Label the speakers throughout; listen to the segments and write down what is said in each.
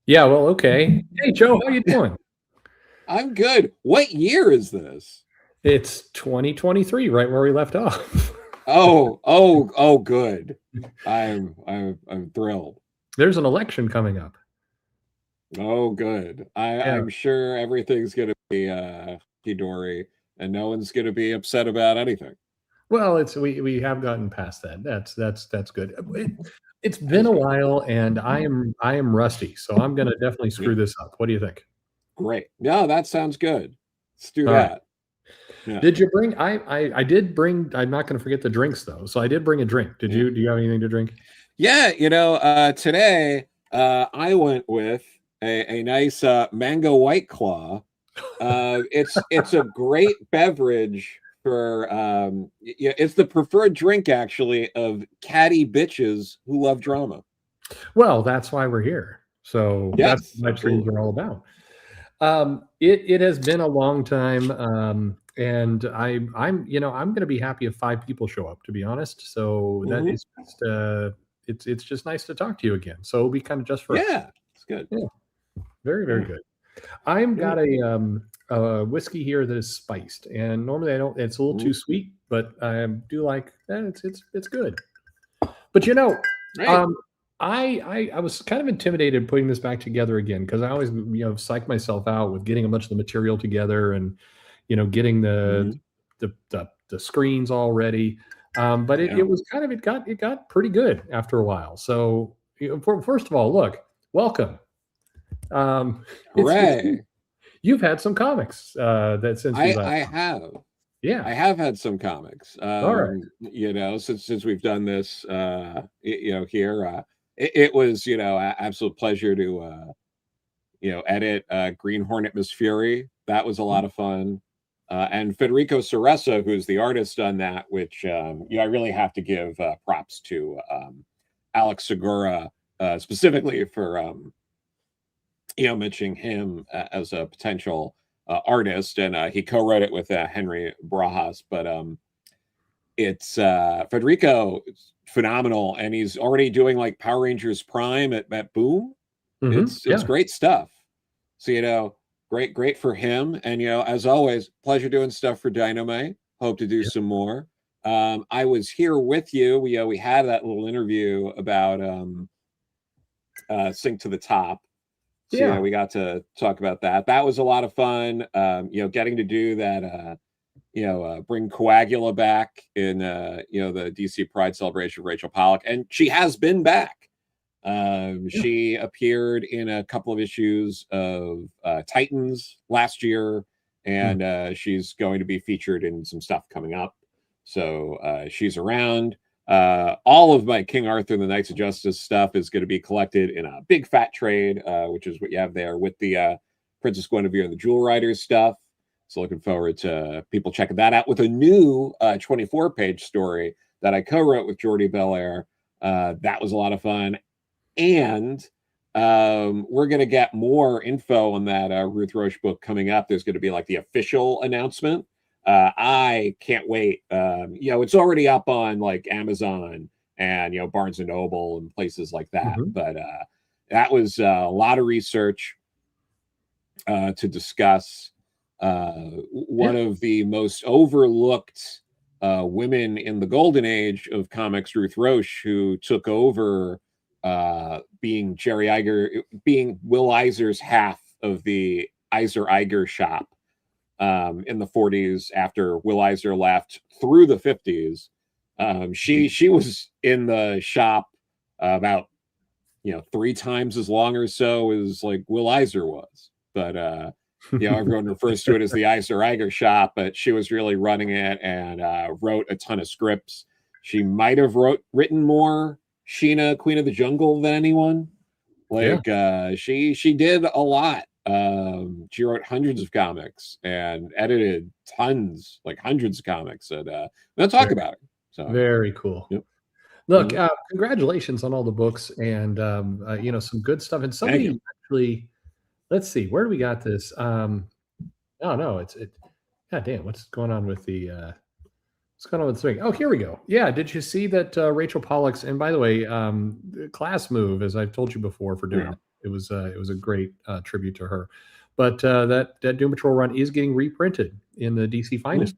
Speaker 1: Yeah, well, okay. Hey, Joe, how you doing?
Speaker 2: I'm good. What year is this?
Speaker 1: It's 2023, right where we left off.
Speaker 2: Oh, good. I'm thrilled.
Speaker 1: There's an election coming up.
Speaker 2: Oh, good.
Speaker 1: Yeah.
Speaker 2: I'm sure everything's gonna be dory, and no one's gonna be upset about anything.
Speaker 1: Well, it's we have gotten past that. That's good. It's been
Speaker 2: That's
Speaker 1: a
Speaker 2: good.
Speaker 1: while, and I am rusty, so I'm gonna definitely
Speaker 2: Yeah,
Speaker 1: screw this up. What do you think?
Speaker 2: great. No, that sounds good. Let's do
Speaker 1: All right.
Speaker 2: that. Yeah.
Speaker 1: Did you bring? I did bring. I'm not going to forget the drinks though. So I did bring a drink. Did
Speaker 2: Yeah.
Speaker 1: you? Do you have anything to drink?
Speaker 2: Yeah, today I went with a nice mango white claw. It's a great beverage for yeah, it's the preferred drink actually of catty bitches who love drama.
Speaker 1: Well, that's why we're here. So that's
Speaker 2: Yes,
Speaker 1: what live streams
Speaker 2: absolutely.
Speaker 1: are all about. It has been a long time, and I'm going to be happy if 5 people show up. To be honest, so that
Speaker 2: Hmm.
Speaker 1: is just it's just nice to talk to you again. So it'll be kind of just for us.
Speaker 2: Yeah, it's good.
Speaker 1: Yeah, very
Speaker 2: Yeah,
Speaker 1: good. I'm
Speaker 2: yeah.
Speaker 1: got a whiskey here that is spiced, and normally I don't. It's a little
Speaker 2: Mhm.
Speaker 1: too sweet, but I do like that. It's good. But
Speaker 2: Right.
Speaker 1: um, I was kind of intimidated putting this back together again because I always psych myself out with getting a bunch of the material together and getting
Speaker 2: Hmm.
Speaker 1: the screens all ready. But it,
Speaker 2: Yeah.
Speaker 1: it was kind of it got pretty good after a while. So first of all, look, welcome. Um, it's
Speaker 2: Hooray.
Speaker 1: you've had some comics that since we
Speaker 2: I
Speaker 1: left.
Speaker 2: I have.
Speaker 1: Yeah.
Speaker 2: I have had some comics.
Speaker 1: All right.
Speaker 2: Since we've done this here it was, absolute pleasure to edit Green Hornet Miss Fury. That was a lot of fun. And Federico Ceresa, who's the artist on that, which I really have to give props to Alex Segura specifically for mentioning him as a potential artist, and he co-wrote it with Henry Brajas. But it's Federico is phenomenal, and he's already doing like Power Rangers Prime at Boom. It's
Speaker 1: Yeah.
Speaker 2: great stuff. So great for him. And as always, pleasure doing stuff for Dynamite. Hope to do
Speaker 1: Yeah.
Speaker 2: some more. I was here with you. We had that little interview about Sync to the Top. So
Speaker 1: Yeah.
Speaker 2: we got to talk about that. That was a lot of fun. Getting to do that. Bring Coagula back in the DC Pride celebration of Rachel Pollack, and she has been back.
Speaker 1: Yeah.
Speaker 2: She appeared in a couple of issues of Titans last year,
Speaker 1: Mm.
Speaker 2: and she's going to be featured in some stuff coming up. So she's around. All of my King Arthur and the Knights of Justice stuff is going to be collected in a big fat trade, which is what you have there with the Princess Guinevere and the Jewel Riders stuff. So looking forward to people checking that out with a new 24-page story that I co-wrote with Jordi Belair. That was a lot of fun. And we're going to get more info on that Ruth Roche book coming up. There's going to be like the official announcement. I can't wait. It's already up on like Amazon and Barnes and Noble and places like that.
Speaker 1: Mhm.
Speaker 2: But that was a lot of research to discuss. One
Speaker 1: Yeah.
Speaker 2: of the most overlooked women in the golden age of comics, Ruth Roche, who took over being Jerry Iger, being Will Eisner's half of the Eisner Iger shop in the 40s after Will Eisner left through the 50s. She was in the shop about 3 times as long or so as like Will Eisner was. But everyone refers to it as the Eisner Iger shop, but she was really running it and wrote a ton of scripts. She might have written more Sheena, Queen of the Jungle than anyone.
Speaker 1: Yeah.
Speaker 2: Like she did a lot. She wrote hundreds of comics and edited tons, like hundreds of comics, and we'll talk
Speaker 1: Very,
Speaker 2: about it. So,
Speaker 1: very cool.
Speaker 2: yep.
Speaker 1: Look,
Speaker 2: Mhm.
Speaker 1: congratulations on all the books and some good stuff. And
Speaker 2: Thank you.
Speaker 1: somebody actually, let's see, where do we got this? Oh no, it. God damn, what's going on with the? What's going on with the swing? Oh, here we go. Yeah, did you see that Rachel Pollack's? And by the way, the class move, as I've told you before, for doing
Speaker 2: Yeah.
Speaker 1: that. It was a great tribute to her. But that Doom Patrol run is getting reprinted in the DC Finest,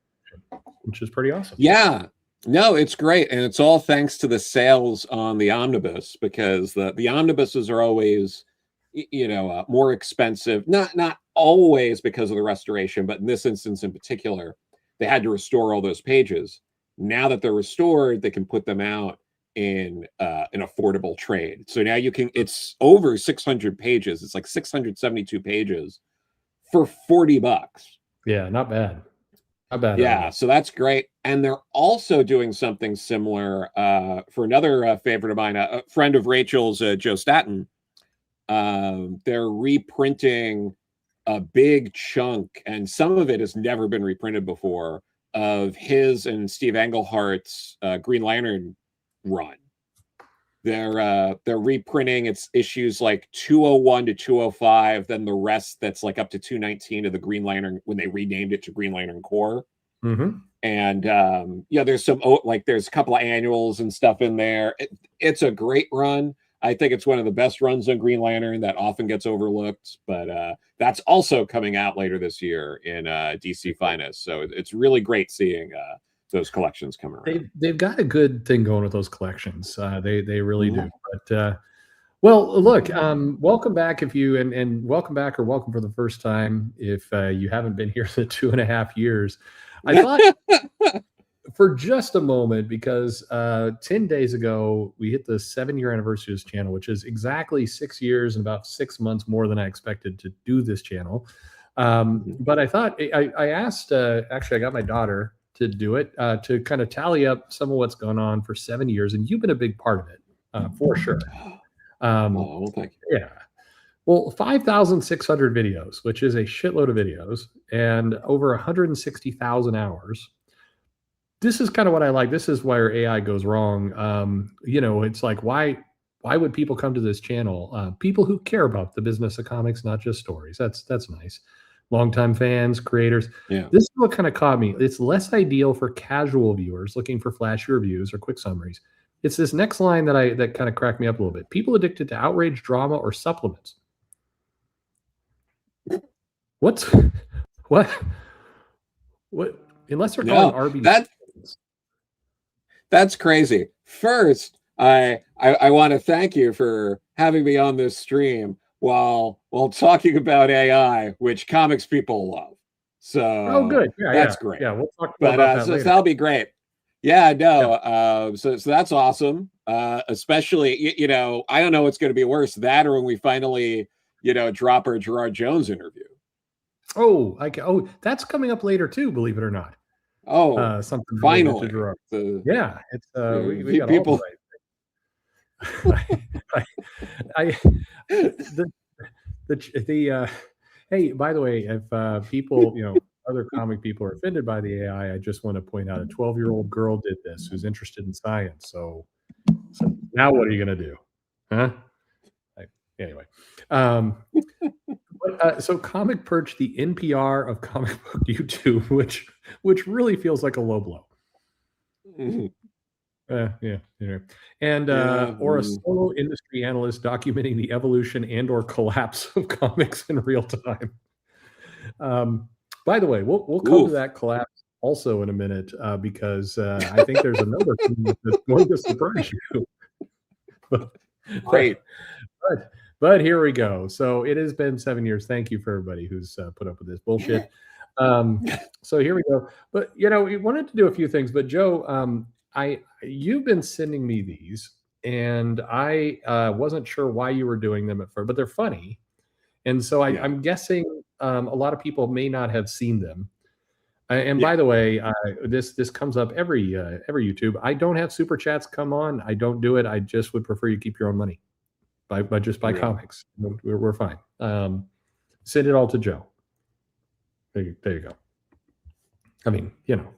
Speaker 1: which is pretty awesome.
Speaker 2: Yeah. No, it's great, and it's all thanks to the sales on the omnibus, because the omnibuses are always, more expensive. Not always because of the restoration, but in this instance in particular, they had to restore all those pages. Now that they're restored, they can put them out in an affordable trade. So now you can. It's over 600 pages. It's like 672 pages for $40.
Speaker 1: Yeah, not bad. Not bad.
Speaker 2: Yeah, so that's great. And they're also doing something similar for another favorite of mine, a friend of Rachel's, Joe Staten. They're reprinting a big chunk, and some of it has never been reprinted before, of his and Steve Englehart's Green Lantern run. They're reprinting its issues like 201 to 205, then the rest that's like up to 219 of the Green Lantern when they renamed it to Green Lantern Corps.
Speaker 1: Mm-hmm.
Speaker 2: And there's some there's a couple of annuals and stuff in there. It's a great run. I think it's one of the best runs on Green Lantern that often gets overlooked, but that's also coming out later this year in DC Finest. So it's really great seeing those collections come around.
Speaker 1: They've got a good thing going with those collections. They really do. But well, look, welcome back if you and welcome back or welcome for the first time if you haven't been here for 2.5 years. I thought for just a moment, because 10 days ago we hit the 7-year anniversary of this channel, which is exactly 6 years and about 6 months more than I expected to do this channel. But I thought I asked, actually, I got my daughter to do it to kind of tally up some of what's gone on for 7 years, and you've been a big part of it for sure.
Speaker 2: Well, thank you.
Speaker 1: Yeah. Well, 5,600 videos, which is a shitload of videos, and over 160,000 hours. This is kind of what I like. This is where AI goes wrong. It's like, why would people come to this channel? People who care about the business of comics, not just stories. That's nice. Longtime fans, creators.
Speaker 2: Yeah.
Speaker 1: This is what kind of caught me. It's less ideal for casual viewers looking for flashy reviews or quick summaries. It's this next line that kind of cracked me up a little bit. People addicted to outrage, drama, or supplements. What? Unless they're calling Arby.
Speaker 2: That's crazy. First, I want to thank you for having me on this stream while talking about AI, which comics people love. So
Speaker 1: good. Yeah,
Speaker 2: that's great.
Speaker 1: Yeah, we'll talk about that later.
Speaker 2: So that'll be great. Yeah, no. Yeah. So that's awesome. Especially, I don't know what's going to be worse, that or when we finally, drop our Gerard Jones interview.
Speaker 1: Oh, that's coming up later too, believe it or not.
Speaker 2: Oh,
Speaker 1: something
Speaker 2: finally.
Speaker 1: Yeah, it's we got
Speaker 2: people.
Speaker 1: Hey, by the way, if people, other comic people are offended by the AI, I just want to point out a 12-year-old girl did this who's interested in science. So now what are you going to do? Huh? Anyway. So Comic Perch, the NPR of comic book YouTube, which really feels like a low blow. Or a solo industry analyst documenting the evolution and or collapse of comics in real time. By the way, we'll come to that collapse also in a minute because I think there's another thing that's going to surprise you.
Speaker 2: Great.
Speaker 1: But here we go. So it has been 7 years. Thank you for everybody who's put up with this bullshit. So here we go. But we wanted to do a few things. But Joe, you've been sending me these, and I wasn't sure why you were doing them at first, but they're funny, and so I'm guessing a lot of people may not have seen them. By the way, this comes up every YouTube. I don't have super chats come on. I don't do it. I just would prefer you keep your own money. Buy comics. We're fine. Send it all to Joe. There you go. I mean,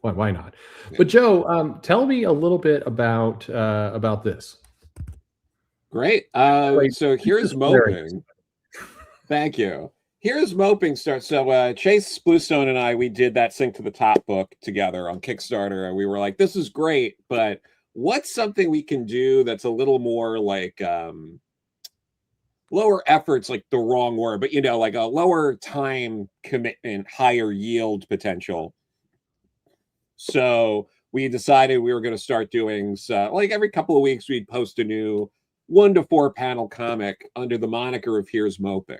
Speaker 1: why not? But Joe, tell me a little bit about this.
Speaker 2: Great. So here's Moping. Thank you. Here's Moping starts. So Chase Bluestone and I, we did that Sink to the Top book together on Kickstarter, and we were like, this is great, but what's something we can do that's a little more like lower effort's like the wrong word, but like a lower time commitment, higher yield potential. So we decided we were going to start doing like every couple of weeks we'd post a new 1 to 4 panel comic under the moniker of Here's Moping,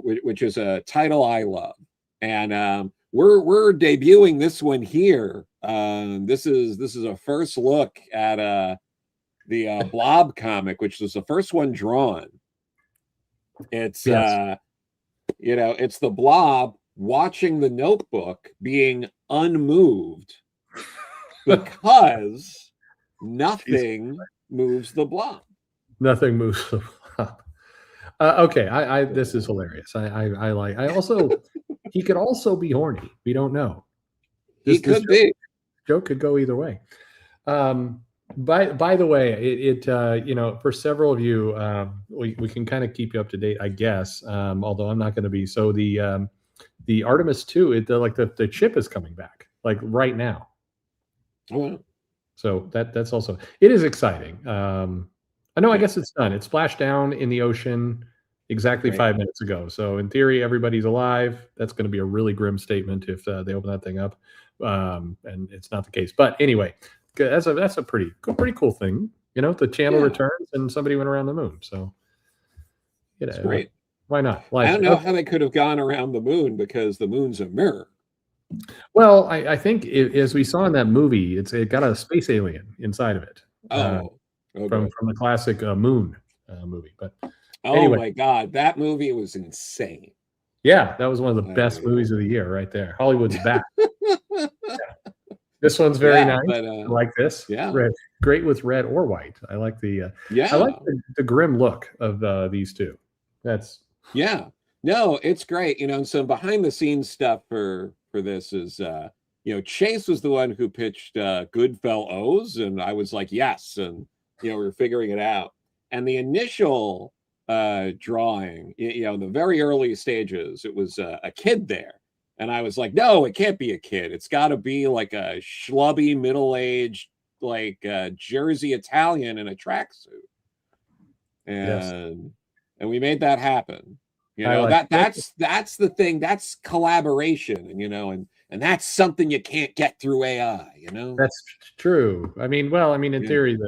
Speaker 2: which is a title I love, and we're debuting this one here. This is a first look at the Blob comic, which was the first one drawn. It's it's the Blob watching the Notebook being unmoved because nothing moves the Blob.
Speaker 1: Nothing moves the Blob. Okay, this is hilarious. I like. I also, he could also be horny. We don't know.
Speaker 2: He could be.
Speaker 1: Joke could go either way. By the way, for several of you, we can kind of keep you up to date, I guess. Although I'm not going to be. So the Artemis 2, the chip is coming back like right now.
Speaker 2: Oh, wow.
Speaker 1: So that's also, it is exciting. I know. I guess it's done. It splashed down in the ocean exactly 5 minutes ago. So in theory, everybody's alive. That's going to be a really grim statement if they open that thing up, and it's not the case. But anyway, that's a pretty cool thing. The channel returns and somebody went around the moon. So
Speaker 2: it's great.
Speaker 1: Why not?
Speaker 2: I don't know how they could have gone around the moon because the moon's a mirror.
Speaker 1: Well, I think as we saw in that movie, it got a space alien inside of it. From the classic Moon movie. But anyway.
Speaker 2: My God, that movie was insane.
Speaker 1: Yeah, that was one of the best movies of the year right there. Hollywood's back. Yeah. This one's very nice. But, I like this.
Speaker 2: Yeah,
Speaker 1: great with red or white. I like the I like the grim look of these two.
Speaker 2: No, it's great. Some behind the scenes stuff for this is Chase was the one who pitched Goodfellas, and I was like, yes, and we were figuring it out. And the initial drawing, in the very early stages, it was a kid there. And I was like, no, it can't be a kid. It's got to be like a schlubby, middle-aged, like Jersey Italian in a tracksuit. And we made that happen. That's the thing. That's collaboration, and that's something you can't get through AI.
Speaker 1: That's true. In theory,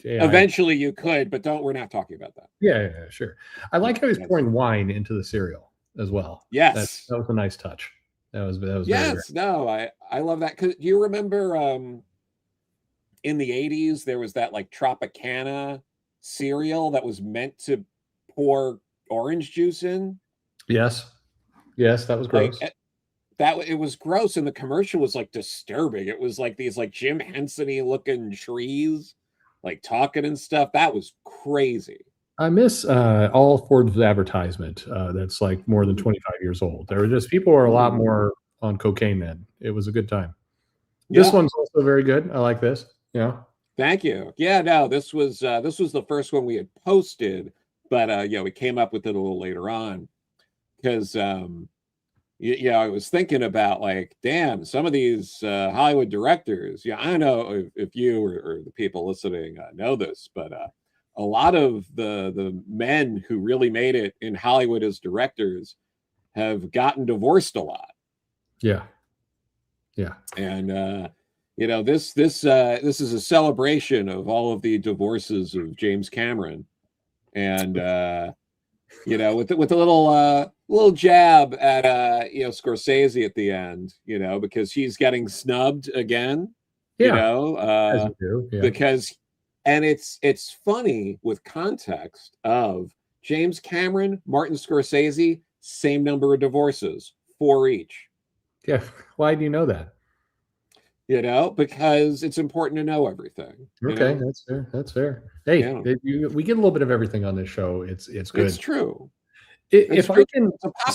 Speaker 1: AI,
Speaker 2: eventually you could, but we're not talking about that.
Speaker 1: Yeah, sure. I like how he's pouring wine into the cereal as well.
Speaker 2: Yes,
Speaker 1: that was a nice touch. That was
Speaker 2: yes. No, I love that. Because do you remember in the 80s there was that like Tropicana cereal that was meant to pour orange juice in?
Speaker 1: Yes, that was gross.
Speaker 2: It was gross, and the commercial was like disturbing. It was like these like Jim Henson-y looking trees like talking and stuff. That was crazy.
Speaker 1: I miss all Ford's advertisement that's like more than 25 years old. There were just people were a lot more on cocaine then. It was a good time. This one's also very good. I like this. Yeah.
Speaker 2: Thank you. Yeah, no, this was the first one we had posted, but we came up with it a little later on because I was thinking about like, damn, some of these Hollywood directors. I don't know if you or the people listening know this, but a lot of the men who really made it in Hollywood as directors have gotten divorced a lot.
Speaker 1: Yeah.
Speaker 2: And this is a celebration of all of the divorces of James Cameron, and with a little jab at Scorsese at the end, because he's getting snubbed again. Because. And it's funny with context of James Cameron, Martin Scorsese, same number of divorces, 4 each.
Speaker 1: Yeah. Why do you know that?
Speaker 2: Because it's important to know everything.
Speaker 1: Okay, that's fair. Hey, we get a little bit of everything on this show. It's good.
Speaker 2: It's true.
Speaker 1: It's
Speaker 2: a pop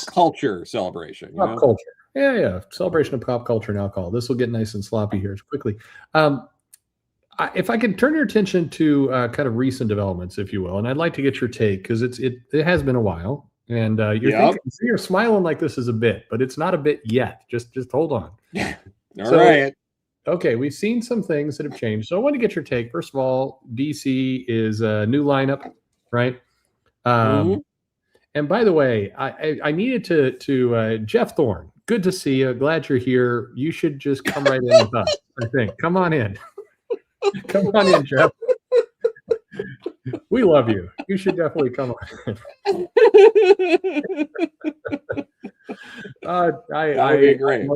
Speaker 2: culture celebration.
Speaker 1: Pop culture. Yeah. Celebration of pop culture and alcohol. This will get nice and sloppy here quickly. If I could turn your attention to kind of recent developments, if you will, and I'd like to get your take because it has been a while, and you're smiling like this is a bit, but it's not a bit yet. Just hold on.
Speaker 2: All right.
Speaker 1: Okay, we've seen some things that have changed, so I want to get your take. First of all, DC is a new lineup. right?
Speaker 2: Mhm.
Speaker 1: And by the way, I needed to Jeff Thorne. Good to see you. Glad you're here. You should just come right in with us. I think. Come on in. Come on in, Jeff. We love you. You should definitely come on.
Speaker 2: That would be great.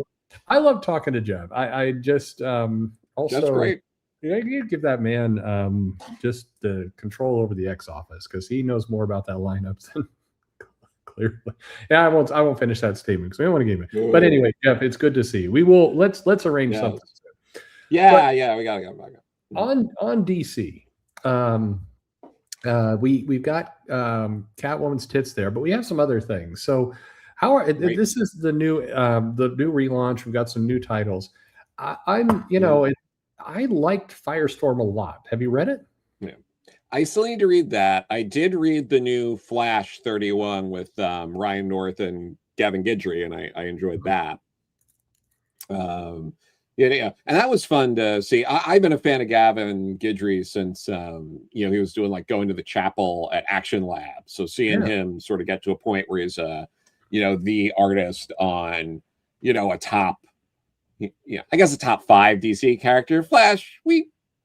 Speaker 1: I love talking to Jeff. I just
Speaker 2: That's
Speaker 1: also
Speaker 2: great.
Speaker 1: you give that man just the control over the X office because he knows more about that lineup than clearly. Yeah, I won't finish that statement because we don't want to give it. But anyway, Jeff, it's good to see you. We will let's arrange
Speaker 2: Yes.
Speaker 1: something.
Speaker 2: Yeah, yeah, we gotta go back.
Speaker 1: On DC. We've got Catwoman's tits there, but we have some other things. So how are
Speaker 2: Right.
Speaker 1: this is the new relaunch. We've got some new titles. I liked Firestorm a lot. Have you read it?
Speaker 2: Yeah. I still need to read that. I did read the new Flash 31 with Ryan North and Gavin Guidry, and I enjoyed that. Yeah, and that was fun to see. I've been a fan of Gavin Guidry since he was doing like going to the chapel at Action Lab. So seeing him sort of get to a point where he's the artist on a top, I guess a top 5 DC character. Flash,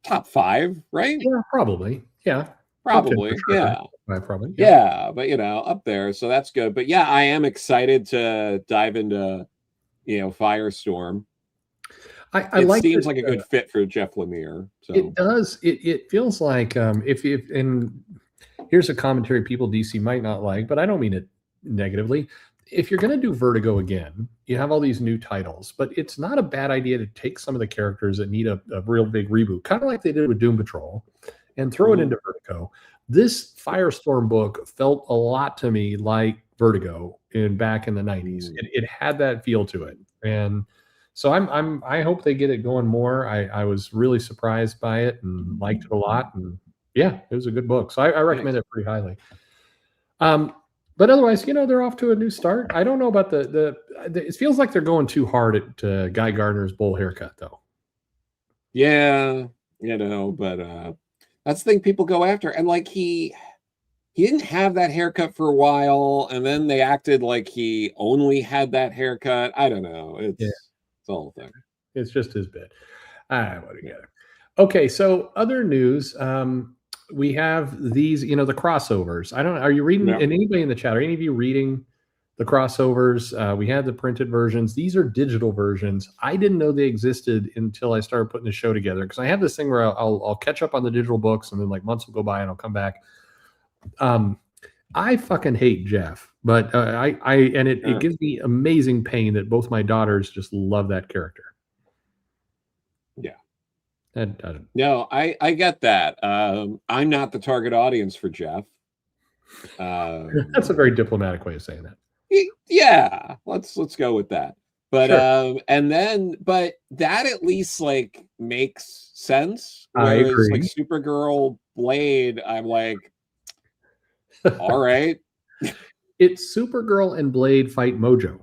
Speaker 2: top 5, right?
Speaker 1: Yeah, probably. Yeah,
Speaker 2: probably.
Speaker 1: Sure.
Speaker 2: Yeah,
Speaker 1: probably.
Speaker 2: Yeah, but up there, so that's good. But yeah, I am excited to dive into Firestorm. It seems like a good fit for Jeff Lemire. So
Speaker 1: it does. It feels like if and here's a commentary people DC might not like, but I don't mean it negatively. If you're going to do Vertigo again, you have all these new titles, but it's not a bad idea to take some of the characters that need a real big reboot, kind of like they did with Doom Patrol, and throw it into Vertigo. This Firestorm book felt a lot to me like Vertigo back in the 90s. It had that feel to it, and so I hope they get it going more. I was really surprised by it and liked it a lot, and yeah, it was a good book. So I recommend it pretty highly. But otherwise, they're off to a new start. I don't know about the it feels like they're going too hard at Guy Gardner's bowl haircut, though.
Speaker 2: Yeah, but that's the thing people go after. And like he didn't have that haircut for a while, and then they acted like he only had that haircut. I don't know. It's the whole thing.
Speaker 1: It's just his bit. I want to get it. Okay, so other news. We have these, the crossovers. I don't know. Are you reading? And anybody in the chat? Are any of you reading the crossovers? We had the printed versions. These are digital versions. I didn't know they existed until I started putting the show together because I have this thing where I'll catch up on the digital books and then like months will go by and I'll come back. I fucking hate Jeff, but it gives me amazing pain that both my daughters just love that character.
Speaker 2: Yeah.
Speaker 1: No,
Speaker 2: I get that. I'm not the target audience for Jeff.
Speaker 1: That's a very diplomatic way of saying that.
Speaker 2: Yeah, let's go with that. But but that at least like makes sense. Whereas,
Speaker 1: I agree.
Speaker 2: Like Supergirl, Blade, I'm like, all right.
Speaker 1: It's Supergirl and Blade fight Mojo.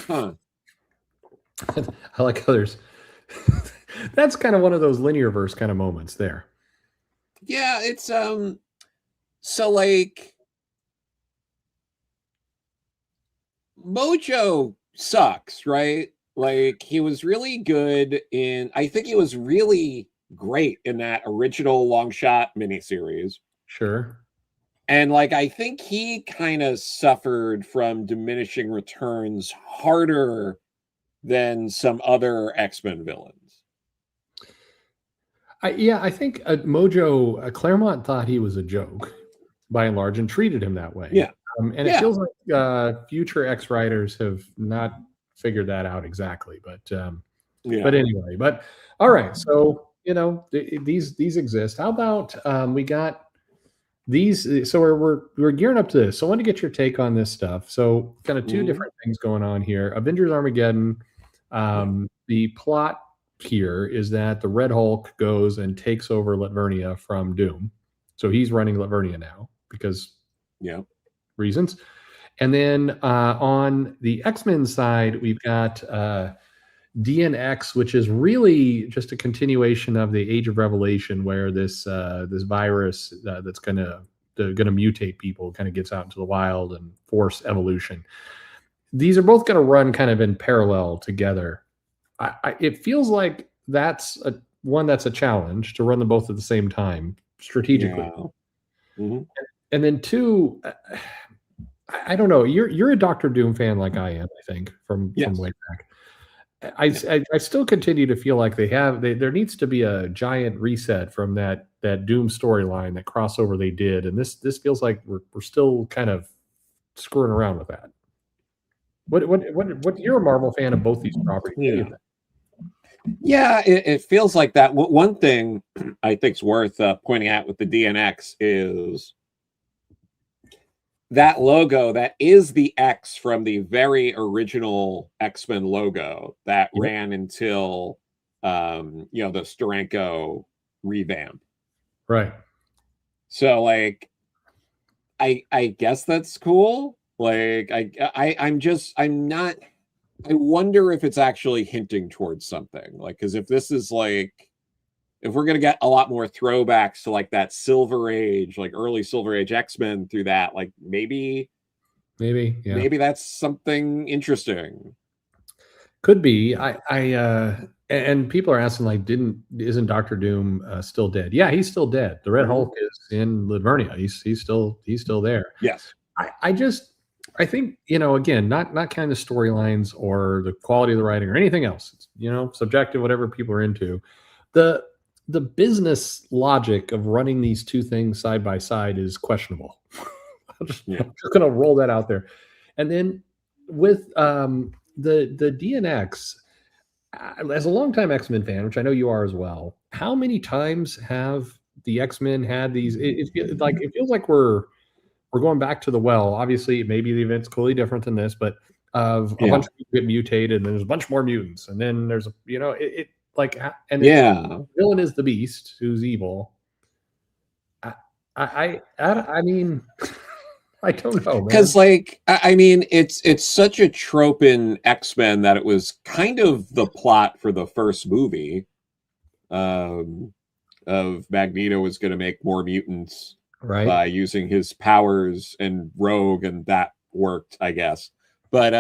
Speaker 2: Huh.
Speaker 1: I like others. That's kind of one of those linear verse kind of moments there.
Speaker 2: Yeah, it's so like Mojo sucks, right? Like he was really good I think he was really great in that original Long Shot miniseries.
Speaker 1: Sure.
Speaker 2: And like I think he kind of suffered from diminishing returns harder than some other X-Men villains.
Speaker 1: I think Mojo Claremont thought he was a joke by and large and treated him that way.
Speaker 2: Yeah.
Speaker 1: And it feels like future X writers have not figured that out exactly. But but anyway, but all right. So, these exist. How about we got these? So we're gearing up to this. So I want to get your take on this stuff. So kind of two different things going on here. Avengers Armageddon. The plot here is that the Red Hulk goes and takes over Latvernia from Doom. So he's running Latvernia now because reasons. And then on the X-Men side, we've got DNX, which is really just a continuation of the Age of Revelation, where this virus that's gonna mutate people kind of gets out into the wild and force evolution. These are both going to run kind of in parallel together. It feels like that's a challenge to run them both at the same time strategically.
Speaker 2: Yeah. Mm-hmm.
Speaker 1: And then two, I don't know. You're a Doctor Doom fan like I am. I think from way back. I still continue to feel like there needs to be a giant reset from that Doom storyline, that crossover they did, and this feels like we're still kind of screwing around with that. What you're a Marvel fan of both these properties?
Speaker 2: Yeah, it feels like that. One thing I think is worth pointing out with the DNX is that logo, that is the X from the very original X-Men logo that ran until the Steranko revamp.
Speaker 1: Right.
Speaker 2: So like I guess that's cool. Like I wonder if it's actually hinting towards something. Like, because if this is like, if we're gonna get a lot more throwbacks to like that Silver Age, like early Silver Age X-Men through that, like maybe that's something interesting.
Speaker 1: Could be. And people are asking, like, isn't Doctor Doom still dead? Yeah, he's still dead. The Red Hulk is in Livornia. He's still there.
Speaker 2: Yes.
Speaker 1: I think, again, not kind of storylines or the quality of the writing or anything else. It's, subjective, whatever people are into. The business logic of running these two things side by side is questionable. I'm just going to roll that out there. And then with the DNX, as a longtime X-Men fan, which I know you are as well, how many times have the X-Men had these? It feels like we're going back to the well. Obviously, maybe the event's clearly different than this, but a bunch of people get mutated, and then there's a bunch more mutants, and then there's the villain is the Beast, who's evil. I mean, I don't know,
Speaker 2: because it's such a trope in X-Men that it was kind of the plot for the first movie of Magneto was going to make more mutants. Right. By using his powers and Rogue, and that worked, I guess. But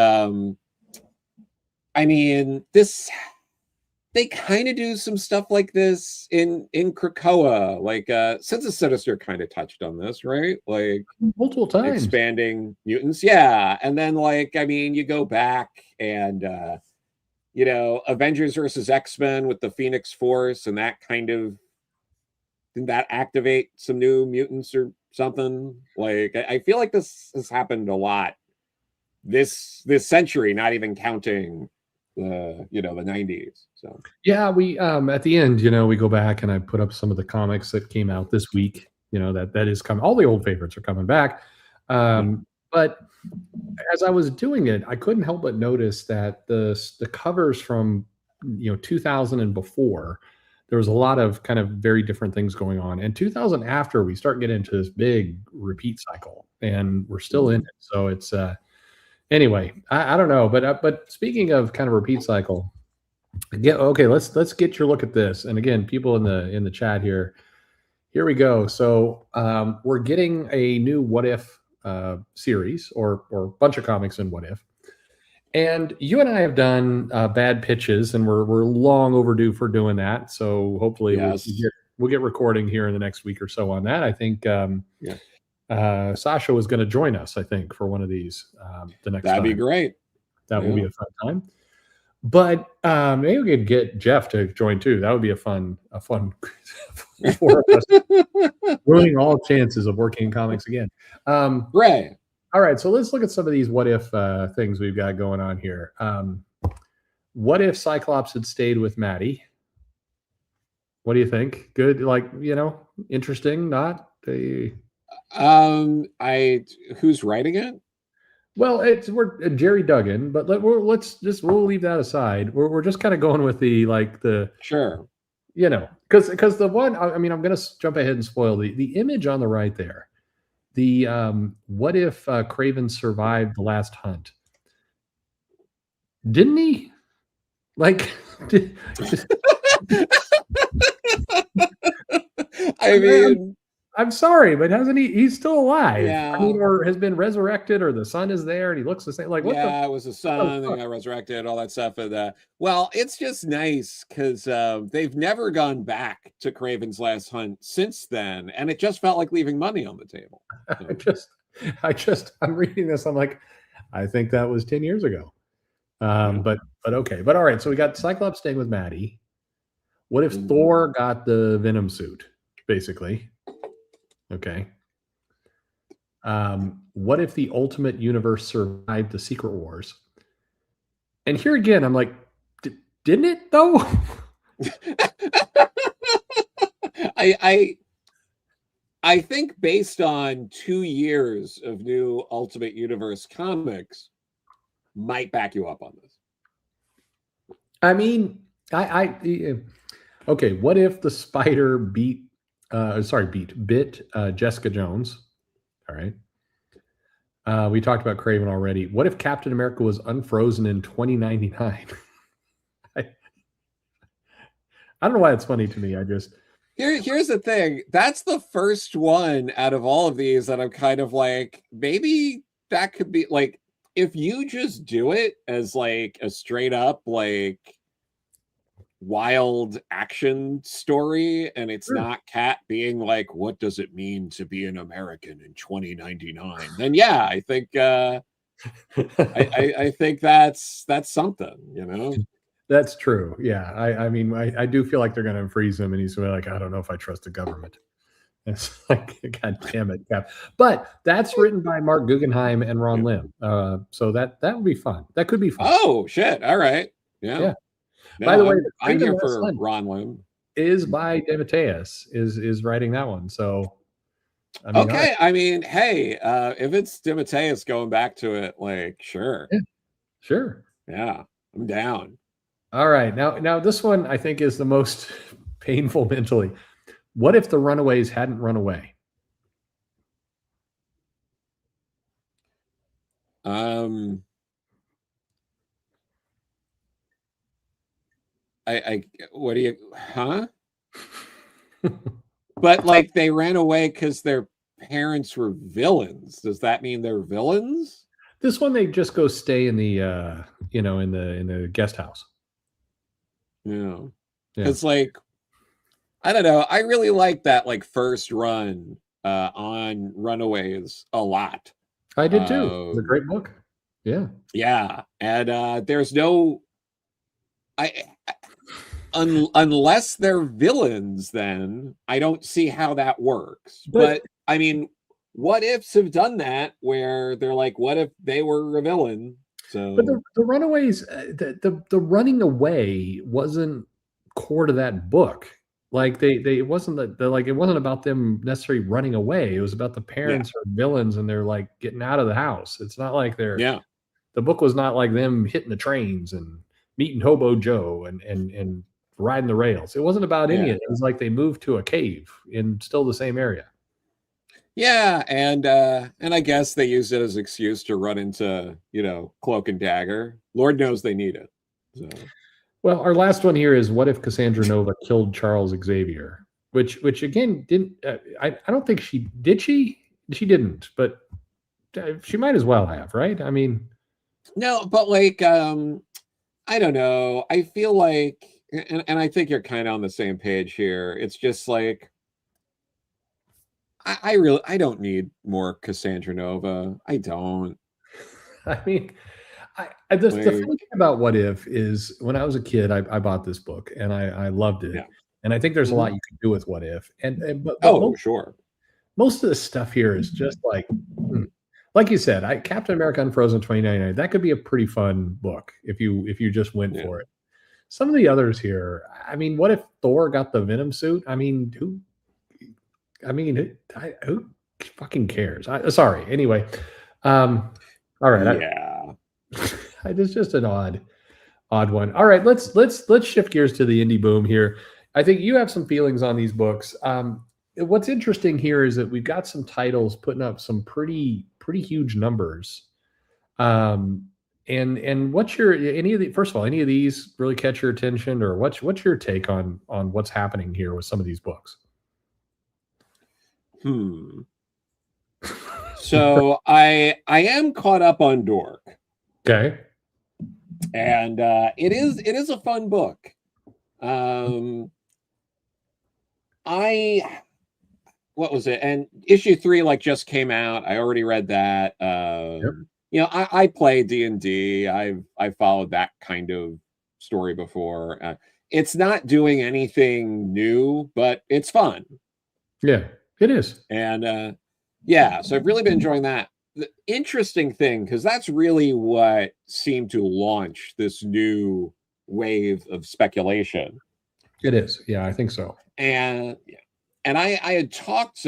Speaker 2: they kind of do some stuff like this in Krakoa. Like Sense of Sinister kind of touched on this, right? Like
Speaker 1: multiple times.
Speaker 2: Expanding mutants. Yeah. And then you go back and Avengers versus X-Men with the Phoenix Force, and that kind of, didn't that activate some new mutants or something? Like, I feel like this has happened a lot this century, not even counting the 90s. So
Speaker 1: yeah, we at the end, we go back and I put up some of the comics that came out this week. That is coming. All the old favorites are coming back. But as I was doing it, I couldn't help but notice that the covers from 2000 and before, there was a lot of kind of very different things going on. And 2000 after, we start getting into this big repeat cycle, and we're still in it. So it's anyway, I don't know. But speaking of kind of repeat cycle, let's get your look at this. And again, people in the chat here we go. So we're getting a new What If series or bunch of comics in What If. And you and I have done bad pitches, and we're long overdue for doing that. So hopefully we'll get recording here in the next week or so on that. I think Sasha was going to join us, I think, for one of these the next time.
Speaker 2: That'd be great.
Speaker 1: That will be a fun time. But maybe we could get Jeff to join too. That would be a fun for us, ruining all chances of working in comics again.
Speaker 2: Right.
Speaker 1: All right, so let's look at some of these what if things we've got going on here. What if Cyclops had stayed with Maddie? What do you think? Good, interesting, not?
Speaker 2: Who's writing it?
Speaker 1: Well, we're Jerry Duggan, but we'll leave that aside. We're just kind of going with the
Speaker 2: sure,
Speaker 1: because the one, I'm going to jump ahead and spoil the image on the right there. The what if Kraven survived the last hunt? Didn't he? Like,
Speaker 2: I mean,
Speaker 1: I'm sorry, but hasn't he? He's still alive. I
Speaker 2: yeah.
Speaker 1: mean, or has been resurrected, or the sun is there and he looks the same. Like,
Speaker 2: Yeah, it was a
Speaker 1: what the
Speaker 2: son, and
Speaker 1: fuck?
Speaker 2: got resurrected, all that stuff. And well, it's just nice because they've never gone back to Craven's Last Hunt since then, and it just felt like leaving money on the table.
Speaker 1: I
Speaker 2: So,
Speaker 1: I'm reading this. I'm like, I think that was 10 years ago.
Speaker 2: yeah.
Speaker 1: But okay. But all right. So we got Cyclops staying with Maddie. What if
Speaker 2: Mhm.
Speaker 1: Thor got the Venom suit, basically? Okay. What if the Ultimate Universe survived the Secret Wars? And here again, I'm like, didn't it though?
Speaker 2: I I think based on 2 years of new Ultimate Universe comics, might back you up on this.
Speaker 1: I mean, okay. What if the spider bit Jessica Jones? All right. We talked about Craven already. What if Captain America was unfrozen in 2099? I don't know why it's funny to me.
Speaker 2: Here's the thing. That's the first one out of all of these that I'm kind of like, maybe that could be like, if you just do it as like a straight up like wild action story, and it's
Speaker 1: Sure.
Speaker 2: not Cat being like, what does it mean to be an American in 2099? Then yeah, I think I think that's something, you know.
Speaker 1: That's true. Yeah. I mean, I do feel like they're going to freeze him and he's really like, I don't know if I trust the government. It's like, God damn it, Cap. But that's written by Mark Guggenheim and Ron
Speaker 2: Yeah.
Speaker 1: Lim. So that would be fun. That could be fun.
Speaker 2: Oh shit! All right, yeah.
Speaker 1: Yeah. By
Speaker 2: No,
Speaker 1: the way, the
Speaker 2: I'm
Speaker 1: Craven
Speaker 2: here
Speaker 1: Last
Speaker 2: for
Speaker 1: Hunt
Speaker 2: Ron Lim.
Speaker 1: is by DeMatteis, is writing that one. So I mean, all right.
Speaker 2: Okay, I mean, hey, if it's DeMatteis going back to it, like, sure,
Speaker 1: Yeah, sure.
Speaker 2: yeah, I'm down.
Speaker 1: All right. Now this one I think is the most painful mentally. What if the Runaways hadn't run away?
Speaker 2: Um, I, what do you, huh? But like, they ran away because their parents were villains. Does that mean they're villains?
Speaker 1: This one they just go stay in the in the guest house.
Speaker 2: Yeah,
Speaker 1: Yeah.
Speaker 2: because like, I don't know. I really like that like first run on Runaways a lot.
Speaker 1: I did too. It was a great book. Yeah.
Speaker 2: Yeah, and there's no I unless they're villains, then I don't see how that works. But I mean, what ifs have done that where they're like, what if they were a villain? So,
Speaker 1: but the Runaways, the running away wasn't core to that book. Like they it wasn't like it wasn't about them necessarily running away. It was about the parents are villains and they're like getting out of the house. It's not like
Speaker 2: yeah,
Speaker 1: the book was not like them hitting the trains and meeting Hobo Joe and riding the rails. It wasn't about any
Speaker 2: yeah,
Speaker 1: of it. It was like they moved to a cave in still the same area.
Speaker 2: yeah, and I guess they used it as an excuse to run into Cloak and Dagger. Lord knows they need it. So.
Speaker 1: Well, our last one here is what if Cassandra Nova killed Charles Xavier? Which again didn't I don't think she did. She didn't, but she might as well have, right? I mean,
Speaker 2: No, but like I don't know. I feel like and I think you're kind of on the same page here. It's just like I don't need more Cassandra Nova. I don't.
Speaker 1: I mean, the funny thing about What If is when I was a kid, I bought this book and I loved it.
Speaker 2: Yeah.
Speaker 1: And I think there's a
Speaker 2: Mhm.
Speaker 1: lot you can do with What If. But
Speaker 2: Oh, sure.
Speaker 1: most of the stuff here is just like you said, Captain America Unfrozen 2099. That could be a pretty fun book if you just went
Speaker 2: Yeah.
Speaker 1: for it. Some of the others here, I mean, what if Thor got the Venom suit? I mean, who fucking cares? Sorry. Anyway, all right.
Speaker 2: Yeah.
Speaker 1: It's just an odd one. All right, let's shift gears to the indie boom here. I think you have some feelings on these books. What's interesting here is that we've got some titles putting up some pretty huge numbers, And what's your any of the first of all, any of these really catch your attention, or what's your take on what's happening here with some of these books?
Speaker 2: So I am caught up on Dork,
Speaker 1: Okay.
Speaker 2: and it is a fun book. I what was it? And issue 3 like just came out. I already read that.
Speaker 1: Yep.
Speaker 2: I play D&D. I've followed that kind of story before. It's not doing anything new, but it's fun.
Speaker 1: Yeah, it is.
Speaker 2: And yeah, so I've really been enjoying that. The interesting thing, because that's really what seemed to launch this new wave of speculation.
Speaker 1: It is. Yeah, I think so.
Speaker 2: And I had talked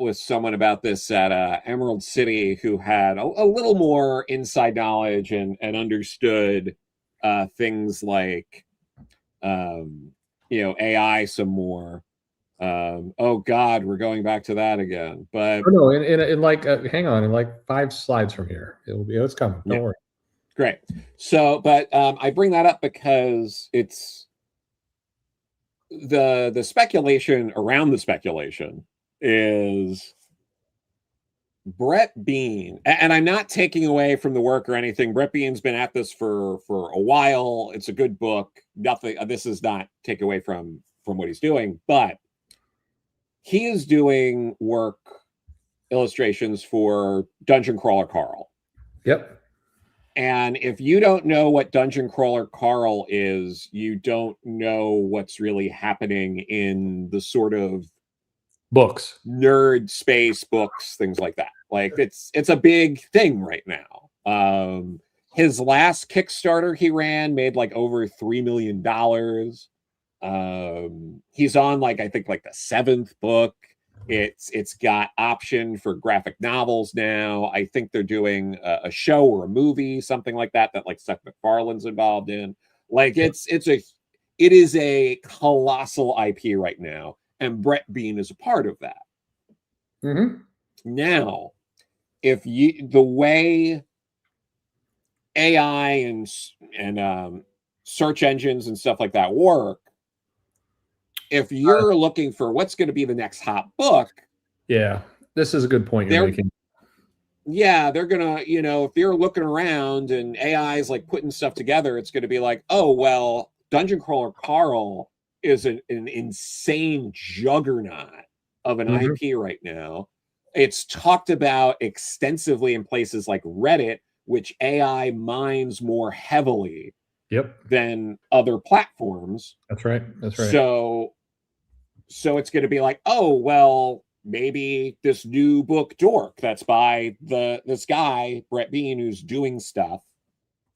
Speaker 2: with someone about this at Emerald City who had a little more inside knowledge and understood things like AI some more. Oh God, we're going back to that again. But
Speaker 1: no, in like hang on, in like 5 slides from here, it's coming. Don't worry.
Speaker 2: Great. So, but I bring that up because it's the speculation around the speculation is Brett Bean, and I'm not taking away from the work or anything. Brett Bean's been at this for a while. It's a good book. Nothing. This is not take away from what he's doing, but he is doing work illustrations for Dungeon Crawler Carl.
Speaker 1: Yep.
Speaker 2: And if you don't know what Dungeon Crawler Carl is, you don't know what's really happening in the sort of
Speaker 1: books,
Speaker 2: nerd space books, things like that. Like it's a big thing right now. His last Kickstarter he ran made like over $3 million. He's on like I think like the 7th book. It's got option for graphic novels now. I think they're doing a show or a movie, something like that like Seth MacFarlane's involved in. Like it is a colossal IP right now, and Brett Bean is a part of that.
Speaker 1: Mm-hmm.
Speaker 2: Now, the way AI and search engines and stuff like that work, if you're looking for what's going to be the next hot book,
Speaker 1: yeah, this is a good point you're making.
Speaker 2: Yeah, they're gonna, if you're looking around and AI is like putting stuff together, it's going to be like, oh well, Dungeon Crawler Carl is an insane juggernaut of an IP right now. It's talked about extensively in places like Reddit, which AI mines more heavily than other platforms.
Speaker 1: That's right.
Speaker 2: So it's going to be like, oh, well, maybe this new book, Dork, that's by this guy, Brett Bean, who's doing stuff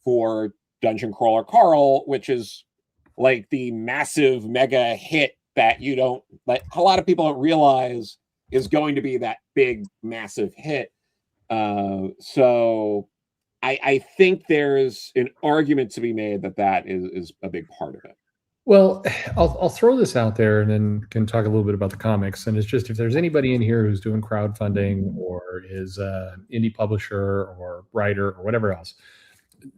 Speaker 2: for Dungeon Crawler Carl, which is like the massive mega hit that a lot of people don't realize is going to be that big, massive hit. So I think there's an argument to be made that is a big part of it.
Speaker 1: Well, I'll throw this out there and then can talk a little bit about the comics. And it's just, if there's anybody in here who's doing crowdfunding or is an indie publisher or writer or whatever else,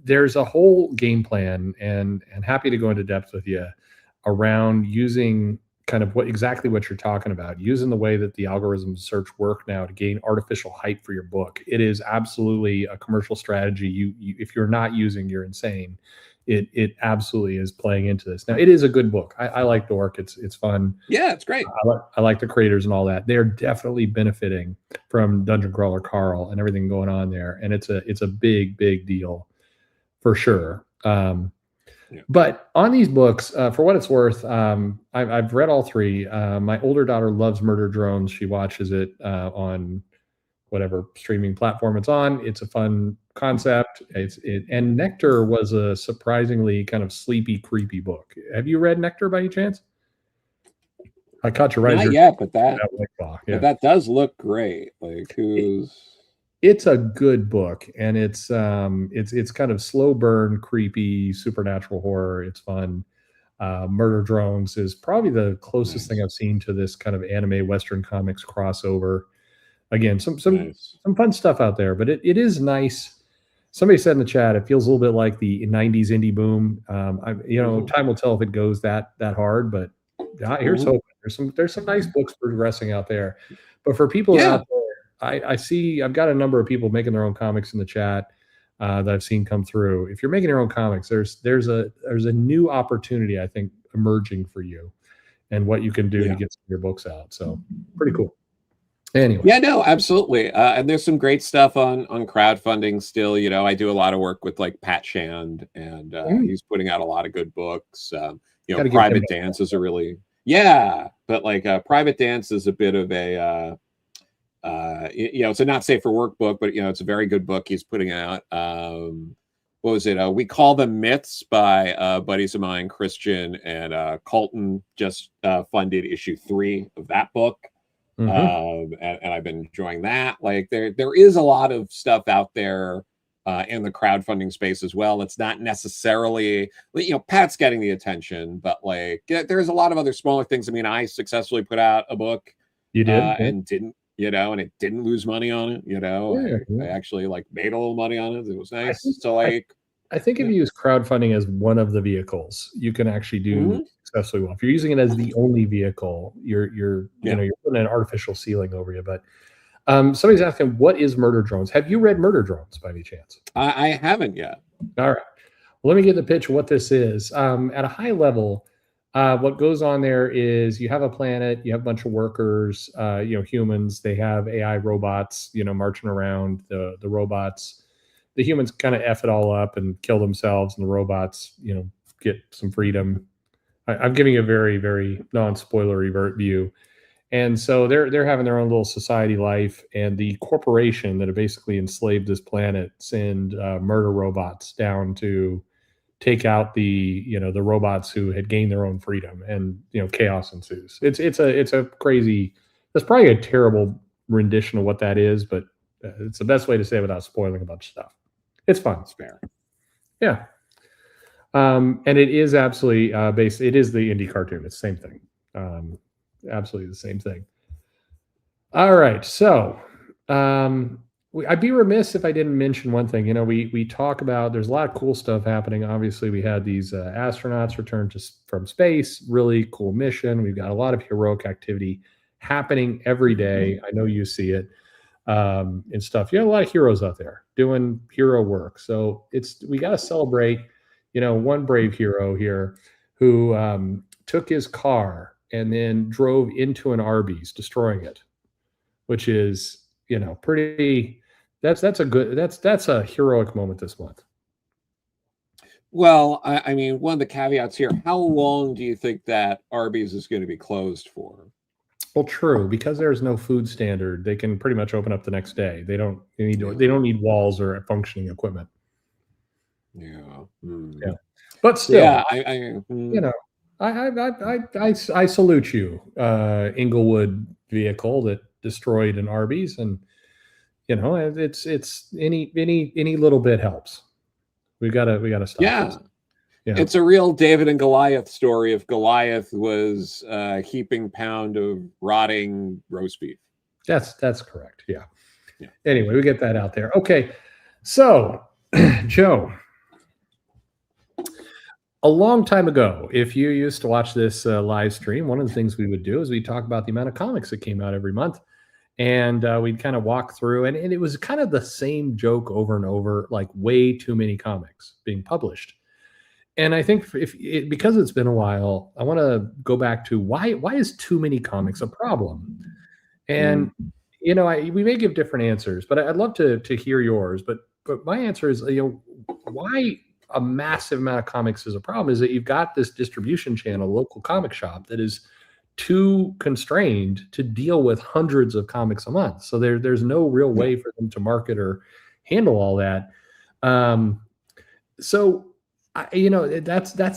Speaker 1: there's a whole game plan, and happy to go into depth with you around using kind of exactly what you're talking about, using the way that the algorithms search work now to gain artificial hype for your book. It is absolutely a commercial strategy. You if you're not using, you're insane. It absolutely is playing into this. Now, it is a good book. I like Dork. It's fun.
Speaker 2: Yeah, it's great.
Speaker 1: I like the creators and all that. They're definitely benefiting from Dungeon Crawler Carl and everything going on there. And it's a big deal for sure. But on these books, for what it's worth, I've read all 3. My older daughter loves Murder Drones. She watches it on whatever streaming platform it's on. It's a fun concept. And Nectar was a surprisingly kind of sleepy, creepy book. Have you read Nectar by any chance? I caught you right.
Speaker 2: Not yet, but that does look great. Like
Speaker 1: it's a good book, and it's kind of slow burn, creepy, supernatural horror. It's fun. Murder Drones is probably the closest thing I've seen to this kind of anime Western comics crossover. Again, some fun stuff out there, but it is nice Somebody said in the chat, it feels a little bit like the '90s indie boom. Time will tell if it goes that hard, but here's hoping. There's some nice books progressing out there. But for people out there, I see I've got a number of people making their own comics in the chat that I've seen come through. If you're making your own comics, there's a new opportunity, I think, emerging for you, and what you can do to get your books out. So pretty cool. Anyway.
Speaker 2: Yeah, no, absolutely. And there's some great stuff on crowdfunding still. I do a lot of work with like Pat Shand, and he's putting out a lot of good books. Private Dance is a really but like Private Dance is a bit of a it's a not safe for work book, but it's a very good book he's putting out. What was it? We Call Them Myths by buddies of mine, Christian and Colton, just funded issue 3 of that book. And I've been enjoying that. Like there is a lot of stuff out there in the crowdfunding space as well. It's not necessarily, Pat's getting the attention, but like there's a lot of other smaller things. I mean, I successfully put out a book.
Speaker 1: You did?
Speaker 2: And didn't, and it didn't lose money on it. I actually like made a little money on it. It was nice.
Speaker 1: I think if you use crowdfunding as one of the vehicles, you can actually do successfully well. If you're using it as the only vehicle, you're putting an artificial ceiling over you. But somebody's asking, what is Murder Drones? Have you read Murder Drones by any chance?
Speaker 2: I haven't yet.
Speaker 1: All right. Well, let me get the pitch of what this is. At a high level, what goes on there is you have a planet, you have a bunch of workers, humans. They have AI robots, marching around. The robots. The humans kind of F it all up and kill themselves, and the robots, get some freedom. I'm giving a very, very non-spoilery view. And so they're having their own little society life, and the corporation that have basically enslaved this planet send murder robots down to take out the robots who had gained their own freedom, and chaos ensues. It's a crazy. That's probably a terrible rendition of what that is, but it's the best way to say it without spoiling a bunch of stuff. It's fun.
Speaker 2: It's fair.
Speaker 1: Yeah. And it is absolutely based. It is the indie cartoon. It's the same thing. Absolutely the same thing. All right. So I'd be remiss if I didn't mention one thing. We talk about, there's a lot of cool stuff happening. Obviously, we had these astronauts return from space. Really cool mission. We've got a lot of heroic activity happening every day. I know you see it. And stuff. You have a lot of heroes out there doing hero work. So we got to celebrate, one brave hero here who took his car and then drove into an Arby's, destroying it, which is, pretty, that's a heroic moment this month.
Speaker 2: Well, I mean, one of the caveats here, how long do you think that Arby's is going to be closed for?
Speaker 1: Well, true, because there's no food standard, they can pretty much open up the next day. They don't need walls or functioning equipment.
Speaker 2: Yeah.
Speaker 1: Yeah. But still, I salute you, Inglewood vehicle that destroyed an Arby's, and it's any little bit helps. We gotta stop.
Speaker 2: Yeah. Yeah. It's a real David and Goliath story. If Goliath was a heaping pound of rotting roast beef.
Speaker 1: That's correct. Yeah. Anyway, we get that out there. Okay. So, Joe, a long time ago, if you used to watch this live stream, one of the things we would do is we'd talk about the amount of comics that came out every month. And we'd kind of walk through, and it was kind of the same joke over and over, like way too many comics being published. And I think because it's been a while, I want to go back to why is too many comics a problem? And we may give different answers, but I'd love to hear yours. But my answer is, why a massive amount of comics is a problem is that you've got this distribution channel, local comic shop, that is too constrained to deal with hundreds of comics a month. So there's no real way for them to market or handle all that. That's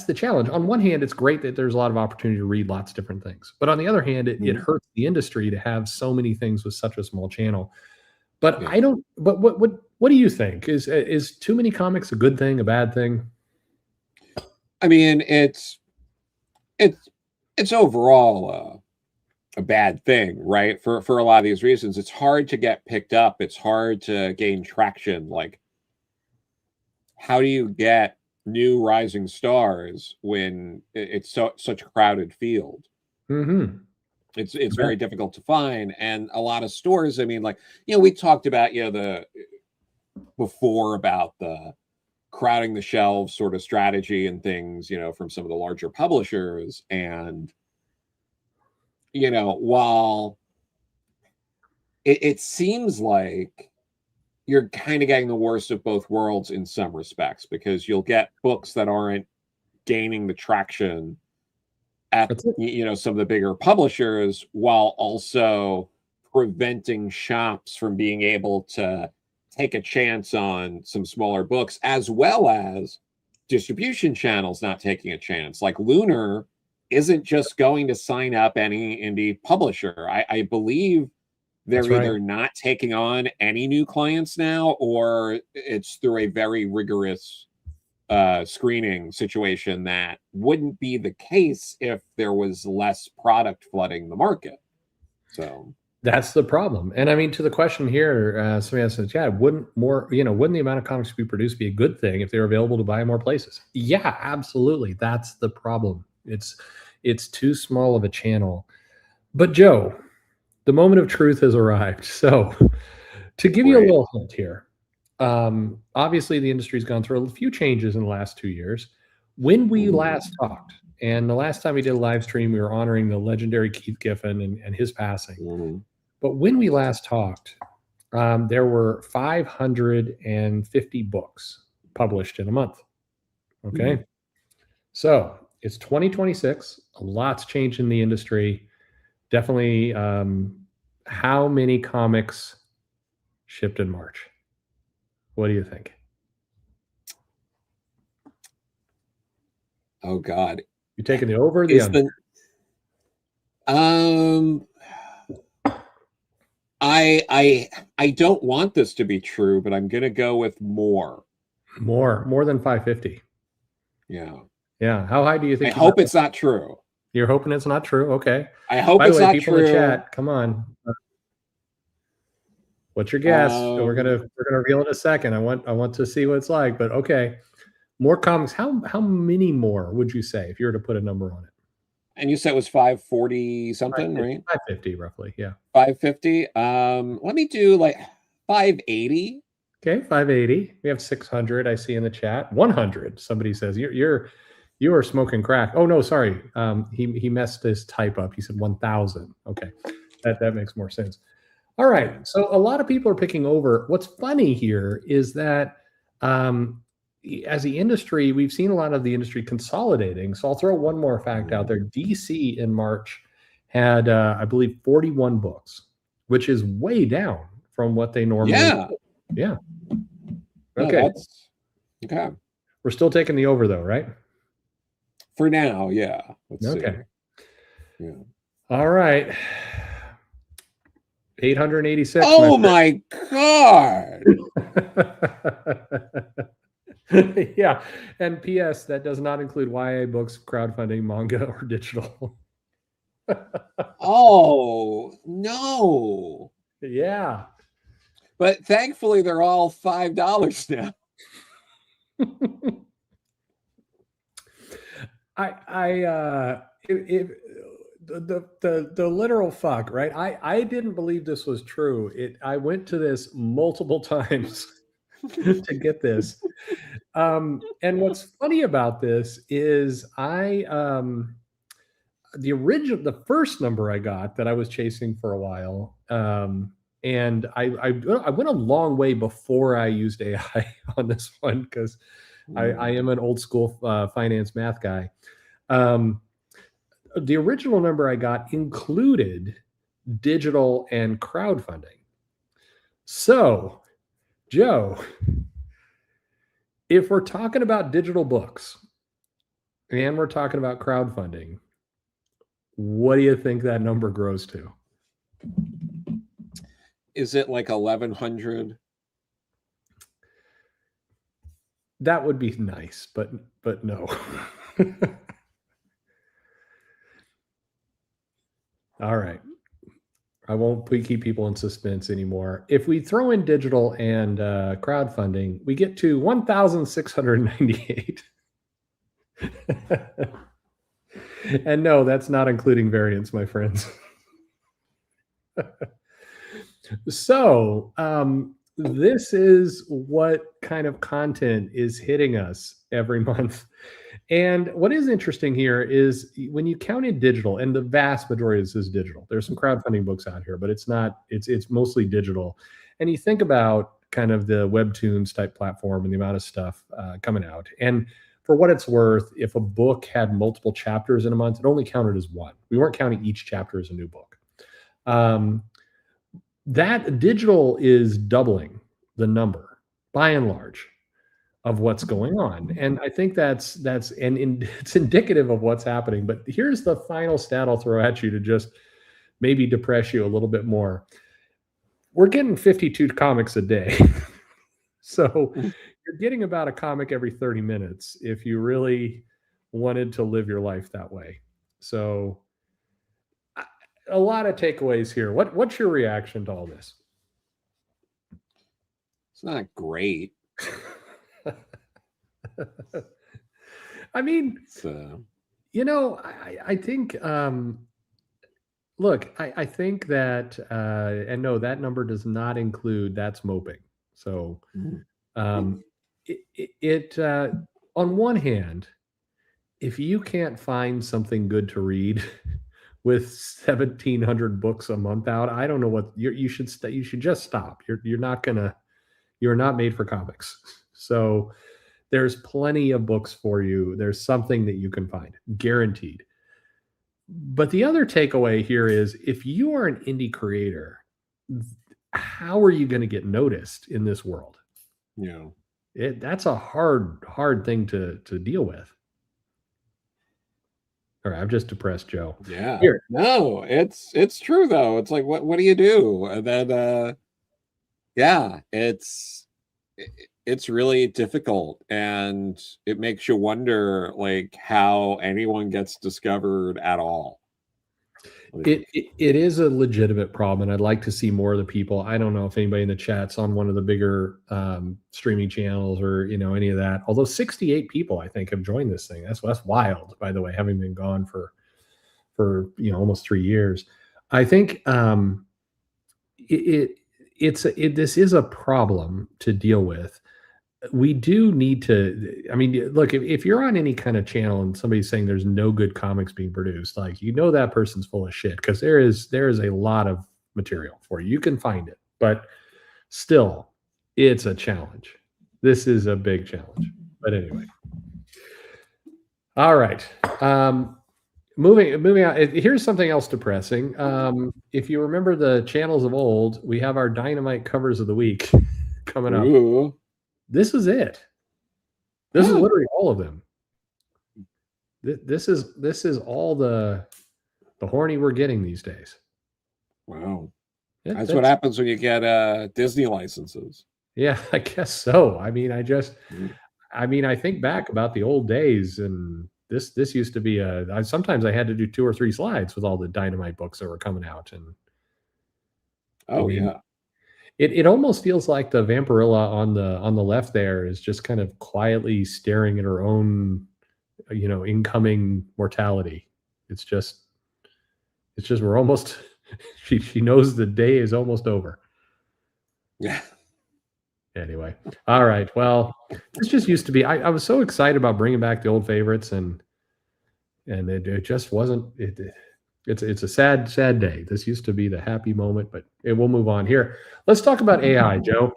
Speaker 1: the challenge. On one hand, it's great that there's a lot of opportunity to read lots of different things, but on the other hand, it hurts the industry to have so many things with such a small channel. But But what do you think? Is too many comics a good thing, a bad thing?
Speaker 2: I mean, it's overall a bad thing, right? For a lot of these reasons, it's hard to get picked up. It's hard to gain traction. Like, how do you get new rising stars when it's such a crowded field?
Speaker 1: Mm-hmm.
Speaker 2: It's very difficult to find, and a lot of stores. I mean, like, we talked about the before about the crowding the shelves sort of strategy and things, from some of the larger publishers, and while it seems like you're kind of getting the worst of both worlds in some respects, because you'll get books that aren't gaining the traction at some of the bigger publishers, while also preventing shops from being able to take a chance on some smaller books, as well as distribution channels not taking a chance. Like Lunar isn't just going to sign up any indie publisher. I believe they're either not taking on any new clients now, or it's through a very rigorous screening situation that wouldn't be the case if there was less product flooding the market. So
Speaker 1: that's the problem. And I mean, to the question here, somebody else says, wouldn't the amount of comics we produce be a good thing if they were available to buy in more places? Yeah, absolutely. That's the problem. It's too small of a channel. But Joe, the moment of truth has arrived. So to give you a little hint here, obviously the industry's gone through a few changes in the last 2 years. When we last talked, and the last time we did a live stream, we were honoring the legendary Keith Giffen and his passing. But when we last talked, there were 550 books published in a month. Okay. So it's 2026. A lot's changed in the industry. Definitely. How many comics shipped in March? What do you think?
Speaker 2: Oh God.
Speaker 1: You taking the over or the under?
Speaker 2: I don't want this to be true, but I'm gonna go with more.
Speaker 1: More than 550.
Speaker 2: Yeah.
Speaker 1: Yeah. How high do you think?
Speaker 2: I hope it's not true.
Speaker 1: You're hoping it's not true? Okay.
Speaker 2: I hope it's not true.
Speaker 1: People in the chat, come on. What's your guess? We're gonna reveal it in a second. I want to see what it's like, but okay. More comics. How many more would you say if you were to put a number on it?
Speaker 2: And you said it was 540 something, 550,
Speaker 1: right? 550 roughly, yeah.
Speaker 2: 550. Let me do like 580.
Speaker 1: Okay, 580. We have 600. I see in the chat. 100. Somebody says you are smoking crack. Oh no, sorry. He messed his type up. He said 1,000. Okay, that makes more sense. All right. So a lot of people are picking over. What's funny here is that as the industry, we've seen a lot of the industry consolidating. So I'll throw one more fact out there. DC in March had, I believe, 41 books, which is way down from what they normally do. Yeah. Okay.
Speaker 2: Okay.
Speaker 1: We're still taking the over though, right?
Speaker 2: For now, yeah.
Speaker 1: Let's see. Yeah. All right. 886.
Speaker 2: Oh my God.
Speaker 1: Yeah. And P.S. that does not include YA books, crowdfunding, manga, or digital.
Speaker 2: Oh no.
Speaker 1: Yeah.
Speaker 2: But thankfully they're all $5 now.
Speaker 1: The literal fuck, right? I didn't believe this was true. I went to this multiple times to get this. And what's funny about this is the first number I got that I was chasing for a while, and I went a long way before I used AI on this one, because I am an old school finance math guy. The original number I got included digital and crowdfunding. So, Joe, if we're talking about digital books and we're talking about crowdfunding, what do you think that number grows to?
Speaker 2: Is it like 1,100?
Speaker 1: That would be nice, but no. All right. I won't keep people in suspense anymore. If we throw in digital and crowdfunding, we get to 1,698. And no, that's not including variants, my friends. So, this is what kind of content is hitting us every month. And what is interesting here is when you count in digital, and the vast majority of this is digital. There's some crowdfunding books out here, but it's mostly digital. And you think about kind of the webtoons type platform and the amount of stuff coming out. And for what it's worth, if a book had multiple chapters in a month, it only counted as one. We weren't counting each chapter as a new book. That digital is doubling the number by and large of what's going on. And I think it's indicative of what's happening. But here's the final stat I'll throw at you to just maybe depress you a little bit more. We're getting 52 comics a day. So you're getting about a comic every 30 minutes if you really wanted to live your life that way. So a lot of takeaways here. What's your reaction to all this?
Speaker 2: It's not great.
Speaker 1: I mean, I think, look, I think that, and no, that number does not include, that's Moping. So, on one hand, if you can't find something good to read with 1,700 books a month out, I don't know what you should just stop. You're not made for comics. So there's plenty of books for you. There's something that you can find, guaranteed. But the other takeaway here is if you are an indie creator, how are you going to get noticed in this world?
Speaker 2: Yeah.
Speaker 1: That's a hard thing to deal with. All right, I've just depressed Joe.
Speaker 2: Yeah. No, it's true though. It's like what do you do? And then yeah, it's really difficult, and it makes you wonder like how anyone gets discovered at all.
Speaker 1: It is a legitimate problem, and I'd like to see more of the people. I don't know if anybody in the chat's on one of the bigger streaming channels or any of that. Although 68 people, I think, have joined this thing. That's wild, by the way, having been gone for almost 3 years. I think this is a problem to deal with. We do need to, I mean, look, if you're on any kind of channel and somebody's saying there's no good comics being produced, like, that person's full of shit, because there is a lot of material for you. You can find it, but still, it's a challenge. This is a big challenge. But anyway. All right. Moving on. Here's something else depressing. If you remember the channels of old, we have our Dynamite covers of the week coming up.
Speaker 2: Ooh.
Speaker 1: This is it. This is literally all of them. This is all the horny we're getting these days.
Speaker 2: Wow. That's what happens when you get Disney licenses.
Speaker 1: Yeah, I guess so. I mean, I think back about the old days, and this used to be sometimes I had to do 2 or 3 slides with all the Dynamite books that were coming out. And
Speaker 2: yeah.
Speaker 1: It almost feels like the Vampirilla on the left there is just kind of quietly staring at her own, incoming mortality. It's just we're almost she knows the day is almost over.
Speaker 2: Yeah.
Speaker 1: Anyway, all right. Well, this just used to be. I was so excited about bringing back the old favorites, and it just wasn't. It's a sad day. This used to be the happy moment, but we'll move on here. Let's talk about AI, Joe.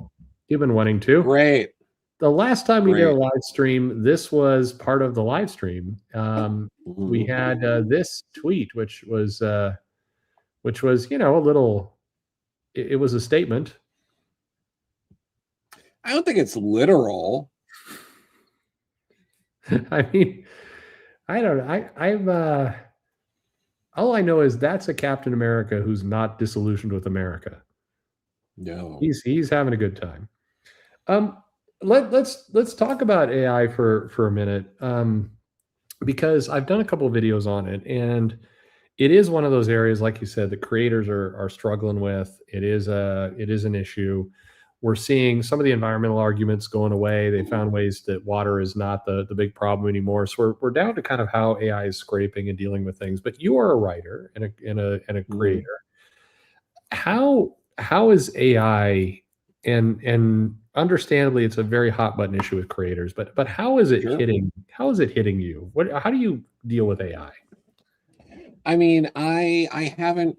Speaker 1: You've been wanting to.
Speaker 2: Great.
Speaker 1: The last time we did a live stream, this was part of the live stream. We had this tweet, which was a little. It was a statement.
Speaker 2: I don't think it's literal.
Speaker 1: I mean, I don't know. I'm all I know is that's a Captain America who's not disillusioned with America.
Speaker 2: No.
Speaker 1: He's having a good time. Let's talk about AI for a minute. Because I've done a couple of videos on it, and it is one of those areas, like you said, the creators are struggling with. It is an issue. We're seeing some of the environmental arguments going away. They found ways that water is not the big problem anymore. So we're down to kind of how AI is scraping and dealing with things. But you are a writer and a
Speaker 2: Mhm.
Speaker 1: creator. How is AI, and understandably it's a very hot button issue with creators, but
Speaker 2: Sure.
Speaker 1: how is it hitting you? How do you deal with AI?
Speaker 2: I mean, I haven't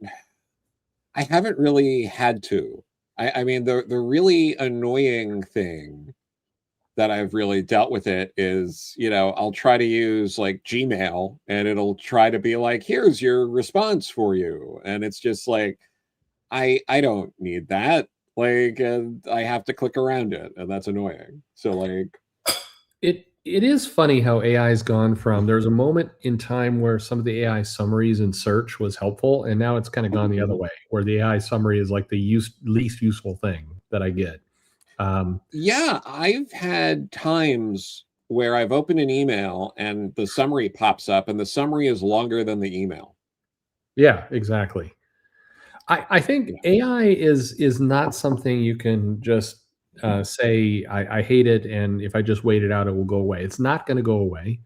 Speaker 2: really had to. I mean, the really annoying thing that I've really dealt with it is, I'll try to use like Gmail and it'll try to be like, here's your response for you. And it's just like, I don't need that. Like, I have to click around it, and that's annoying. So like,
Speaker 1: It is funny how AI has gone from, there's a moment in time where some of the AI summaries in search was helpful, and now it's kind of gone the other
Speaker 2: mhm.
Speaker 1: way, where the AI summary is like the least useful thing that I get. Um,
Speaker 2: Yeah, I've had times where I've opened an email and the summary pops up and the summary is longer than the email.
Speaker 1: yeah, exactly. I think
Speaker 2: Yeah.
Speaker 1: AI is not something you can just say I hate it, and if I just wait it out, it will go away. It's not going to go away.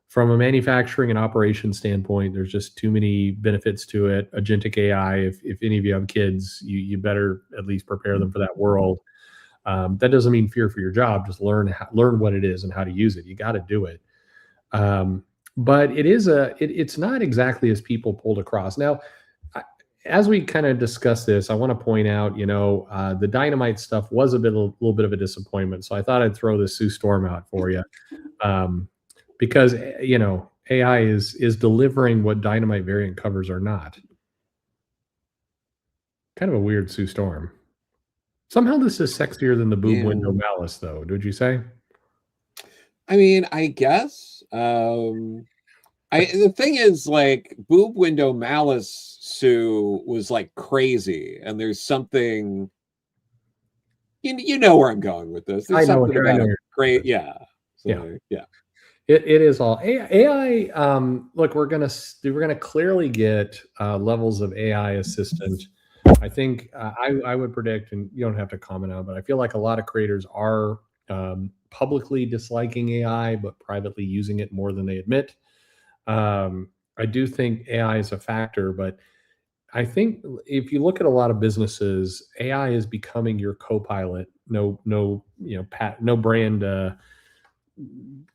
Speaker 1: From a manufacturing and operation standpoint, there's just too many benefits to it. Agentic AI, if any of you have kids, you better at least prepare them for that world. That doesn't mean fear for your job. Just learn what it is and how to use it. You got to do it. Um, but it's not exactly as people pulled across. Now, I, as we kind of discuss this, I want to point out, the Dynamite stuff was a little bit of a disappointment. So I thought I'd throw this Sue Storm out for you, um, because AI is delivering what Dynamite variant covers are not. Kind of a weird Sue Storm. Somehow this is sexier than the boob
Speaker 2: Yeah.
Speaker 1: window malice, though. Would you say?
Speaker 2: I mean, I guess. The thing is, like, boob window malice Sue was like crazy, and there's something you know where I'm going with this. There's something
Speaker 1: I
Speaker 2: about
Speaker 1: know
Speaker 2: a
Speaker 1: you're.
Speaker 2: great, yeah.
Speaker 1: Yeah.
Speaker 2: So yeah,
Speaker 1: It is all AI. Look, we're gonna clearly get levels of AI assistant. I think I would predict, and you don't have to comment on, it, but I feel like a lot of creators are publicly disliking AI, but privately using it more than they admit. I do think AI is a factor, but I think if you look at a lot of businesses, AI is becoming your co-pilot. No, no brand.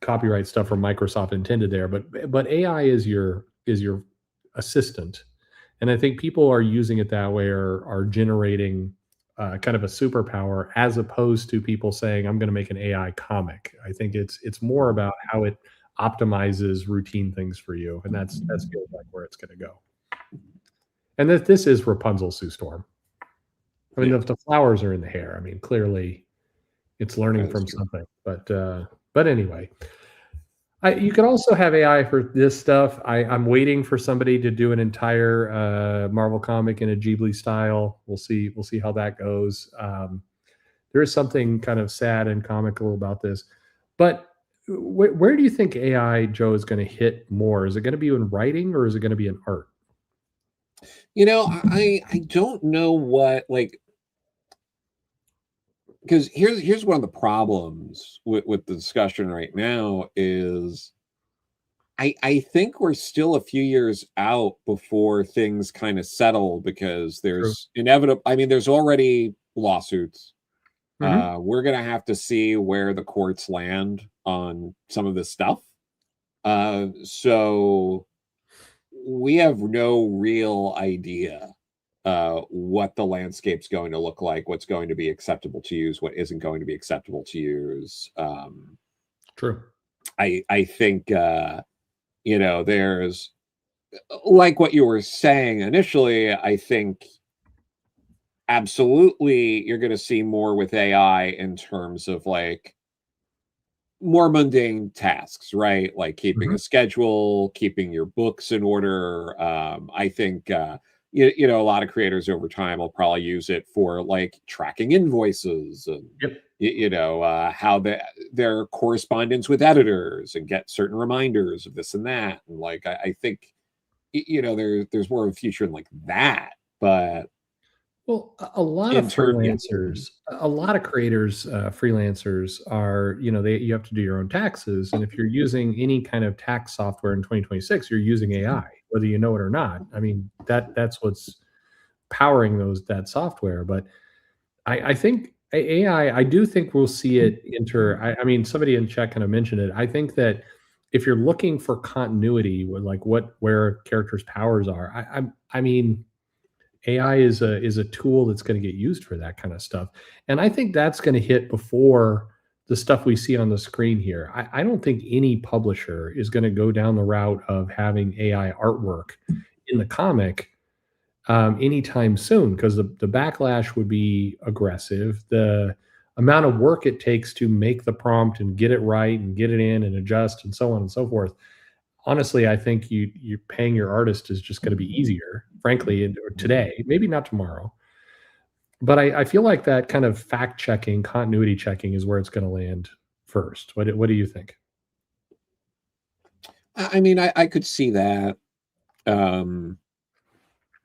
Speaker 1: Copyright stuff from Microsoft intended there, but AI is your assistant, and I think people are using it that way, or are generating kind of a superpower, as opposed to people saying I'm going to make an AI comic. I think it's more about how it optimizes routine things for you, and that's feels like where it's going to go. And this is Rapunzel Sue Storm. I mean,
Speaker 2: yeah,
Speaker 1: the flowers are in the hair. I mean, clearly it's learning
Speaker 2: that's
Speaker 1: from
Speaker 2: true.
Speaker 1: something. But anyway, you could also have AI for this stuff. I'm waiting for somebody to do an entire Marvel comic in a Ghibli style. We'll see. We'll see how that goes. There is something kind of sad and comical about this. But where do you think AI, Joe, is going to hit more? Is it going to be in writing, or is it going to be in art?
Speaker 2: I don't know what, like, because here's one of the problems with the discussion right now is I think we're still a few years out before things kind of settle because
Speaker 1: True.
Speaker 2: there's inevitable. I mean, there's already lawsuits.
Speaker 1: Hmm.
Speaker 2: We're gonna have to see where the courts land on some of this stuff. So we have no real idea what the landscape's going to look like, what's going to be acceptable to use, what isn't going to be acceptable to use.
Speaker 1: True.
Speaker 2: I think there's, like what you were saying initially. I think absolutely you're going to see more with AI in terms of like more mundane tasks, right? Like keeping
Speaker 1: Hmm.
Speaker 2: a schedule, keeping your books in order. I think a lot of creators over time will probably use it for like tracking invoices and
Speaker 1: Yep.
Speaker 2: how their correspondence with editors and get certain reminders of this and that. And like I think there's more of a future in like that, but
Speaker 1: Well, a lot of
Speaker 2: in turn, yeah.
Speaker 1: freelancers, a lot of creators, freelancers are, you have to do your own taxes. And if you're using any kind of tax software in 2026, you're using AI, whether you know it or not. I mean, that's what's powering that software. But I think AI, I do think we'll see it enter. I mean, somebody in chat kind of mentioned it. I think that if you're looking for continuity with like where characters' powers are, I mean, AI is a tool that's going to get used for that kind of stuff. And I think that's going to hit before the stuff we see on the screen here. I don't think any publisher is going to go down the route of having AI artwork in the comic anytime soon, because the backlash would be aggressive. The amount of work it takes to make the prompt and get it right and get it in and adjust and so on and so forth. Honestly, I think you're paying your artist is just going to be easier, frankly, today, maybe not tomorrow. But I feel like that kind of fact checking, continuity checking is where it's going to land first. What do you think?
Speaker 2: I mean, I could see that.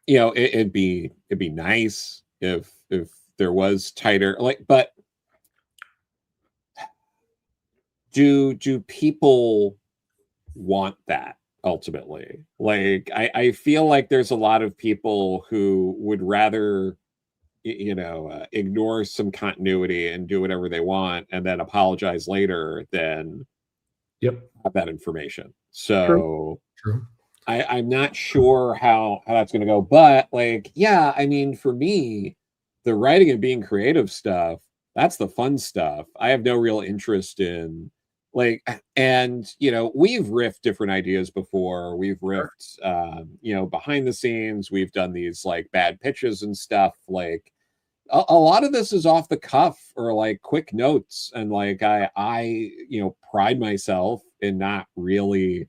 Speaker 2: It'd be nice if there was tighter, like, but do people want that ultimately? Like, I feel like there's a lot of people who would rather ignore some continuity and do whatever they want and then apologize later than have that information. So
Speaker 1: True.
Speaker 2: I'm not sure how that's going to go, but like, yeah, I mean, for me, the writing and being creative stuff, that's the fun stuff. I have no real interest in like, and we've riffed different ideas before. We've riffed, behind the scenes. We've done these like bad pitches and stuff. Like a lot of this is off the cuff or like quick notes, and like I pride myself in not really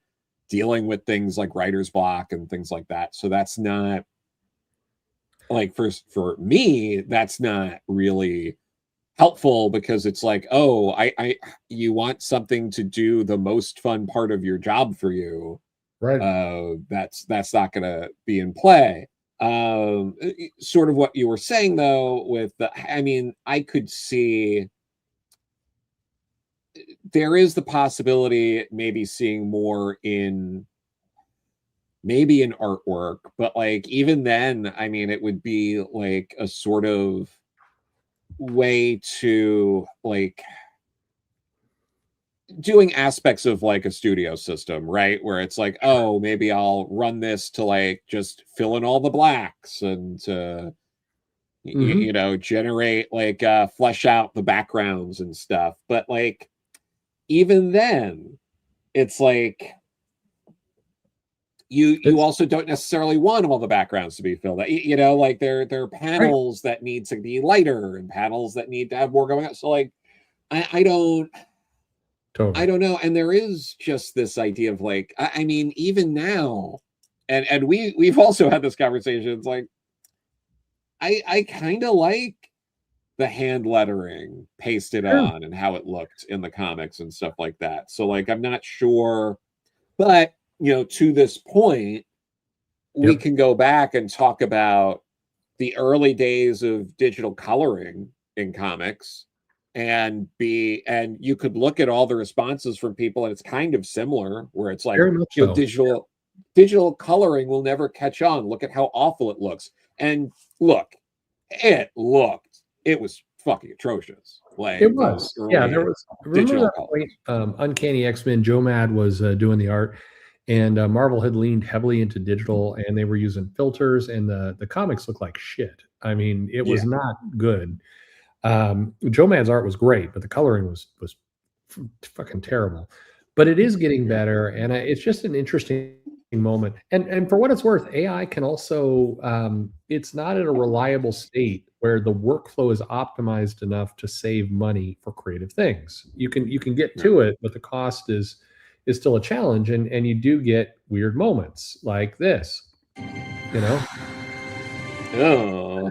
Speaker 2: dealing with things like writer's block and things like that. So that's not like for me, that's not really helpful, because it's like, oh, you want something to do the most fun part of your job for you.
Speaker 1: Right.
Speaker 2: That's not going to be in play. Sort of what you were saying though, with I mean, I could see there is the possibility maybe seeing more in maybe in artwork, but like even then, I mean, it would be like a sort of way to like doing aspects of like a studio system, right? Where it's like, oh, maybe I'll run this to like just fill in all the blacks and to generate like flesh out the backgrounds and stuff. But like even then, it's like you also don't necessarily want all the backgrounds to be filled out. Like there are panels that need to be lighter and panels that need to have more going on. So like I don't know. And there is just this idea of like, I mean, even now, and we've also had this conversation. It's like I kind of like the hand lettering pasted on and how it looked in the comics and stuff like that. So like I'm not sure, but to this point, we can go back and talk about the early days of digital coloring in comics and you could look at all the responses from people, and it's kind of similar, where it's like, digital coloring will never catch on. Look at how awful it looks. And look, it was fucking atrocious. Like
Speaker 1: it was. Yeah, there was. Remember that Uncanny X-Men, Joe Mad was doing the art, and Marvel had leaned heavily into digital, and they were using filters, and the comics looked like shit. I mean, it was not good. Joe Mad's art was great, but the coloring was fucking terrible. But it is getting better, and it's just an interesting moment. And for what it's worth, AI can also it's not in a reliable state where the workflow is optimized enough to save money for creative things. You can get to it, but the cost is still a challenge, and you do get weird moments like this.
Speaker 2: Oh.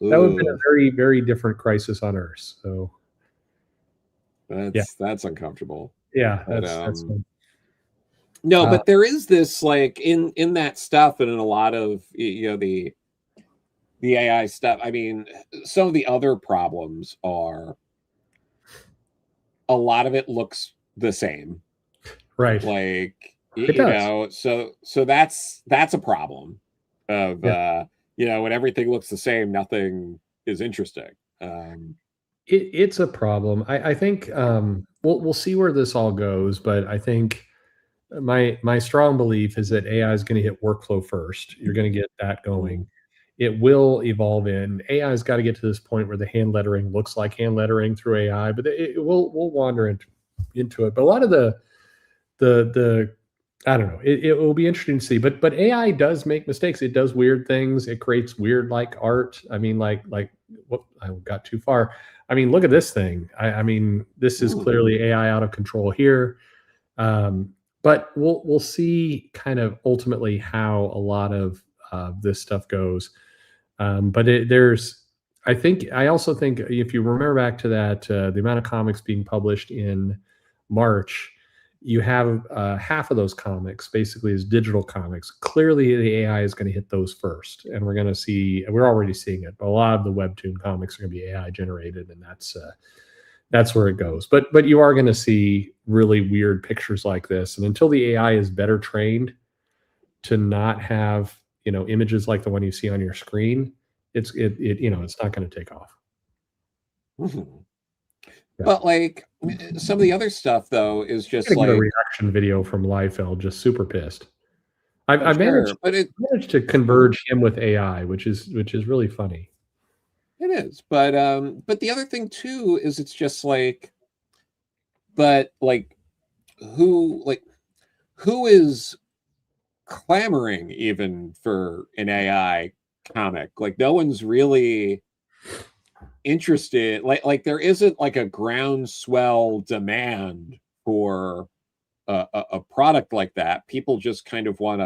Speaker 1: That would have been a very, very different Crisis on Earth. So
Speaker 2: that's uncomfortable.
Speaker 1: Yeah, that's fun.
Speaker 2: No, but there is this like in that stuff and in a lot of the AI stuff. I mean, some of the other problems are a lot of it looks the same.
Speaker 1: Right.
Speaker 2: Like
Speaker 1: It does.
Speaker 2: so that's a problem of
Speaker 1: Yeah.
Speaker 2: when everything looks the same, nothing is interesting.
Speaker 1: It's a problem. I think we'll see where this all goes, but I think my strong belief is that AI is going to hit workflow first. You're going to get that going. It will evolve in. AI's got to get to this point where the hand lettering looks like hand lettering through AI, but it will we'll wander into it. But a lot of the I don't know. It will be interesting to see. But AI does make mistakes. It does weird things. It creates weird like art. I mean, like what I got too far. I mean, look at this thing. I mean, this is clearly AI out of control here. Um, but we'll see kind of ultimately how a lot of this stuff goes. But I also think if you remember back to that, the amount of comics being published in March, you have half of those comics basically as digital comics. Clearly, the AI is going to hit those first, and we're going to see. We're already seeing it, but a lot of the webtoon comics are going to be AI generated, and that's where it goes. But you are going to see really weird pictures like this, and until the AI is better trained to not have images like the one you see on your screen, it's not going to take off.
Speaker 2: Mhm.
Speaker 1: Yeah.
Speaker 2: But like some of the other stuff though is just
Speaker 1: I'm gonna get a
Speaker 2: like
Speaker 1: reaction video from Liefeld, just super pissed. I've
Speaker 2: sure, but
Speaker 1: managed to converge him with AI, which is really funny.
Speaker 2: it is. But the other thing too is it's just like but like who is clamoring even for an AI comic? Like no one's really interested. Like there isn't like a groundswell demand for a product like that. People just kind of want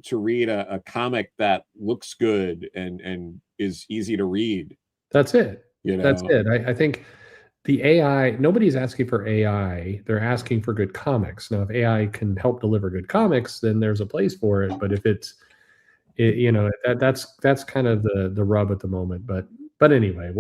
Speaker 2: to read a comic that looks good and is easy to read.
Speaker 1: That's it.
Speaker 2: You
Speaker 1: That's
Speaker 2: know,
Speaker 1: it. I think the AI, nobody's asking for AI. They're asking for good comics. Now, if AI can help deliver good comics, then there's a place for it. But if that's kind of the rub at the moment. But anyway,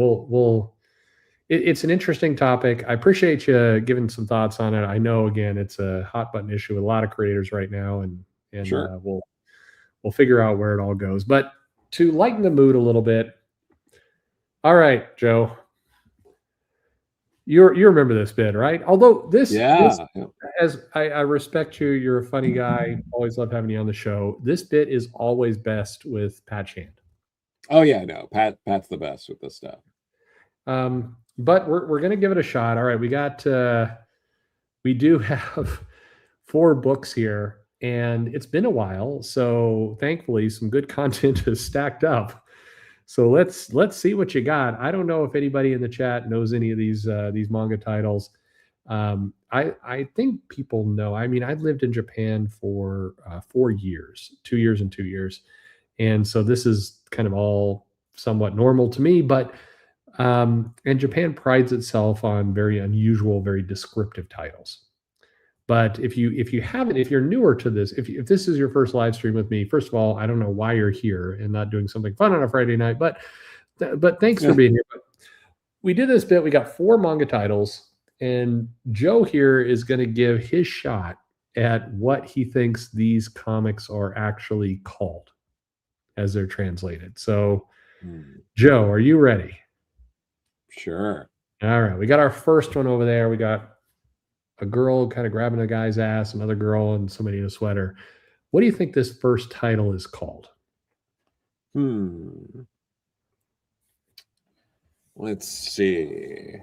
Speaker 1: it's an interesting topic. I appreciate you giving some thoughts on it. I know again it's a hot button issue with a lot of creators right now, and
Speaker 2: sure.
Speaker 1: we'll figure out where it all goes. But to lighten the mood a little bit, all right, Joe, you remember this bit, right? Although this
Speaker 2: Yeah. Yeah.
Speaker 1: as I respect you, you're a funny guy. Always love having you on the show. This bit is always best with Pat Shand.
Speaker 2: Oh yeah, no. Pat's the best with this stuff.
Speaker 1: But we're gonna give it a shot. All right, we do have 4 books here, and it's been a while. So thankfully, some good content is stacked up. So let's see what you got. I don't know if anybody in the chat knows any of these manga titles. I think people know. I mean, I lived in Japan for 4 years, 2 years and 2 years, and so this is kind of all somewhat normal to me. But and Japan prides itself on very unusual, very descriptive titles. But if you haven't, if you're newer to this, if this is your first live stream with me, first of all, I don't know why you're here and not doing something fun on a Friday night, but thanks for being here. But we did this bit. We got 4 manga titles, and Joe here is going to give his shot at what he thinks these comics are actually called as they're translated. So, Joe, are you ready?
Speaker 2: Sure.
Speaker 1: All right, we got our first one over there. We got a girl kind of grabbing a guy's ass, another girl, and somebody in a sweater. What do you think this first title is called?
Speaker 2: Let's see.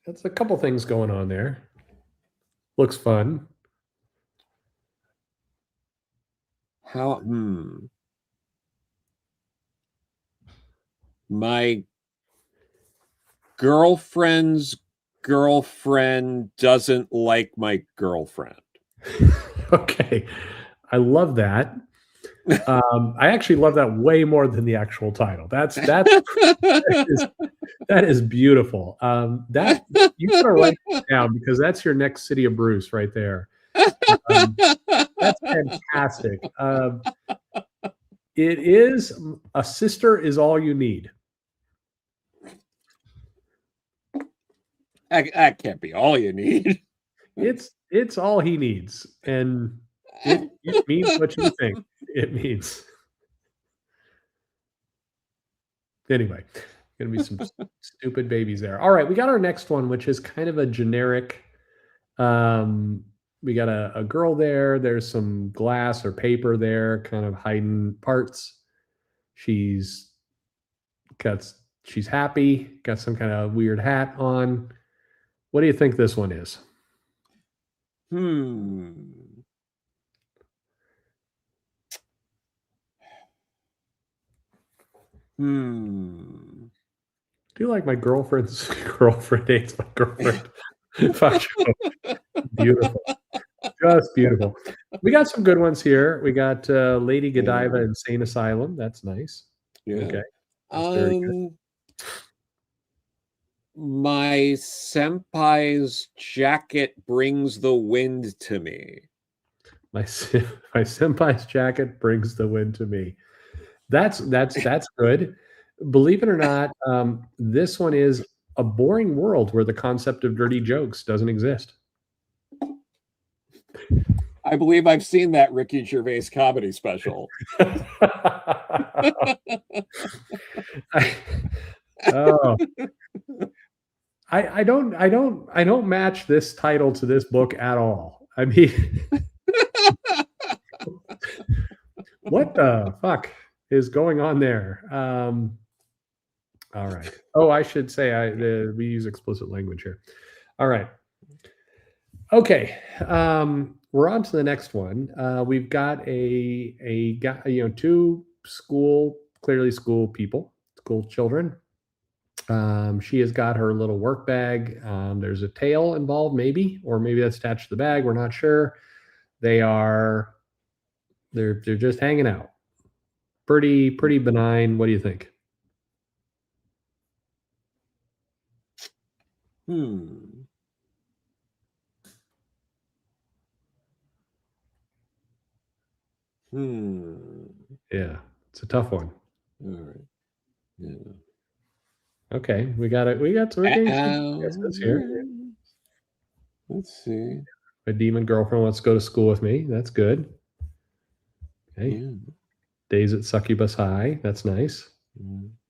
Speaker 1: That's a couple things going on there. Looks fun.
Speaker 2: How my girlfriend's girlfriend doesn't like my girlfriend.
Speaker 1: Okay. I love that. I actually love that way more than the actual title. That is beautiful. That you gotta write that down because that's your next City of Bruce right there. That's fantastic. It is a sister is all you need.
Speaker 2: That can't be all you need.
Speaker 1: It's all he needs, and it means what you think it means. Anyway, gonna be some stupid babies there. All right, we got our next one, which is kind of a generic. We got a girl there. There's some glass or paper there, kind of hiding parts. She's happy. Got some kind of weird hat on. What do you think this one is? Do you like my girlfriend's girlfriend hates my girlfriend? Beautiful. Just beautiful. We got some good ones here. We got Lady Godiva Insane Asylum. That's nice.
Speaker 2: Yeah.
Speaker 1: Okay.
Speaker 2: My senpai's jacket brings the wind to me.
Speaker 1: My senpai's jacket brings the wind to me. That's good. Believe it or not, this one is a boring world where the concept of dirty jokes doesn't exist.
Speaker 2: I believe I've seen that Ricky Gervais comedy special.
Speaker 1: I don't match this title to this book at all. I mean, what the fuck is going on there? All right. Oh, I should say we use explicit language here. All right. Okay. We're on to the next one. We've got two clearly school people, school children. She has got her little work bag. There's a tail involved, maybe, or maybe that's attached to the bag. We're not sure. They're just hanging out. Pretty benign. What do you think? Yeah, it's a tough one.
Speaker 2: All right. Yeah.
Speaker 1: Okay, we got some guesses here.
Speaker 2: Let's see.
Speaker 1: My demon girlfriend wants to go to school with me. That's good. Okay. Yeah. Days at Succubus High. That's nice.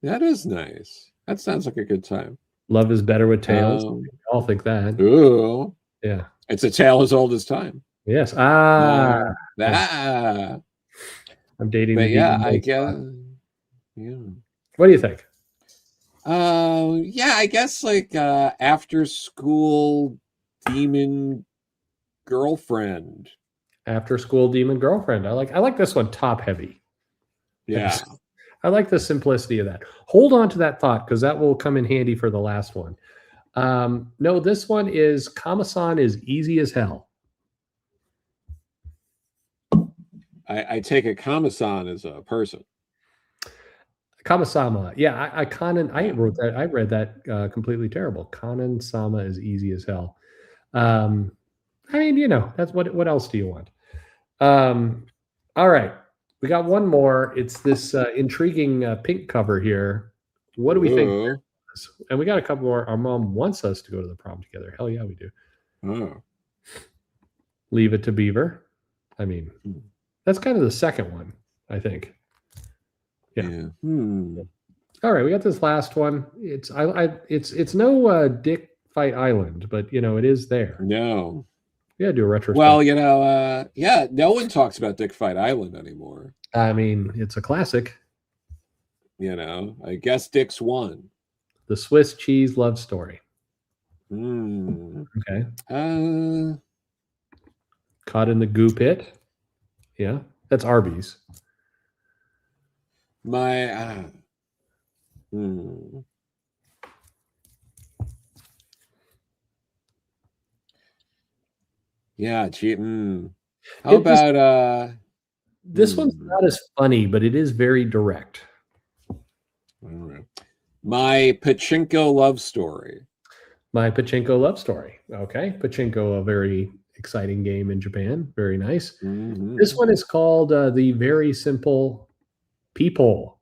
Speaker 2: That is nice. That sounds like a good time.
Speaker 1: Love is better with tails. I'll think that.
Speaker 2: Ooh.
Speaker 1: Yeah.
Speaker 2: It's a tale as old as time.
Speaker 1: Yes.
Speaker 2: I'm
Speaker 1: dating.
Speaker 2: But yeah, I guess. Yeah.
Speaker 1: What do you think?
Speaker 2: Yeah, I guess like after school demon girlfriend.
Speaker 1: After school demon girlfriend. I like this one top heavy.
Speaker 2: Yeah.
Speaker 1: I like the simplicity of that. Hold on to that thought because that will come in handy for the last one. No, this one is Kama-san is easy as hell.
Speaker 2: I take it Kama-san as a person.
Speaker 1: Kama-sama. Yeah, I wrote that. I read that completely terrible. Kanan-sama is easy as hell. I mean, that's what else do you want? All right. We got one more. It's this intriguing pink cover here. What do we think? And we got a couple more. Our mom wants us to go to the prom together. Hell yeah, we do. Leave It to Beaver. I mean, that's kind of the second one, I think. Yeah. All right, we got this last one. It's no Dick Fight Island, but it is there.
Speaker 2: No.
Speaker 1: Yeah, do a retrospective.
Speaker 2: Well, yeah, no one talks about Dick Fight Island anymore.
Speaker 1: I mean, it's a classic.
Speaker 2: I guess Dick's won.
Speaker 1: The Swiss cheese love story.
Speaker 2: Okay.
Speaker 1: Caught in the goo pit. Yeah, that's Arby's.
Speaker 2: Yeah, How about
Speaker 1: this one's not as funny, but it is very direct.
Speaker 2: My Pachinko love story.
Speaker 1: My Pachinko love story. Okay, Pachinko, a very exciting game in Japan. Very nice.
Speaker 2: Mm-hmm.
Speaker 1: This one is called The Very Simple People.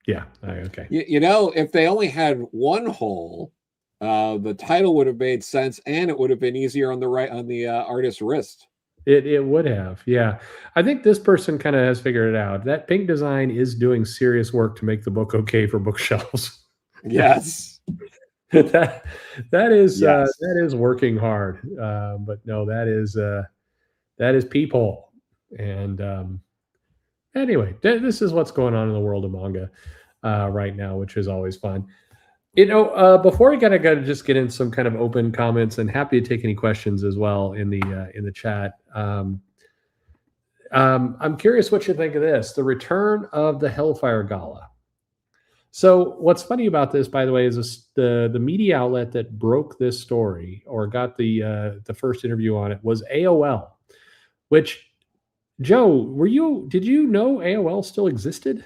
Speaker 1: Yeah. Okay.
Speaker 2: You know, if they only had one hole, the title would have made sense, and it would have been easier on the artist's wrist.
Speaker 1: It would have. Yeah. I think this person kind of has figured it out. That pink design is doing serious work to make the book okay for bookshelves.
Speaker 2: Yes.
Speaker 1: that is
Speaker 2: Yes.
Speaker 1: that is working hard. But no, that is people. And anyway, this is what's going on in the world of manga right now, which is always fun. Before we gotta just get in some kind of open comments, and happy to take any questions as well in the chat. I'm curious what you think of this: the return of the Hellfire Gala. So, what's funny about this, by the way, is the media outlet that broke this story or got the first interview on it was AOL. Which, Joe, did you know AOL still existed?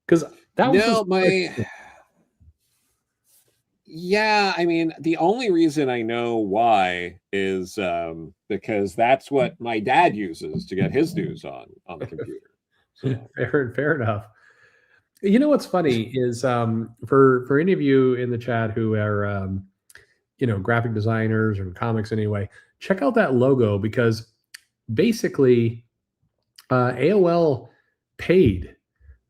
Speaker 1: Because that was
Speaker 2: Yeah, I mean, the only reason I know why is because that's what my dad uses to get his news on the computer. So.
Speaker 1: Fair enough. You know what's funny is for any of you in the chat who are graphic designers or comics anyway, check out that logo, because basically AOL paid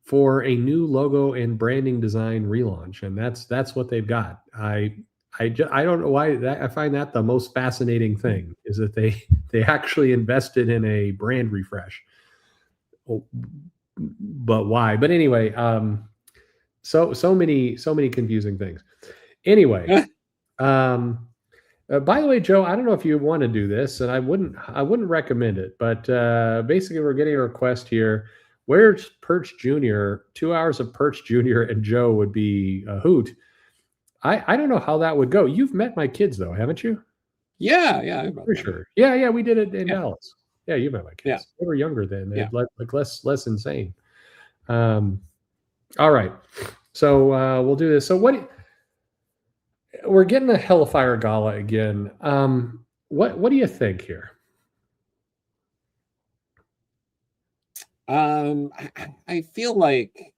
Speaker 1: for a new logo and branding design relaunch, and that's what they've got. I don't know why I find that the most fascinating thing is that they actually invested in a brand refresh. But why? But anyway, so many confusing things. Anyway, by the way, Joe, I don't know if you want to do this, and I wouldn't recommend it, but basically we're getting a request here. Where's Perch Jr.? 2 hours of Perch Jr. and Joe would be a hoot. I don't know how that would go. You've met my kids though, haven't you?
Speaker 2: Yeah,
Speaker 1: for sure. Yeah, we did it in Dallas. Yeah, you met my kids.
Speaker 2: Yeah.
Speaker 1: They were younger then. They're like less insane. All right. So we'll do this. So we're getting the Hellfire Gala again. What do you think here?
Speaker 2: I feel like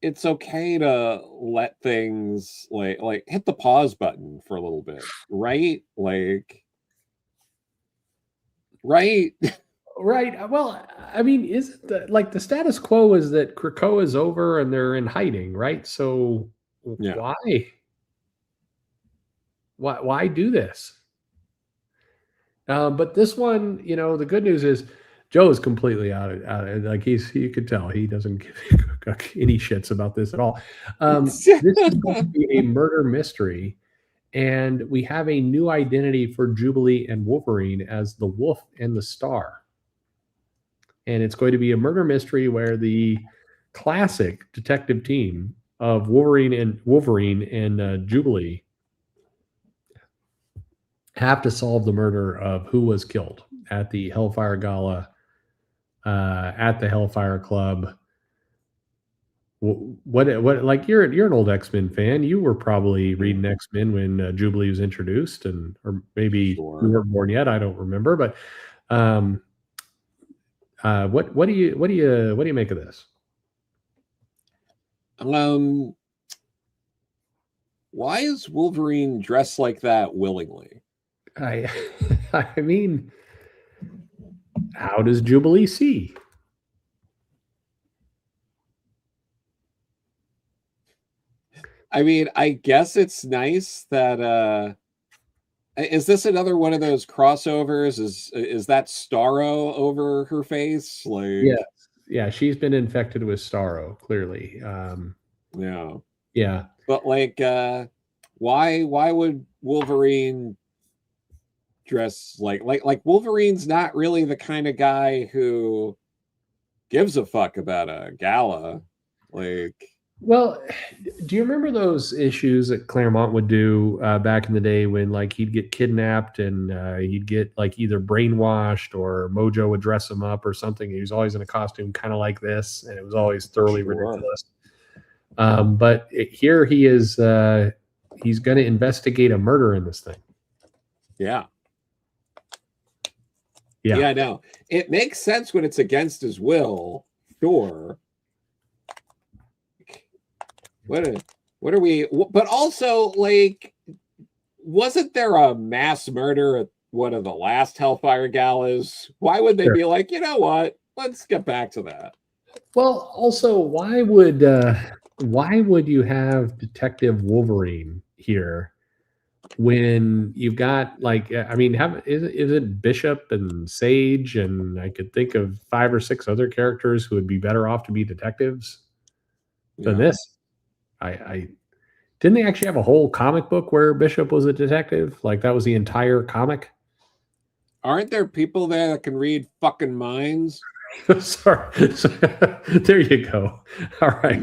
Speaker 2: it's okay to let things like hit the pause button for a little bit, right? Right.
Speaker 1: Right. Well, I mean, is it the status quo is that Krakoa is over and they're in hiding, right? So why do this? But this one, the good news is Joe is completely out of like you could tell he doesn't give any shits about this at all. This is going to be a murder mystery, and we have a new identity for Jubilee and Wolverine as the Wolf and the Star. And it's going to be a murder mystery where the classic detective team of Wolverine and Jubilee have to solve the murder of who was killed at the Hellfire Gala, at the Hellfire Club. What like you're an old X-Men fan. You were probably reading X-Men when Jubilee was introduced, or maybe you weren't born yet. I don't remember, but what do you make of this?
Speaker 2: Why is Wolverine dressed like that willingly?
Speaker 1: I mean, how does Jubilee see?
Speaker 2: I mean, I guess it's nice that is this another one of those crossovers? Is that Starro over her face?
Speaker 1: Yeah, she's been infected with Starro, clearly. Yeah.
Speaker 2: But why would Wolverine dress like Wolverine's not really the kind of guy who gives a fuck about a gala.
Speaker 1: Well, do you remember those issues that Claremont would do back in the day when he'd get kidnapped and he'd get either brainwashed or Mojo would dress him up or something? He was always in a costume kind of like this, and it was always thoroughly ridiculous. But here he is. he's going to investigate a murder in this thing.
Speaker 2: Yeah.
Speaker 1: Yeah.
Speaker 2: Yeah, no. It makes sense when it's against his will, sure. What are we? But also, like, wasn't there a mass murder at one of the last Hellfire Galas? Why would they be like, you know what? Let's get back to that.
Speaker 1: Well, also, why would you have Detective Wolverine here when you've got, like, I mean, is it Bishop and Sage, and I could think of 5 or 6 other characters who would be better off to be detectives than this. I didn't they actually have a whole comic book where Bishop was a detective? Like, that was the entire comic.
Speaker 2: Aren't there people there that can read fucking minds?
Speaker 1: Sorry. There you go. All right.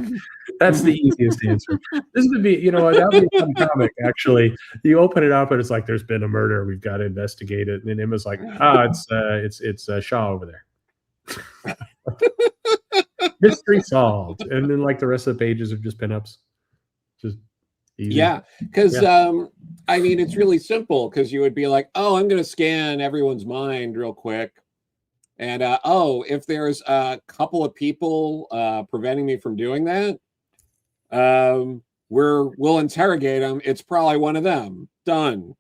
Speaker 1: That's the easiest answer. This would be, you know, that would be some comic, actually. You open it up and it's like, there's been a murder. We've got to investigate it. And then Emma's like, it's Shaw over there. Mystery solved. And then, like, the rest of the pages are just pinups. Just easy.
Speaker 2: Yeah. Because, I mean, it's really simple, because you would be like, oh, I'm going to scan everyone's mind real quick. And, if there's a couple of people preventing me from doing that, we'll interrogate them. It's probably one of them. Done.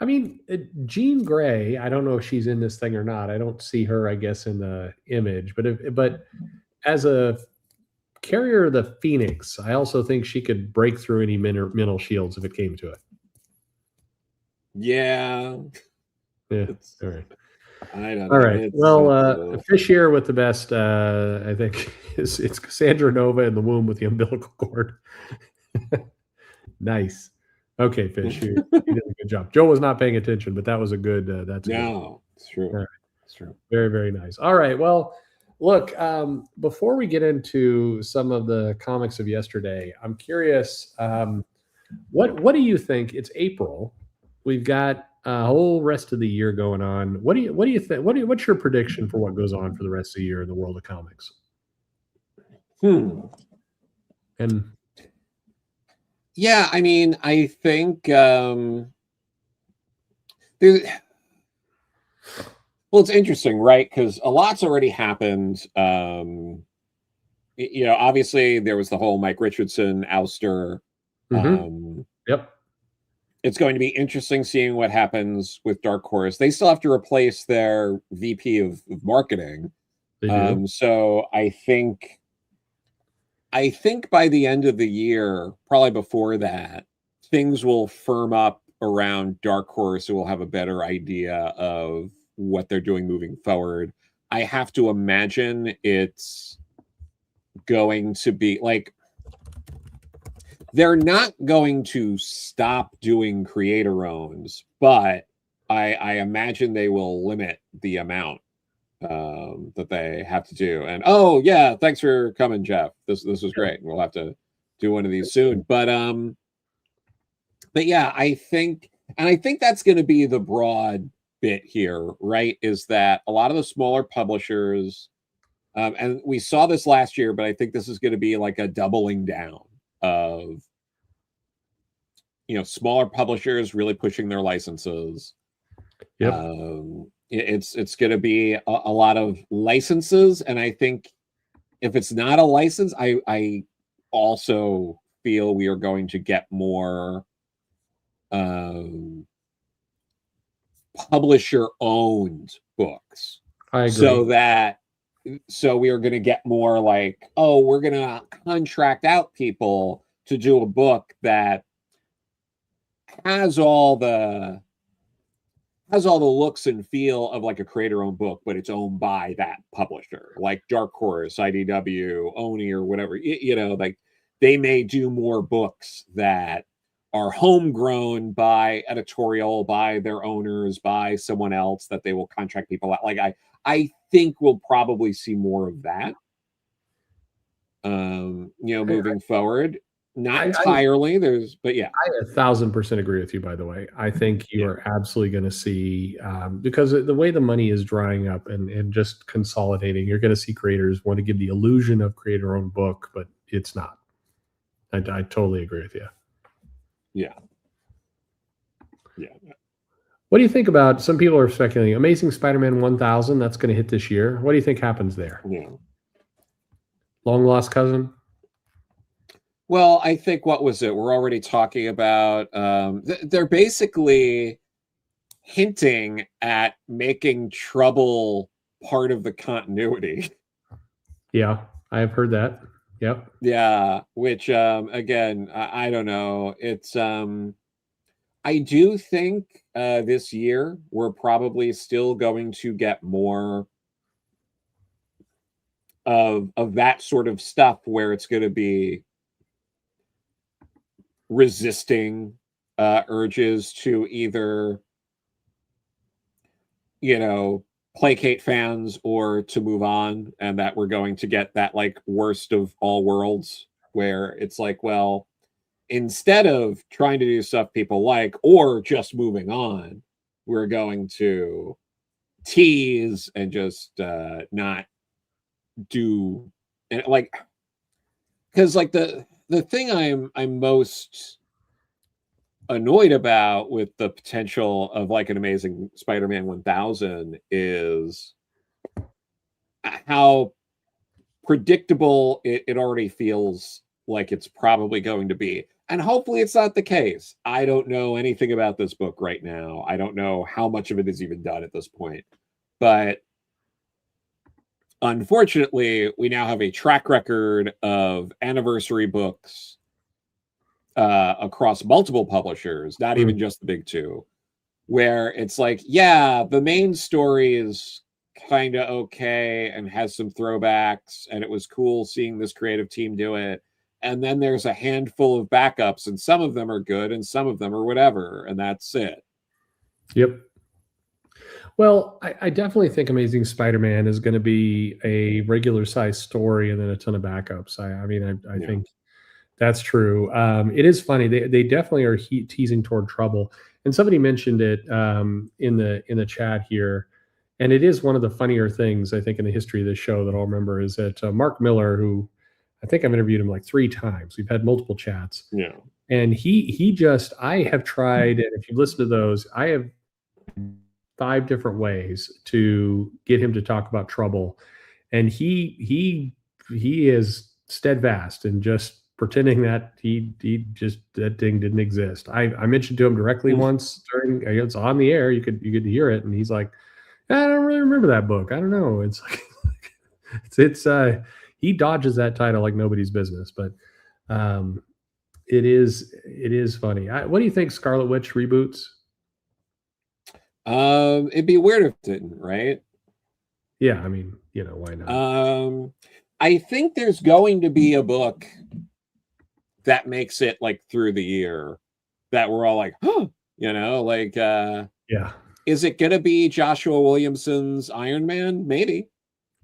Speaker 1: I mean, Jean Grey, I don't know if she's in this thing or not. I don't see her, I guess, in the image. But as a carrier of the Phoenix, I also think she could break through any mental shields if it came to it.
Speaker 2: Yeah.
Speaker 1: Yeah. All right.
Speaker 2: I don't
Speaker 1: know. All
Speaker 2: right.
Speaker 1: Well, Fish here with the best, I think, it's Cassandra Nova in the womb with the umbilical cord. Nice. Okay, Fish, you did a good job. Joe was not paying attention, but that was a good. That's
Speaker 2: no, good. It's true.
Speaker 1: Right.
Speaker 2: It's true.
Speaker 1: Very, very nice. All right. Well, look. Before we get into some of the comics of yesterday, I'm curious. What do you think? It's April. We've got a whole rest of the year going on. What do you think? What's your prediction for what goes on for the rest of the year in the world of comics? And
Speaker 2: yeah, I mean, I think well, it's interesting, right? Because a lot's already happened. You know, obviously there was the whole Mike Richardson ouster.
Speaker 1: Yep.
Speaker 2: It's going to be interesting seeing what happens with Dark Horse. They still have to replace their VP of marketing.
Speaker 1: They do.
Speaker 2: So I think by the end of the year, probably before that, things will firm up around Dark Horse, so we'll have a better idea of what they're doing moving forward. I have to imagine it's going to be like, they're not going to stop doing creator owns, but I imagine they will limit the amount that they have to do. And oh yeah, thanks for coming, Jeff. This was great. We'll have to do one of these soon. But yeah, I think that's going to be the broad bit here, right? Is that a lot of the smaller publishers, and we saw this last year, but I think this is going to be like a doubling down of, you know, smaller publishers really pushing their licenses.
Speaker 1: Yep.
Speaker 2: It's going to be a lot of licenses, and I think if it's not a license, I also feel we are going to get more publisher-owned books.
Speaker 1: I agree.
Speaker 2: So we are going to get more like, oh, we're going to contract out people to do a book that has all the looks and feel of like a creator-owned book, but it's owned by that publisher, like Dark Horse, IDW, Oni, or whatever. You know, like they may do more books that are homegrown by editorial, by their owners, by someone else that they will contract people out. Like I think we'll probably see more of that. You know, moving forward. Not entirely. But yeah.
Speaker 1: I 1,000% agree with you, by the way. I think you are absolutely going to see, because the way the money is drying up and just consolidating, you're going to see creators want to give the illusion of creator-owned book, but it's not. I totally agree with you.
Speaker 2: Yeah.
Speaker 1: What do you think about, some people are speculating, Amazing Spider-Man 1000, that's going to hit this year. What do you think happens there?
Speaker 2: Yeah.
Speaker 1: Long lost cousin?
Speaker 2: Well, I think, what was it? We're already talking about, they're basically hinting at making Trouble part of the continuity.
Speaker 1: Yeah, I've heard that. Yep.
Speaker 2: Yeah, which, again, I don't know. It's, I do think this year we're probably still going to get more of that sort of stuff, where it's going to be resisting urges to either, placate fans or to move on, and that we're going to get that, like, worst of all worlds, where it's like, well, instead of trying to do stuff people like or just moving on, we're going to tease and just not do, and, like, because, like, the thing I'm most annoyed about with the potential of, like, an Amazing Spider-Man 1000 is how predictable it already feels like it's probably going to be. And hopefully it's not the case. I don't know anything about this book right now. I don't know how much of it is even done at this point. But unfortunately, we now have a track record of anniversary books across multiple publishers, not even just the big two, where it's like, yeah, the main story is kind of okay and has some throwbacks, and it was cool seeing this creative team do it. And then there's a handful of backups, and some of them are good and some of them are whatever, and that's it.
Speaker 1: Yep. Well, I definitely think Amazing Spider-Man is going to be a regular size story and then a ton of backups. I mean, I
Speaker 2: Yeah.
Speaker 1: think that's true. It is funny. They definitely are teasing toward Trouble, and somebody mentioned it in the chat here. And it is one of the funnier things, I think, in the history of this show that I'll remember, is that Mark Miller, who I think I've interviewed him like 3 times. We've had multiple chats,
Speaker 2: Yeah.
Speaker 1: and I have tried, and if you listen to those, I have 5 different ways to get him to talk about Trouble, and he is steadfast and just pretending that he just, that thing didn't exist. I mentioned to him directly once during, it's on the air, you could hear it, and he's like, I don't really remember that book. I don't know. It's like it's he dodges that title like nobody's business, but it is funny. What do you think, Scarlet Witch reboots?
Speaker 2: It'd be weird if it didn't, right?
Speaker 1: Yeah, I mean, why not?
Speaker 2: I think there's going to be a book that makes it, like, through the year that we're all like, huh, like,
Speaker 1: Yeah.
Speaker 2: is it gonna be Joshua Williamson's Iron Man? Maybe.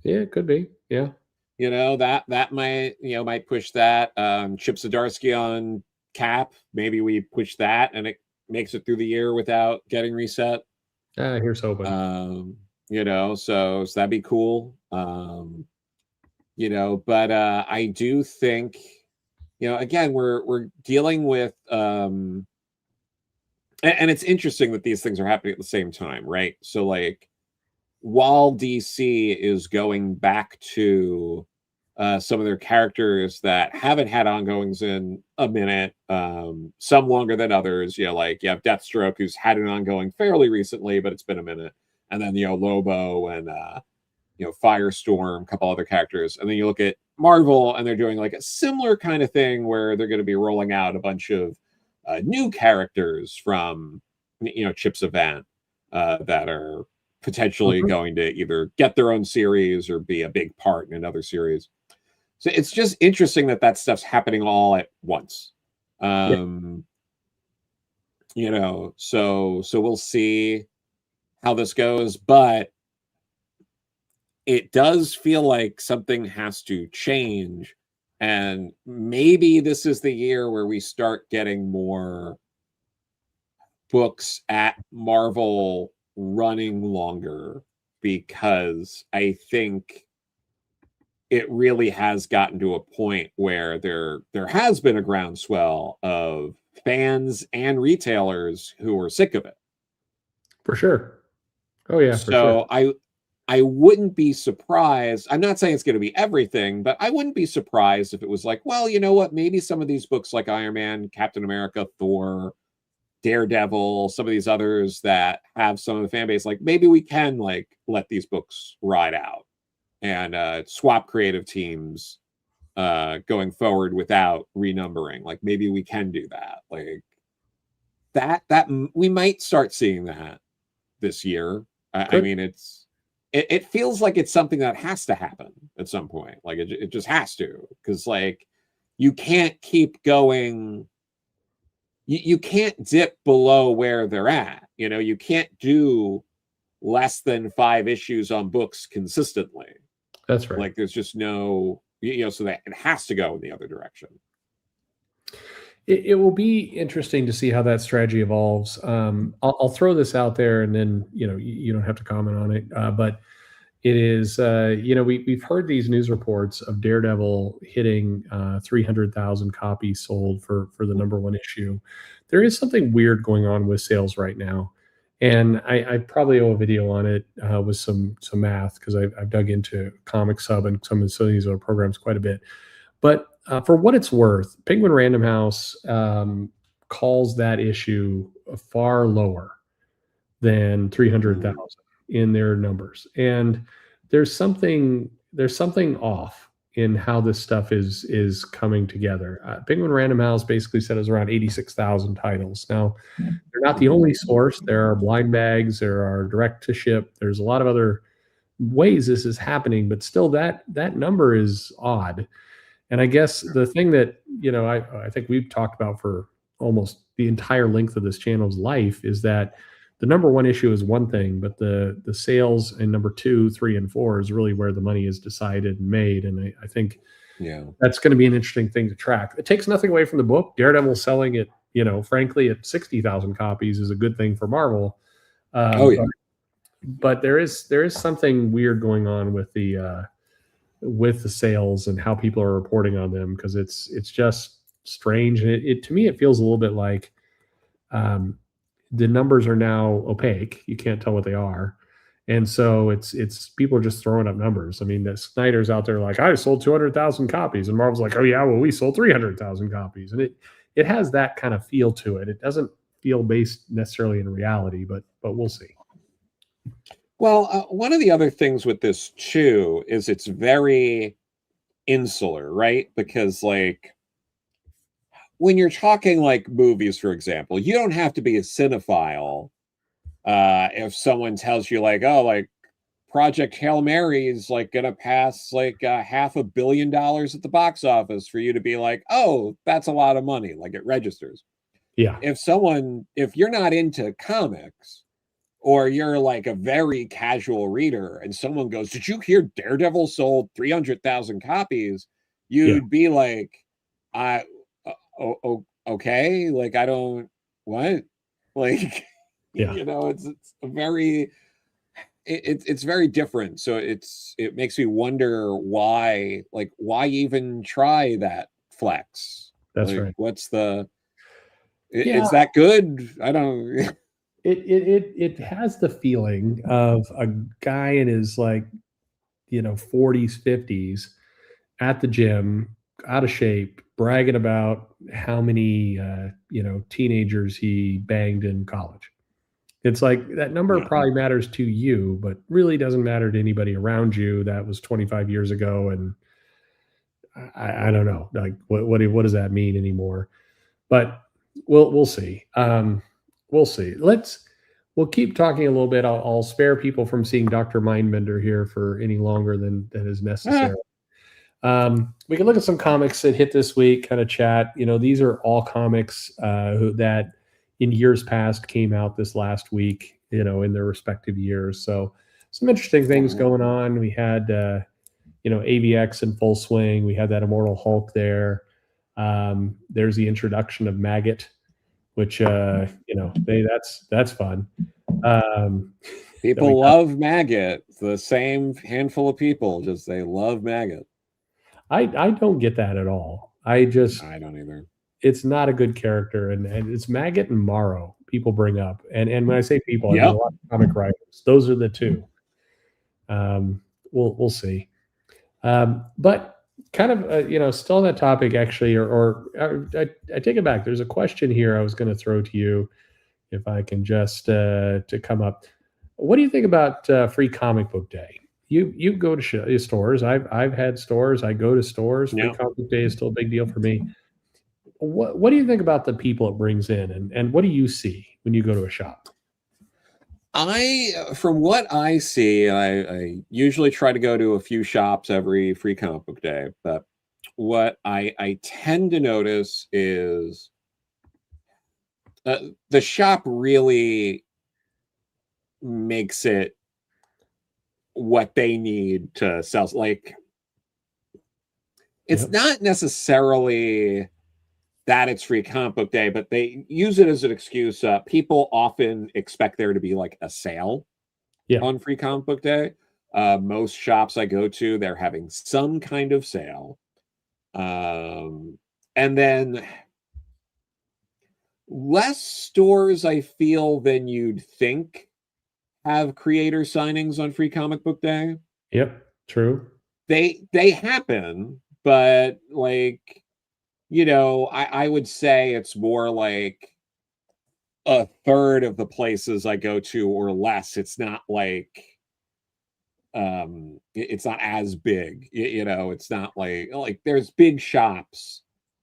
Speaker 1: Yeah, it could be. Yeah.
Speaker 2: That might push that. Chip Zdarsky on Cap, maybe we push that and it makes it through the year without getting reset.
Speaker 1: Here's hoping.
Speaker 2: So that'd be cool. But I do think, again, we're dealing with, and it's interesting that these things are happening at the same time, right? So, like, while DC is going back to some of their characters that haven't had ongoings in a minute, some longer than others, like you have Deathstroke, who's had an ongoing fairly recently, but it's been a minute, and then Lobo and Firestorm, a couple other characters, and then you look at Marvel, and they're doing like a similar kind of thing where they're going to be rolling out a bunch of new characters from Chip's event that are potentially going to either get their own series or be a big part in another series. So it's just interesting that stuff's happening all at once. So we'll see how this goes, but it does feel like something has to change, and maybe this is the year where we start getting more books at Marvel running longer, because I think it really has gotten to a point where there has been a groundswell of fans and retailers who are sick of it.
Speaker 1: For sure. Oh yeah, for
Speaker 2: So
Speaker 1: sure.
Speaker 2: I wouldn't be surprised. I'm not saying it's going to be everything, but I wouldn't be surprised if it was like, well, you know what? Maybe some of these books like Iron Man, Captain America, Thor, Daredevil, some of these others that have some of the fan base, like maybe we can like let these books ride out and swap creative teams going forward without renumbering. Like maybe we can do that. Like that we might start seeing that this year. I mean, it feels like it's something that has to happen at some point. Like it just has to, because like you can't keep going. You can't dip below where they're at. You know, you can't do less than 5 issues on books consistently.
Speaker 1: That's right.
Speaker 2: Like there's just no, so that it has to go in the other direction.
Speaker 1: It will be interesting to see how that strategy evolves. I'll throw this out there, and then you don't have to comment on it. But it is we've heard these news reports of Daredevil hitting 300,000 copies sold for the #1 issue. There is something weird going on with sales right now, and I probably owe a video on it with some math, because I've dug into Comic Sub and some of these other programs quite a bit. But for what it's worth, Penguin Random House calls that issue far lower than 300,000 in their numbers, and there's something off in how this stuff is coming together. Penguin Random House basically said it was around 86,000 titles. Now, they're not the only source. There are blind bags, there are direct to ship. There's a lot of other ways this is happening, but still that number is odd. And I guess the thing that, I think we've talked about for almost the entire length of this channel's life is that the #1 issue is one thing, but the sales in #2, 3, and 4 is really where the money is decided and made. And I think that's going to be an interesting thing to track. It takes nothing away from the book. Daredevil selling it, frankly, at 60,000 copies is a good thing for Marvel. But there is something weird going on with the sales and how people are reporting on them, because it's just strange. And it to me, it feels a little bit like the numbers are now opaque. You can't tell what they are. And so it's people are just throwing up numbers. I mean, the Snyder's out there like, I sold 200,000 copies. And Marvel's like, oh yeah, well, we sold 300,000 copies. And it has that kind of feel to it. It doesn't feel based necessarily in reality, but we'll see.
Speaker 2: Well, one of the other things with this too is it's very insular, right? Because like when you're talking like movies, for example, you don't have to be a cinephile if someone tells you like, oh, like Project Hail Mary is like going to pass like $500 million at the box office for you to be like, oh, that's a lot of money. Like it registers.
Speaker 1: Yeah.
Speaker 2: If you're not into comics, or you're like a very casual reader and someone goes, did you hear Daredevil sold 300,000 copies? You'd be like, okay. Like, I don't, what? Like, it's a very, it's very different. So it makes me wonder why even try that flex?
Speaker 1: That's
Speaker 2: like,
Speaker 1: right.
Speaker 2: What's the, is that good? I don't
Speaker 1: It has the feeling of a guy in his 40s, 50s at the gym, out of shape, bragging about how many teenagers he banged in college. It's like that number probably matters to you, but really doesn't matter to anybody around you. That was 25 years ago, and I don't know, like what does that mean anymore? But we'll see. We'll see. We'll keep talking a little bit. I'll spare people from seeing Dr. Mindbender here for any longer than is necessary. We can look at some comics that hit this week, kind of chat. These are all comics that in years past came out this last week, in their respective years. So some interesting things going on. We had, AVX in full swing. We had that Immortal Hulk there. There's the introduction of Maggot, which that's fun.
Speaker 2: People love Maggot. The same handful of people, they love Maggot.
Speaker 1: I don't get that at all. I don't
Speaker 2: either.
Speaker 1: it's not a good character, and it's Maggot and Morrow people bring up, and when I say people, I mean a
Speaker 2: Yep.
Speaker 1: lot of comic writers. Those are the two. We'll see. But kind of still on that topic actually, I take it back. There's a question here I was going to throw to you if I can just to come up. What do you think about Free Comic Book Day? You go to stores. I've had stores. I go to stores. Free
Speaker 2: Yep.
Speaker 1: Comic Book Day is still a big deal for me. What do you think about the people it brings in, and what do you see when you go to a shop?
Speaker 2: From what I see, I usually try to go to a few shops every Free Comic Book Day, but what I tend to notice is the shop really makes it what they need to sell. Like, it's not necessarily that it's Free Comic Book Day, but they use it as an excuse. People often expect there to be like a sale on Free Comic Book Day. Most shops I go to, they're having some kind of sale. And then less stores, I feel, than you'd think have creator signings on Free Comic Book Day.
Speaker 1: Yep, true.
Speaker 2: They happen, but like, I would say it's more like a third of the places I go to or less. It's not like it's not as big. It's not like there's big shops,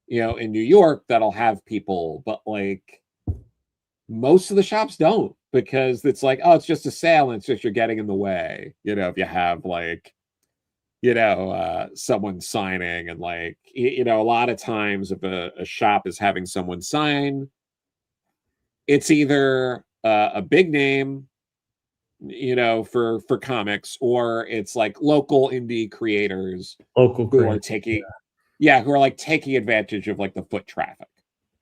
Speaker 2: in New York that'll have people, but like most of the shops don't, because it's like, oh, it's just a sale and it's just you're getting in the way. If you have like someone signing, and like, a lot of times if a shop is having someone sign, it's either a big name, for comics, or it's like local indie creators who are taking, who are like taking advantage of like the foot traffic.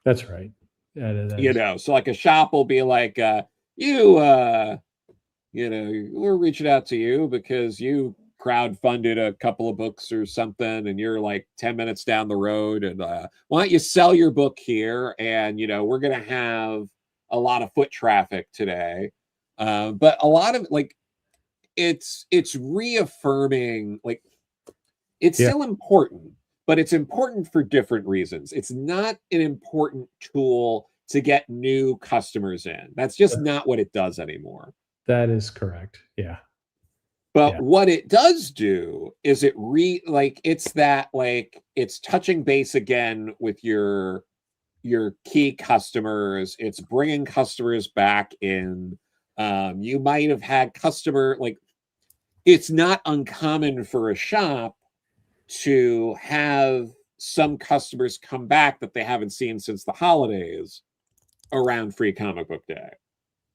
Speaker 1: That's right.
Speaker 2: So like a shop will be like, we're reaching out to you because you crowdfunded a couple of books or something, and you're like 10 minutes down the road, and why don't you sell your book here, and we're gonna have a lot of foot traffic today. But a lot of like, it's reaffirming, like, it's still important, but it's important for different reasons. It's not an important tool to get new customers in. That's just not what it does anymore.
Speaker 1: That is correct. Yeah.
Speaker 2: But what it does do is it's touching base again with your key customers. It's bringing customers back in. You might have had it's not uncommon for a shop to have some customers come back that they haven't seen since the holidays around Free Comic Book Day.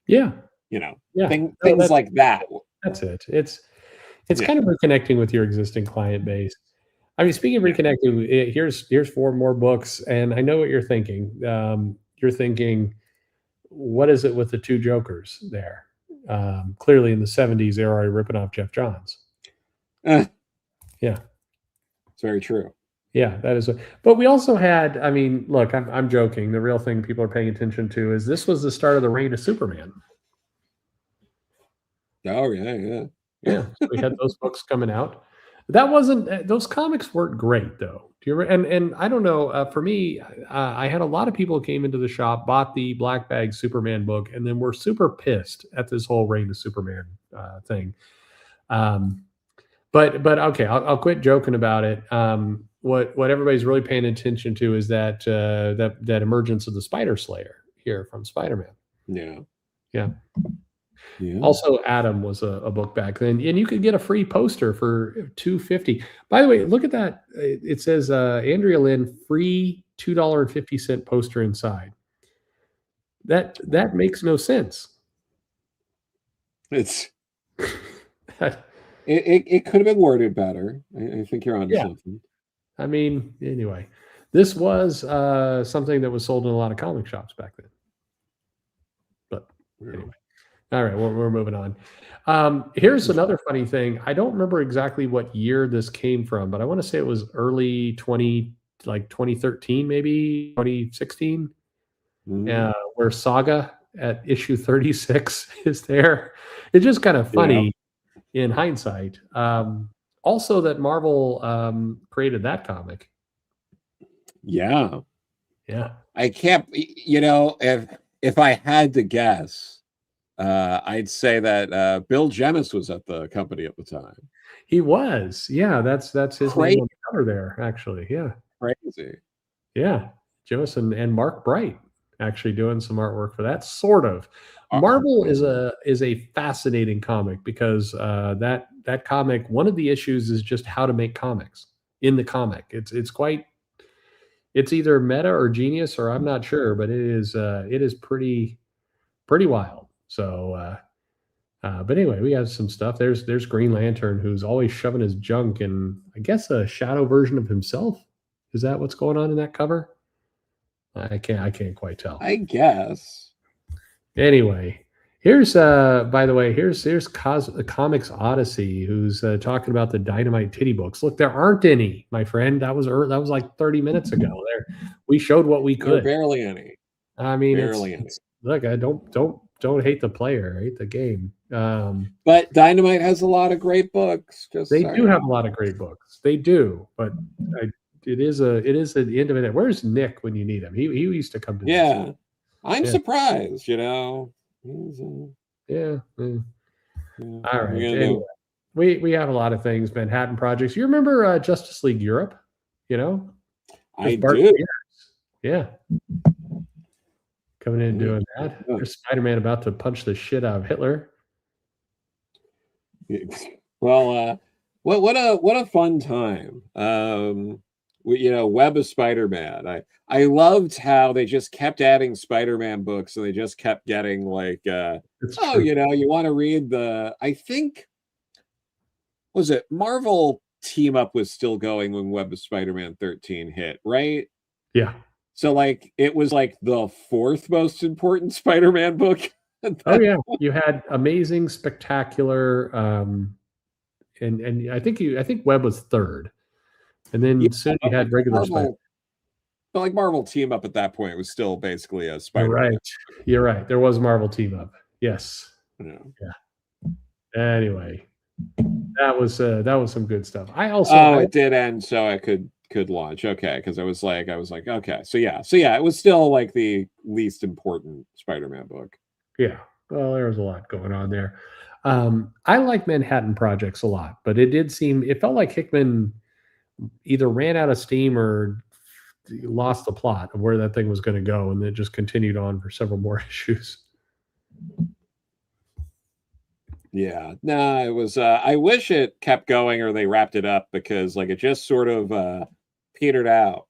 Speaker 1: Yeah.
Speaker 2: Things like that.
Speaker 1: That's it. It's kind of reconnecting with your existing client base. I mean, speaking of reconnecting, here's 4 more books, and I know what you're thinking. You're thinking, what is it with the 2 Jokers there? Clearly, in the 70s, they're already ripping off Jeff Johns. Yeah,
Speaker 2: it's very true.
Speaker 1: Yeah, that is. But we also had. I mean, look, I'm joking. The real thing people are paying attention to is this was the start of the reign of Superman.
Speaker 2: Oh yeah.
Speaker 1: So we had those books coming out. That wasn't. Those comics weren't great though. Do you ever, and I don't know. For me, I had a lot of people who came into the shop, bought the Black Bag Superman book, and then were super pissed at this whole reign of Superman thing. But okay, I'll quit joking about it. What everybody's really paying attention to is that emergence of the Spider Slayer here from Spider-Man. Yeah. Also, Adam was a book back then, and you could get a free poster for $2.50. By the way, look at that. It says Andrea Lynn free $2.50 poster inside. That makes no sense.
Speaker 2: It could have been worded better. I think you're onto something.
Speaker 1: I mean, anyway, this was something that was sold in a lot of comic shops back then. But anyway. All right, well, we're moving on. Here's another funny thing. I don't remember exactly what year this came from, but I want to say it was early 2010 like 2013, maybe 2016,
Speaker 2: Mhm.
Speaker 1: where Saga at issue 36 is there. It's just kind of
Speaker 2: Yeah.
Speaker 1: funny in hindsight. Also, that Marvel created that comic.
Speaker 2: Yeah.
Speaker 1: Yeah,
Speaker 2: I can't, if I had to guess, I'd say that Bill Jemas was at the company at the time.
Speaker 1: he was. Yeah, that's his name
Speaker 2: Crazy,
Speaker 1: on the cover there. Actually, yeah,
Speaker 2: crazy.
Speaker 1: yeah. Jemison and Mark Bright actually doing some artwork for that. Sort of.
Speaker 2: Uh,
Speaker 1: Marvel is a fascinating comic because that comic. One of the issues is just how to make comics in the comic. It's quite. It's either meta or genius, or I'm not sure, but it is pretty wild. So, but anyway, we have some stuff. There's Green Lantern, who's always shoving his junk in, I guess, a shadow version of himself. Is that what's going on in that cover? I can't quite tell.
Speaker 2: I guess.
Speaker 1: Anyway, here's by the way, here's Comics Odyssey, who's talking about the Dynamite titty books. Look, there aren't any, my friend. That was like 30 minutes ago. There, we showed what we
Speaker 2: There are
Speaker 1: could.
Speaker 2: barely any.
Speaker 1: I mean,
Speaker 2: Barely any.
Speaker 1: look. I don't hate the player, hate the game.
Speaker 2: But Dynamite has a lot of great books. Just
Speaker 1: They do have
Speaker 2: saying.
Speaker 1: a lot of great books. They do, but it is at the end of it. Where's Nick when you need him? He used to come to this.
Speaker 2: Yeah. I'm
Speaker 1: Yeah.
Speaker 2: surprised,
Speaker 1: Yeah.
Speaker 2: Yeah.
Speaker 1: All right.
Speaker 2: Yeah,
Speaker 1: Anyway, we have a lot of things. Manhattan projects. You remember Justice League Europe? You know,
Speaker 2: I
Speaker 1: Bart
Speaker 2: do.
Speaker 1: Pierce. Yeah, coming in and doing that. There's Spider-Man about to punch the shit out of Hitler.
Speaker 2: Well, what a fun time. Web of Spider-Man. I loved how they just kept adding Spider-Man books, and they just kept getting like,
Speaker 1: It's
Speaker 2: oh,
Speaker 1: true.
Speaker 2: you want to read I think, was it Marvel Team Up was still going when Web of Spider-Man 13 hit, right?
Speaker 1: Yeah.
Speaker 2: So like it was like the fourth most important Spider-Man book.
Speaker 1: Oh yeah. You had Amazing, Spectacular, and I think Webb was third, and then
Speaker 2: Yeah,
Speaker 1: soon you
Speaker 2: but
Speaker 1: had regular Spider.
Speaker 2: Marvel Team Up at that point was still basically a
Speaker 1: You're
Speaker 2: Spider-Man.
Speaker 1: right. You're right. There was Marvel Team Up. Yes.
Speaker 2: Yeah.
Speaker 1: Anyway, that was some good stuff.
Speaker 2: It did end, so I could launch. Okay, because I was like, okay, so yeah, it was still like the least important Spider-Man book.
Speaker 1: Yeah. Well, there was a lot going on there. I like Manhattan Projects a lot, but it felt like Hickman either ran out of steam or lost the plot of where that thing was going to go, and it just continued on for several more issues.
Speaker 2: Yeah, no, it was. I wish it kept going or they wrapped it up, because like it just sort of petered out.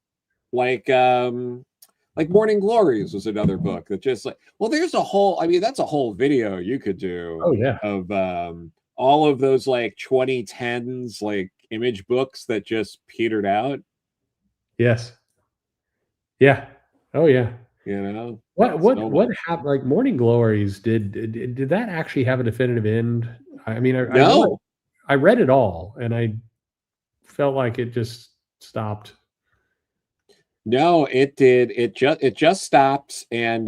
Speaker 2: Like Morning Glories was another book that just like, well, there's a whole. I mean, that's a whole video you could do.
Speaker 1: Oh yeah,
Speaker 2: of all of those like 2010s like Image books that just petered out.
Speaker 1: yes, yeah, oh yeah. What happened? Like Morning Glories, did that actually have a definitive end? I mean,
Speaker 2: No.
Speaker 1: I read it all, and I felt like it just stopped.
Speaker 2: No, it did. It just stops, and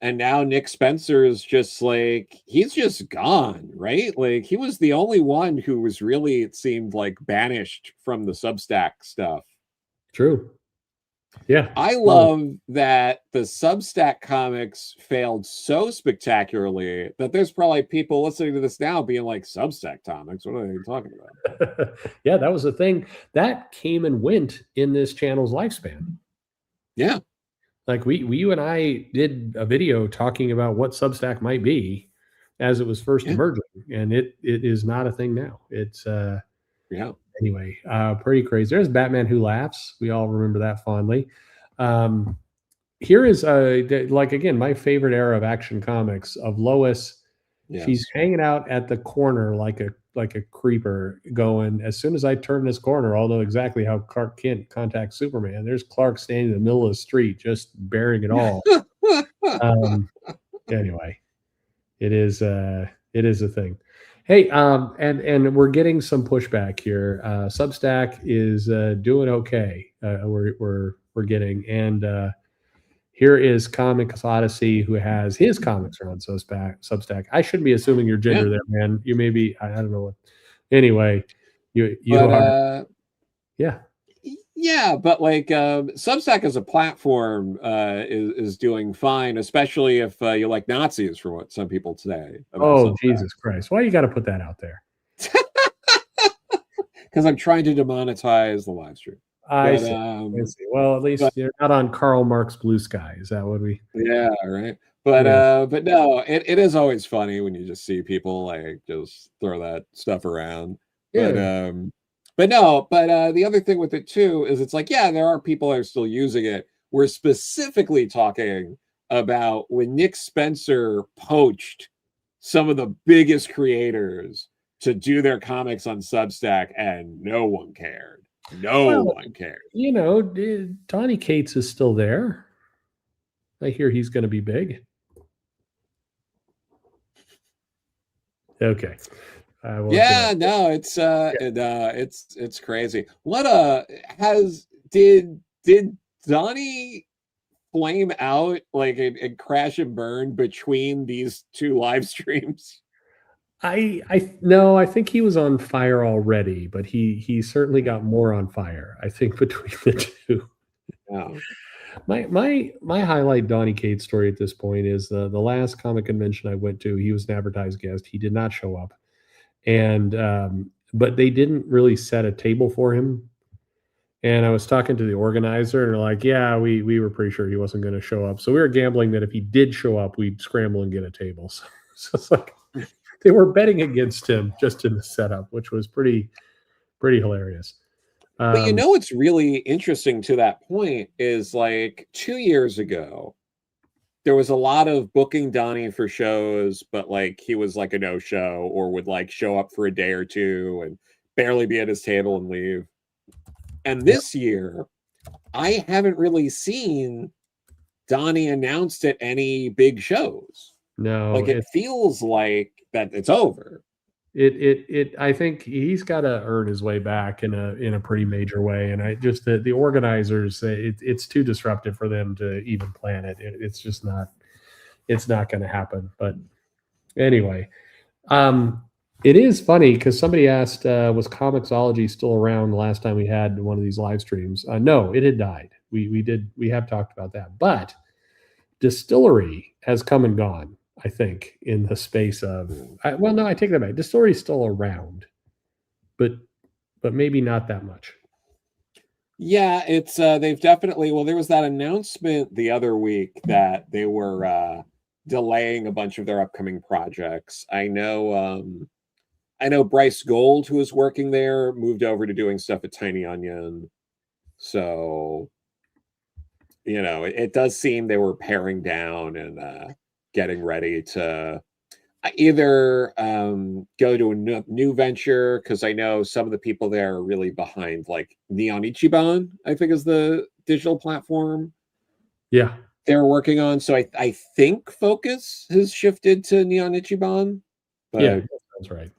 Speaker 2: now Nick Spencer is just like, he's just gone, right? Like he was the only one who was really, it seemed like, banished from the Substack stuff.
Speaker 1: True. Yeah.
Speaker 2: I love that the Substack comics failed so spectacularly that there's probably people listening to this now being like, Substack comics, what are they talking about?
Speaker 1: Yeah, that was the thing that came and went in this channel's lifespan.
Speaker 2: Yeah.
Speaker 1: Like you and I did a video talking about what Substack might be as it was first emerging, and it is not a thing now. It's anyway, pretty crazy. There's Batman Who Laughs. We all remember that fondly. Here is like, again, my favorite era of Action Comics, of Lois. Yes. She's hanging out at the corner like a creeper, going, as soon as I turn this corner, I'll know exactly how Clark Kent contacts Superman. There's Clark standing in the middle of the street, just bearing it all. Anyway, it It is a thing. Hey, and we're getting some pushback here. Substack is doing okay. We're getting, and here is Comics Odyssey, who has his comics are on Substack. I shouldn't be assuming your
Speaker 2: Yeah,
Speaker 1: gender there, man. You may be. I don't know what. Anyway, you
Speaker 2: but
Speaker 1: are. Yeah.
Speaker 2: yeah, but like Substack as a platform is doing fine, especially if you like Nazis, for what some people say about
Speaker 1: Oh,
Speaker 2: Substack.
Speaker 1: Jesus Christ! Why you got to put that out there?
Speaker 2: Because I'm trying to demonetize the live stream.
Speaker 1: I
Speaker 2: But
Speaker 1: see. I see. Well, at
Speaker 2: but
Speaker 1: least you're not on Karl Marx Blue Sky. Is that what we?
Speaker 2: yeah, right.
Speaker 1: Yeah.
Speaker 2: But no, it is always funny when you just see people like just throw that stuff around. But
Speaker 1: Yeah.
Speaker 2: but no, but the other thing with it too is it's like, yeah, there are people that are still using it. We're specifically talking about when Nick Spencer poached some of the biggest creators to do their comics on Substack, and no one cared. No
Speaker 1: Well,
Speaker 2: one cared.
Speaker 1: Donny Cates is still there. I hear he's going to be big. Okay. I won't get
Speaker 2: Yeah,
Speaker 1: up.
Speaker 2: no,
Speaker 1: Yeah.
Speaker 2: it's crazy. What has did Donnie flame out like and crash and burn between these two live streams?
Speaker 1: I no, I think he was on fire already, but he certainly got more on fire. I think between the two.
Speaker 2: Yeah.
Speaker 1: My highlight Donny Cates story at this point is the last comic convention I went to. He was an advertised guest. He did not show up, and but they didn't really set a table for him. And I was talking to the organizer, and they're like, "Yeah, we were pretty sure he wasn't going to show up, so we were gambling that if he did show up, we'd scramble and get a table." So it's like they were betting against him just in the setup, which was pretty hilarious.
Speaker 2: But you
Speaker 1: Um,
Speaker 2: know what's really interesting to that point is like 2 years ago, there was a lot of booking Donnie for shows, but like he was like a no-show or would like show up for a day or two and barely be at his table and leave. And
Speaker 1: yeah,
Speaker 2: this year, I haven't really seen Donnie announced at any big shows.
Speaker 1: no,
Speaker 2: Like it feels like that it's over.
Speaker 1: I think he's got to earn his way back in a pretty major way, and I just the organizers, it's too disruptive for them to even plan it. It's just not it's not going to happen. But anyway, it is funny because somebody asked, was Comixology still around the last time we had one of these live streams? No, it had died. We have talked about that, but Distillery has come and gone. I think in the space of well, no, I take that back. Distillery is still around, but maybe not that much.
Speaker 2: Yeah, it's they've definitely, well, there was that announcement the other week that they were delaying a bunch of their upcoming projects. I know Bryce Gold, who was working there, moved over to doing stuff at Tiny Onion. So, it does seem they were paring down and getting ready to either go to a new venture, because I know some of the people there are really behind like Neon Ichiban, I think is the digital platform
Speaker 1: Yeah,
Speaker 2: they're working on. So I think focus has shifted to Neon Ichiban,
Speaker 1: yeah,
Speaker 2: but
Speaker 1: that's right.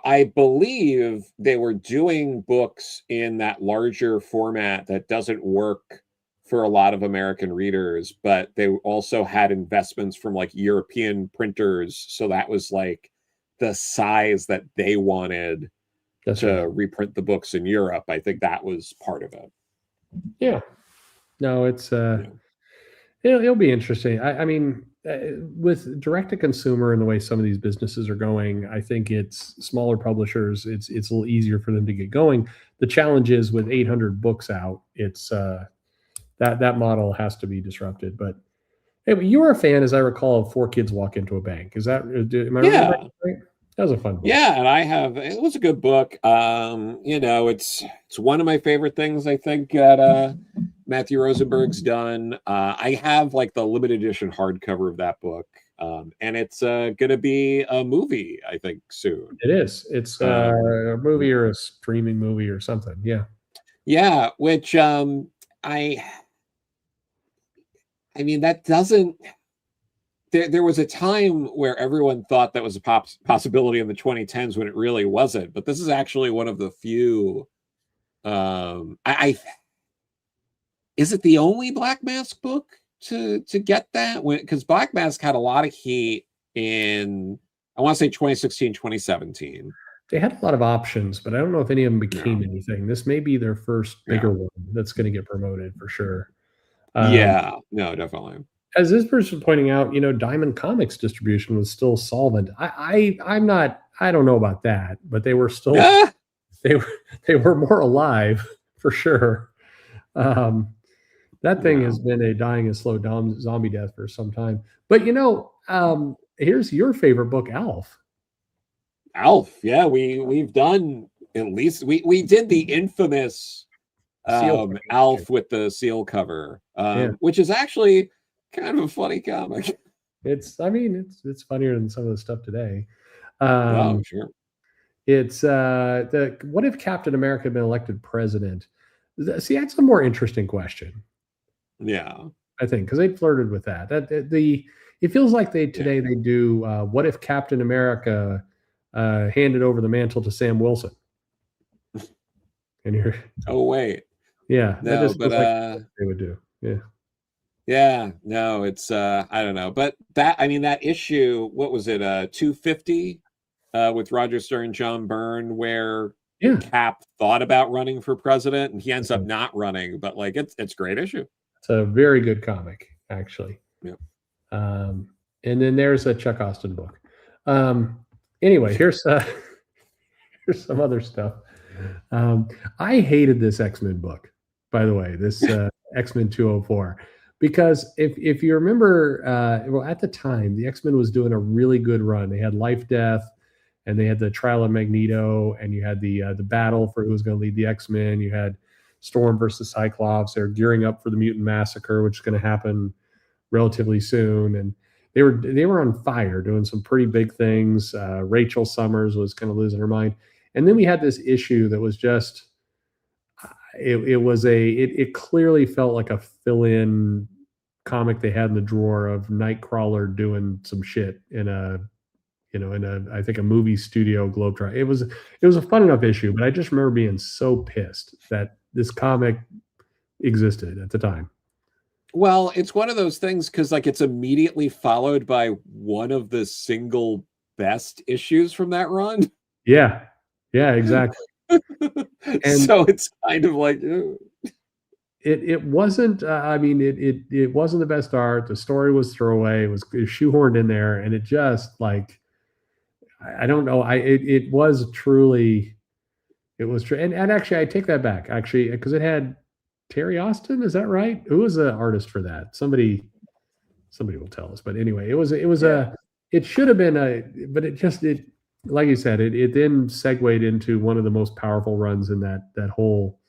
Speaker 2: I believe they were doing books in that larger format that doesn't work for a lot of American readers, but they also had investments from like European printers. So that was like the size that they wanted
Speaker 1: That's
Speaker 2: to
Speaker 1: right.
Speaker 2: reprint the books in Europe. I think that was part of it.
Speaker 1: Yeah, no, it's
Speaker 2: Yeah.
Speaker 1: it'll be interesting. I mean, with direct to consumer and the way some of these businesses are going, I think it's smaller publishers. It's a little easier for them to get going. The challenge is with 800 books out, it's that model has to be disrupted. But hey, you were a fan, as I recall, of Four Kids Walk Into a Bank. Is that am I remembering
Speaker 2: Yeah.
Speaker 1: right? That was a fun book.
Speaker 2: Yeah, and it was a good book. It's one of my favorite things I think that Matthew Rosenberg's done. I have like the limited edition hardcover of that book. And it's gonna be a movie, I think, soon.
Speaker 1: It is. It's a movie or a streaming movie or something. Yeah.
Speaker 2: Yeah, which I I mean that doesn't there was a time where everyone thought that was a possibility in the 2010s when it really wasn't. But this is actually one of the few. Is it the only Black Mask book to get that? Because Black Mask had a lot of heat in, I want to say 2016, 2017.
Speaker 1: They had a lot of options, but I don't know if any of them became anything. This may be their first bigger one that's going to get promoted for sure.
Speaker 2: No, definitely.
Speaker 1: As this person pointing out, Diamond Comics distribution was still solvent. I don't know about that, but they were still they were more alive for sure. That thing has been a dying a slow zombie death for some time. But here's your favorite book, Alf.
Speaker 2: Alf, yeah, we've done at least we did the infamous Alf with the seal cover, which is actually kind of a funny comic.
Speaker 1: It's funnier than some of the stuff today.
Speaker 2: Oh, sure.
Speaker 1: It's what if Captain America had been elected president? See, that's a more interesting question.
Speaker 2: Yeah,
Speaker 1: I think because they flirted with that. It feels like they do. What if Captain America handed over the mantle to Sam Wilson? And you're
Speaker 2: wait,
Speaker 1: yeah,
Speaker 2: no,
Speaker 1: that just
Speaker 2: but
Speaker 1: like they would do.
Speaker 2: Yeah, no, it's I don't know, but that issue, what was it, 250 with Roger Stern, John Byrne, where Cap thought about running for president and he ends up not running, but like it's a great issue.
Speaker 1: It's a very good comic, actually.
Speaker 2: Yeah.
Speaker 1: And then there's a Chuck Austin book. Anyway, here's some other stuff. I hated this X-Men book, by the way, this X-Men 204, because if you remember, at the time, the X-Men was doing a really good run. They had Life, Death, and they had the trial of Magneto, and you had the battle for who was going to lead the X-Men. You had Storm versus Cyclops. They're gearing up for the Mutant Massacre, which is going to happen relatively soon, and they were on fire, doing some pretty big things. Rachel Summers was kind of losing her mind, and then we had this issue that was just it clearly felt like a fill-in comic they had in the drawer of Nightcrawler doing some shit in a I think a movie studio Globetrot. It was a fun enough issue, but I just remember being so pissed that this comic existed at the time.
Speaker 2: Well, it's one of those things because like it's immediately followed by one of the single best issues from that run.
Speaker 1: Yeah, exactly.
Speaker 2: And so it's kind of like
Speaker 1: it wasn't. It wasn't the best art. The story was throwaway. It was shoehorned in there, and it just like I don't know. It was truly. It was true, and actually, I take that back. Actually, because it had Terry Austin, is that right? Who was the artist for that? Somebody will tell us. But anyway, it should have been but it like you said, it then segued into one of the most powerful runs in that whole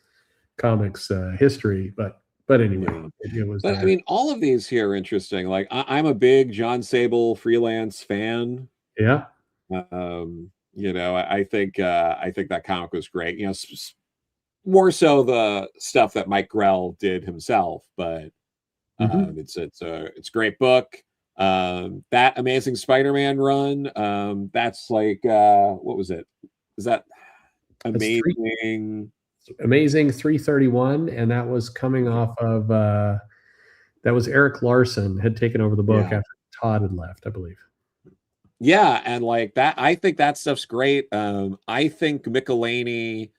Speaker 1: comics history. But anyway, it was.
Speaker 2: But all of these here are interesting. Like I'm a big John Sable freelance fan.
Speaker 1: Yeah.
Speaker 2: I think that comic was great. More so the stuff that Mike Grell did himself, but it's a great book. That Amazing Spider-Man run, that's like what was it? Is that Amazing
Speaker 1: 331, and that was coming off of that was Eric Larson had taken over the book after Todd had left, I believe.
Speaker 2: Yeah, and like that, I think that stuff's great. I think Michelini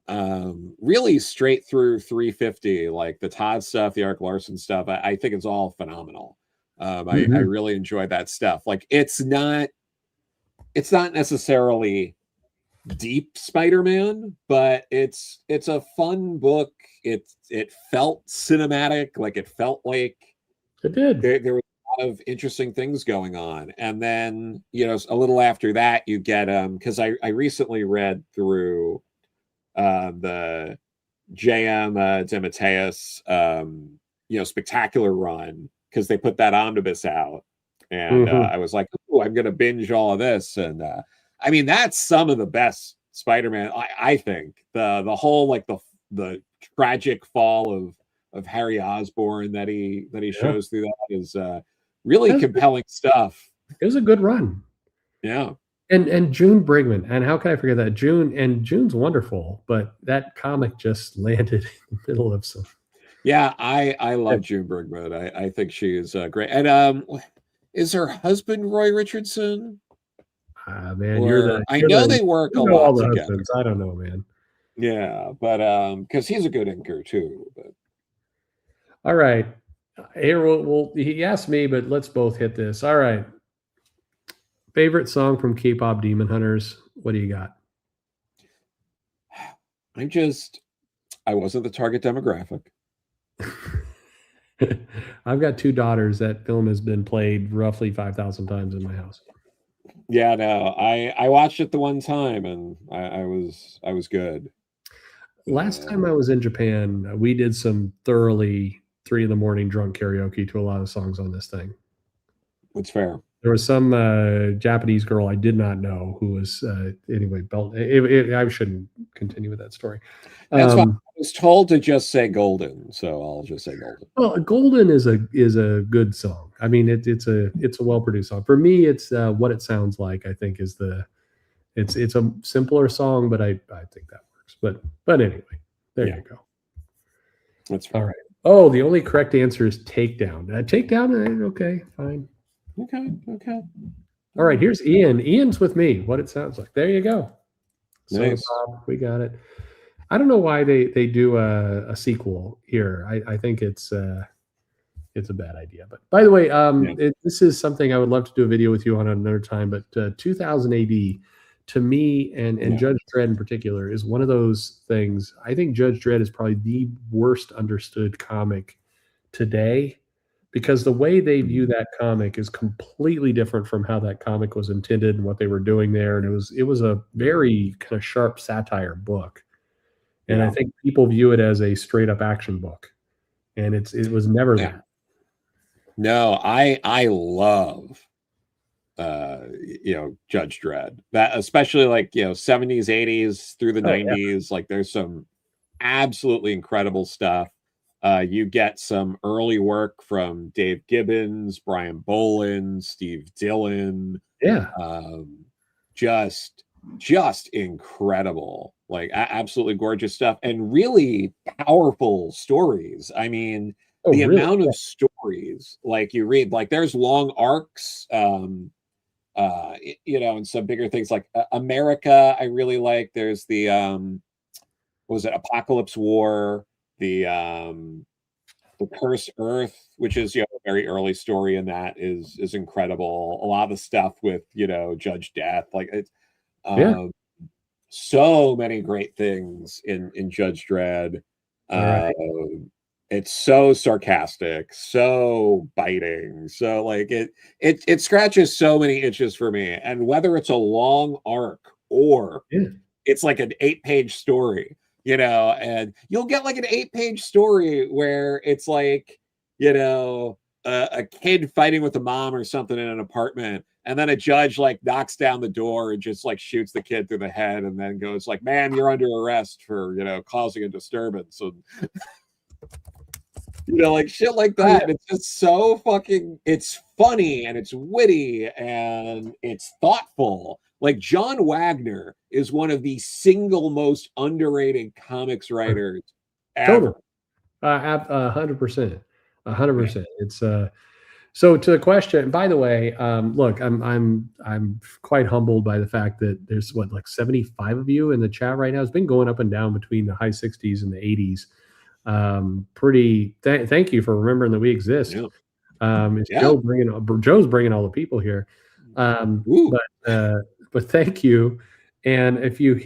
Speaker 2: really straight through 350, like the Todd stuff, the Eric Larson stuff, I think it's all phenomenal. I really enjoyed that stuff. Like it's not necessarily deep Spider-Man, but it's a fun book. It felt cinematic, like it felt like
Speaker 1: it did.
Speaker 2: There was a lot of interesting things going on. And then, a little after that you get because I recently read through the J.M. DeMatteis spectacular run, because they put that omnibus out, and I was like, oh, I'm gonna binge all of this. And that's some of the best Spider-Man. I think the whole like the tragic fall of Harry Osborn that he shows through that is really compelling stuff.
Speaker 1: It was a good run.
Speaker 2: Yeah.
Speaker 1: And June Brigman, and how can I forget that? June's wonderful, but that comic just landed in the middle of some.
Speaker 2: Yeah, I love June Brigman. I think she is great. And is her husband Roy Richardson?
Speaker 1: Man,
Speaker 2: I know they work a lot
Speaker 1: all the
Speaker 2: together.
Speaker 1: husbands. I don't know, man.
Speaker 2: Yeah, but because he's a good inker too. But
Speaker 1: all right, here he asked me, but let's both hit this. All right, favorite song from K-pop Demon Hunters. What do you got?
Speaker 2: I wasn't the target demographic.
Speaker 1: I've got 2 daughters. That film has been played roughly 5,000 times in my house.
Speaker 2: Yeah, no, I watched it the one time and I was good.
Speaker 1: Last time I was in Japan, we did some thoroughly 3 a.m. drunk karaoke to a lot of songs on this thing.
Speaker 2: It's fair.
Speaker 1: There was some Japanese girl I did not know who was anyway. I shouldn't continue with that story.
Speaker 2: That's why I was told to just say Golden, so I'll just say Golden.
Speaker 1: Well, Golden is a good song. I mean, it's a well produced song. For me, it's What It Sounds Like. I think is it's a simpler song, but I think that works. But anyway, there you go.
Speaker 2: That's fair.
Speaker 1: All right. Oh, the only correct answer is Takedown. Takedown. Okay, fine.
Speaker 2: Okay.
Speaker 1: All right, here's Ian. Ian's with me. What It Sounds Like. There you go.
Speaker 2: Nice.
Speaker 1: So, we got it. I don't know why they do a sequel here. I think it's a bad idea. But by the way, this is something I would love to do a video with you on another time. But 2000 AD, to me, and Judge Dredd in particular, is one of those things. I think Judge Dredd is probably the worst understood comic today, because the way they view that comic is completely different from how that comic was intended and what they were doing there. And it was a very kind of sharp satire book. And I think people view it as a straight up action book. And it was never that.
Speaker 2: No, I love Judge Dredd. That especially like 70s, 80s through the 90s. Like there's some absolutely incredible stuff. You get some early work from Dave Gibbons, Brian Bolland, Steve Dillon.
Speaker 1: Yeah.
Speaker 2: Just incredible. Like absolutely gorgeous stuff and really powerful stories. I mean, amount of stories like you read, like there's long arcs, and some bigger things like America. I really like. There's the what was it, Apocalypse War, the Cursed Earth, which is a very early story, and that is incredible. A lot of the stuff with Judge Death, like it's so many great things in Judge Dredd. It's so sarcastic, so biting, so like it scratches so many itches for me. And whether it's a long arc or it's like an 8-page story, and you'll get like an 8-page story where it's like a kid fighting with a mom or something in an apartment, and then a judge like knocks down the door and just like shoots the kid through the head and then goes like, "Man, you're under arrest for causing a disturbance." And like shit like that. And it's just so fucking, it's funny and it's witty and it's thoughtful. Like John Wagner is one of the single most underrated comics writers ever.
Speaker 1: 100%. 100%. It's so to the question, by the way, look, I'm quite humbled by the fact that there's like 75 of you in the chat right now. It's been going up and down between the high 60s and the 80s. Thank you for remembering that we exist. Joe's bringing all the people here. But thank you. And if you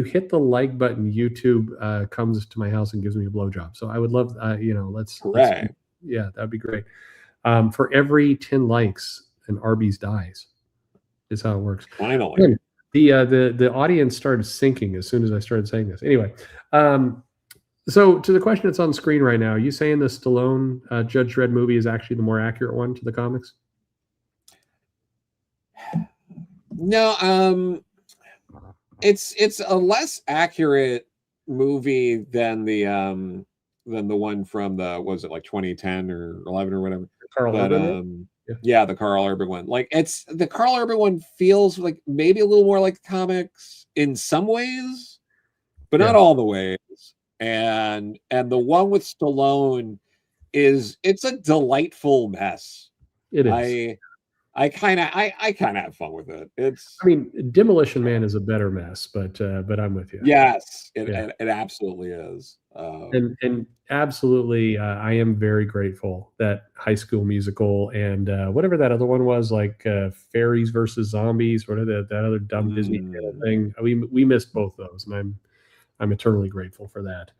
Speaker 1: hit the like button, YouTube comes to my house and gives me a blowjob. So I would love let's that'd be great. For every 10 likes, an Arby's dies. Is how it works.
Speaker 2: Finally.
Speaker 1: And the audience started sinking as soon as I started saying this. Anyway, so to the question that's on screen right now, are you saying the Stallone Judge Dredd movie is actually the more accurate one to the comics?
Speaker 2: No, it's a less accurate movie than the one from the, was it like 2010 or 11 or whatever? Yeah, the Carl Urban one. Like it's the Carl Urban one feels like maybe a little more like comics in some ways, but not
Speaker 1: Yeah,
Speaker 2: all the ways. And the one with Stallone it's a delightful mess.
Speaker 1: it is.
Speaker 2: I kind of have fun with it.
Speaker 1: I mean, Demolition Man is a better mess, but I'm with you.
Speaker 2: Yes,
Speaker 1: Yeah.
Speaker 2: it absolutely is.
Speaker 1: And absolutely, I am very grateful that High School Musical and whatever that other one was, like Fairies versus Zombies, whatever that other dumb Disney Channel
Speaker 2: mm,
Speaker 1: thing. We missed both those, and I'm eternally grateful for that.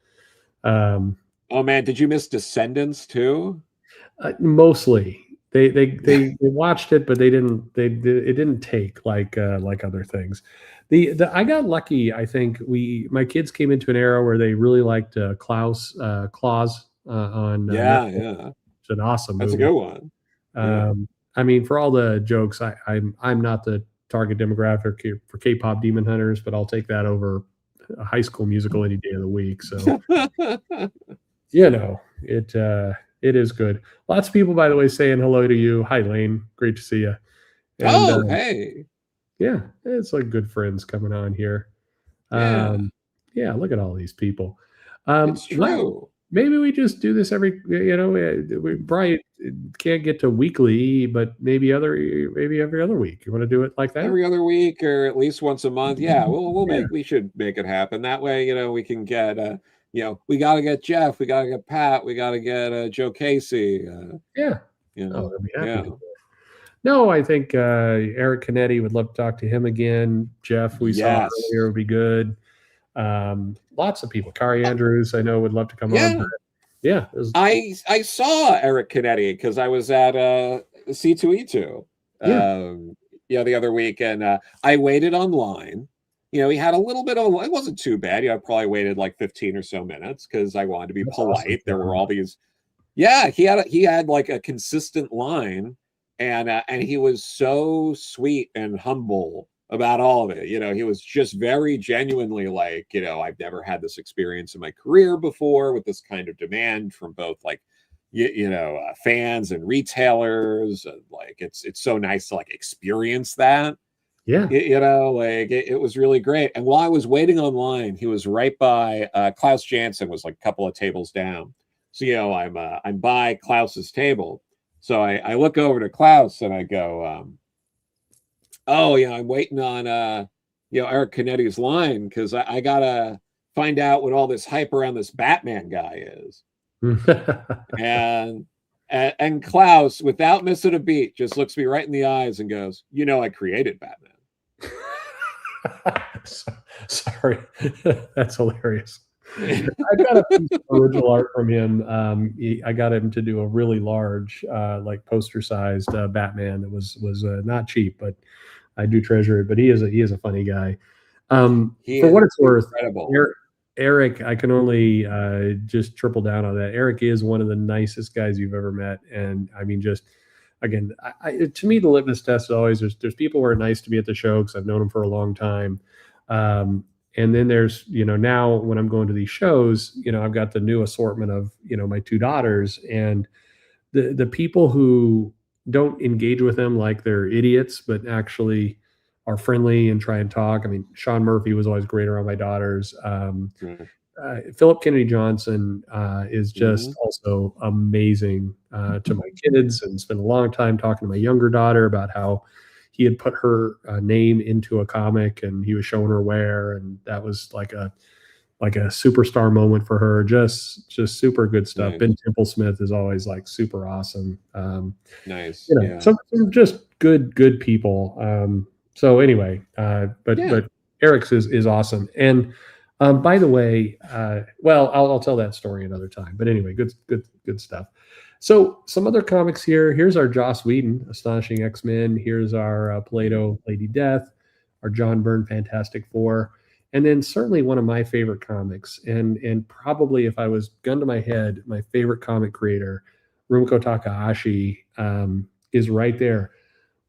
Speaker 1: Um,
Speaker 2: oh man, did you miss Descendants too?
Speaker 1: Mostly, they watched it, but it didn't take like other things. The I got lucky. I think my kids came into an era where they really liked Claus on
Speaker 2: Yeah,
Speaker 1: Netflix.
Speaker 2: yeah,
Speaker 1: It's an awesome
Speaker 2: that's a
Speaker 1: movie.
Speaker 2: good one. Yeah.
Speaker 1: I mean, for all the jokes, I'm not the target demographic for K-pop Demon Hunters, but I'll take that over a High School Musical any day of the week. So it is good. Lots of people, by the way, saying hello to you. Hi, Lane. Great to see you. And
Speaker 2: Oh, hey.
Speaker 1: yeah, it's like good friends coming on here.
Speaker 2: Yeah,
Speaker 1: Um, yeah, look at all these people.
Speaker 2: it's
Speaker 1: Well,
Speaker 2: true.
Speaker 1: maybe we just do this every. We probably can't get to weekly, but maybe every other week. You want to do it like that?
Speaker 2: Every other week or at least once a month. Yeah,
Speaker 1: Yeah,
Speaker 2: we should make it happen. That way, we can get we got to get Jeff, we got to get Pat, we got to get Joe Casey,
Speaker 1: yeah. Oh, I'd be happy
Speaker 2: yeah.
Speaker 1: to. No, I think Eric Canetti would love to talk to him again. Jeff, we saw earlier,
Speaker 2: Yes.
Speaker 1: would be good. Lots of people. Kari Andrews, I know, would love to come on.
Speaker 2: Yeah.
Speaker 1: Yeah,
Speaker 2: I saw Eric Canetti because I was at C2E2
Speaker 1: yeah,
Speaker 2: the other week, and I waited online. He had a little bit of it wasn't too bad. I probably waited like 15 or so minutes because I wanted to be
Speaker 1: that's awesome.
Speaker 2: polite. There were all these yeah, he had like a consistent line, and he was so sweet and humble about all of it. He was just very genuinely like, I've never had this experience in my career before with this kind of demand from both like fans and retailers. And like it's so nice to like experience that.
Speaker 1: Yeah.
Speaker 2: Like it was really great. And while I was waiting online, he was right by Klaus Janson was like a couple of tables down. So I'm by Klaus's table. So I look over to Klaus and I go, oh yeah, I'm waiting on Eric Canetti's line because I gotta find out what all this hype around this Batman guy is. And Klaus, without missing a beat, just looks me right in the eyes and goes, I created Batman.
Speaker 1: Sorry, that's hilarious. I got a piece of original art from him. I got him to do a really large, like poster-sized Batman that was not cheap, but I do treasure it. But he is a funny guy. For what it's worth, Eric, I can only just triple down on that. Eric is one of the nicest guys you've ever met, and I mean, just again, to me, the litmus test is always there's people who are nice to me at the show because I've known them for a long time. And then there's, now when I'm going to these shows, I've got the new assortment of, my two daughters, and the people who don't engage with them like they're idiots, but actually are friendly and try and talk. I mean, Sean Murphy was always great around my daughters. Philip Kennedy Johnson is just also amazing to my kids, and spent a long time talking to my younger daughter about how he had put her name into a comic and he was showing her where, and that was like a superstar moment for her. Just super good stuff. Nice. Ben Templesmith is always like super awesome.
Speaker 2: Nice.
Speaker 1: Some just good people. So anyway, but Eric's is awesome. And by the way, well, I'll tell that story another time. But anyway, good stuff. So some other comics here. Here's our Joss Whedon, Astonishing X-Men. Here's our Plato, Lady Death, our John Byrne, Fantastic Four, and then certainly one of my favorite comics, and probably if I was gun to my head, my favorite comic creator, Rumiko Takahashi, is right there.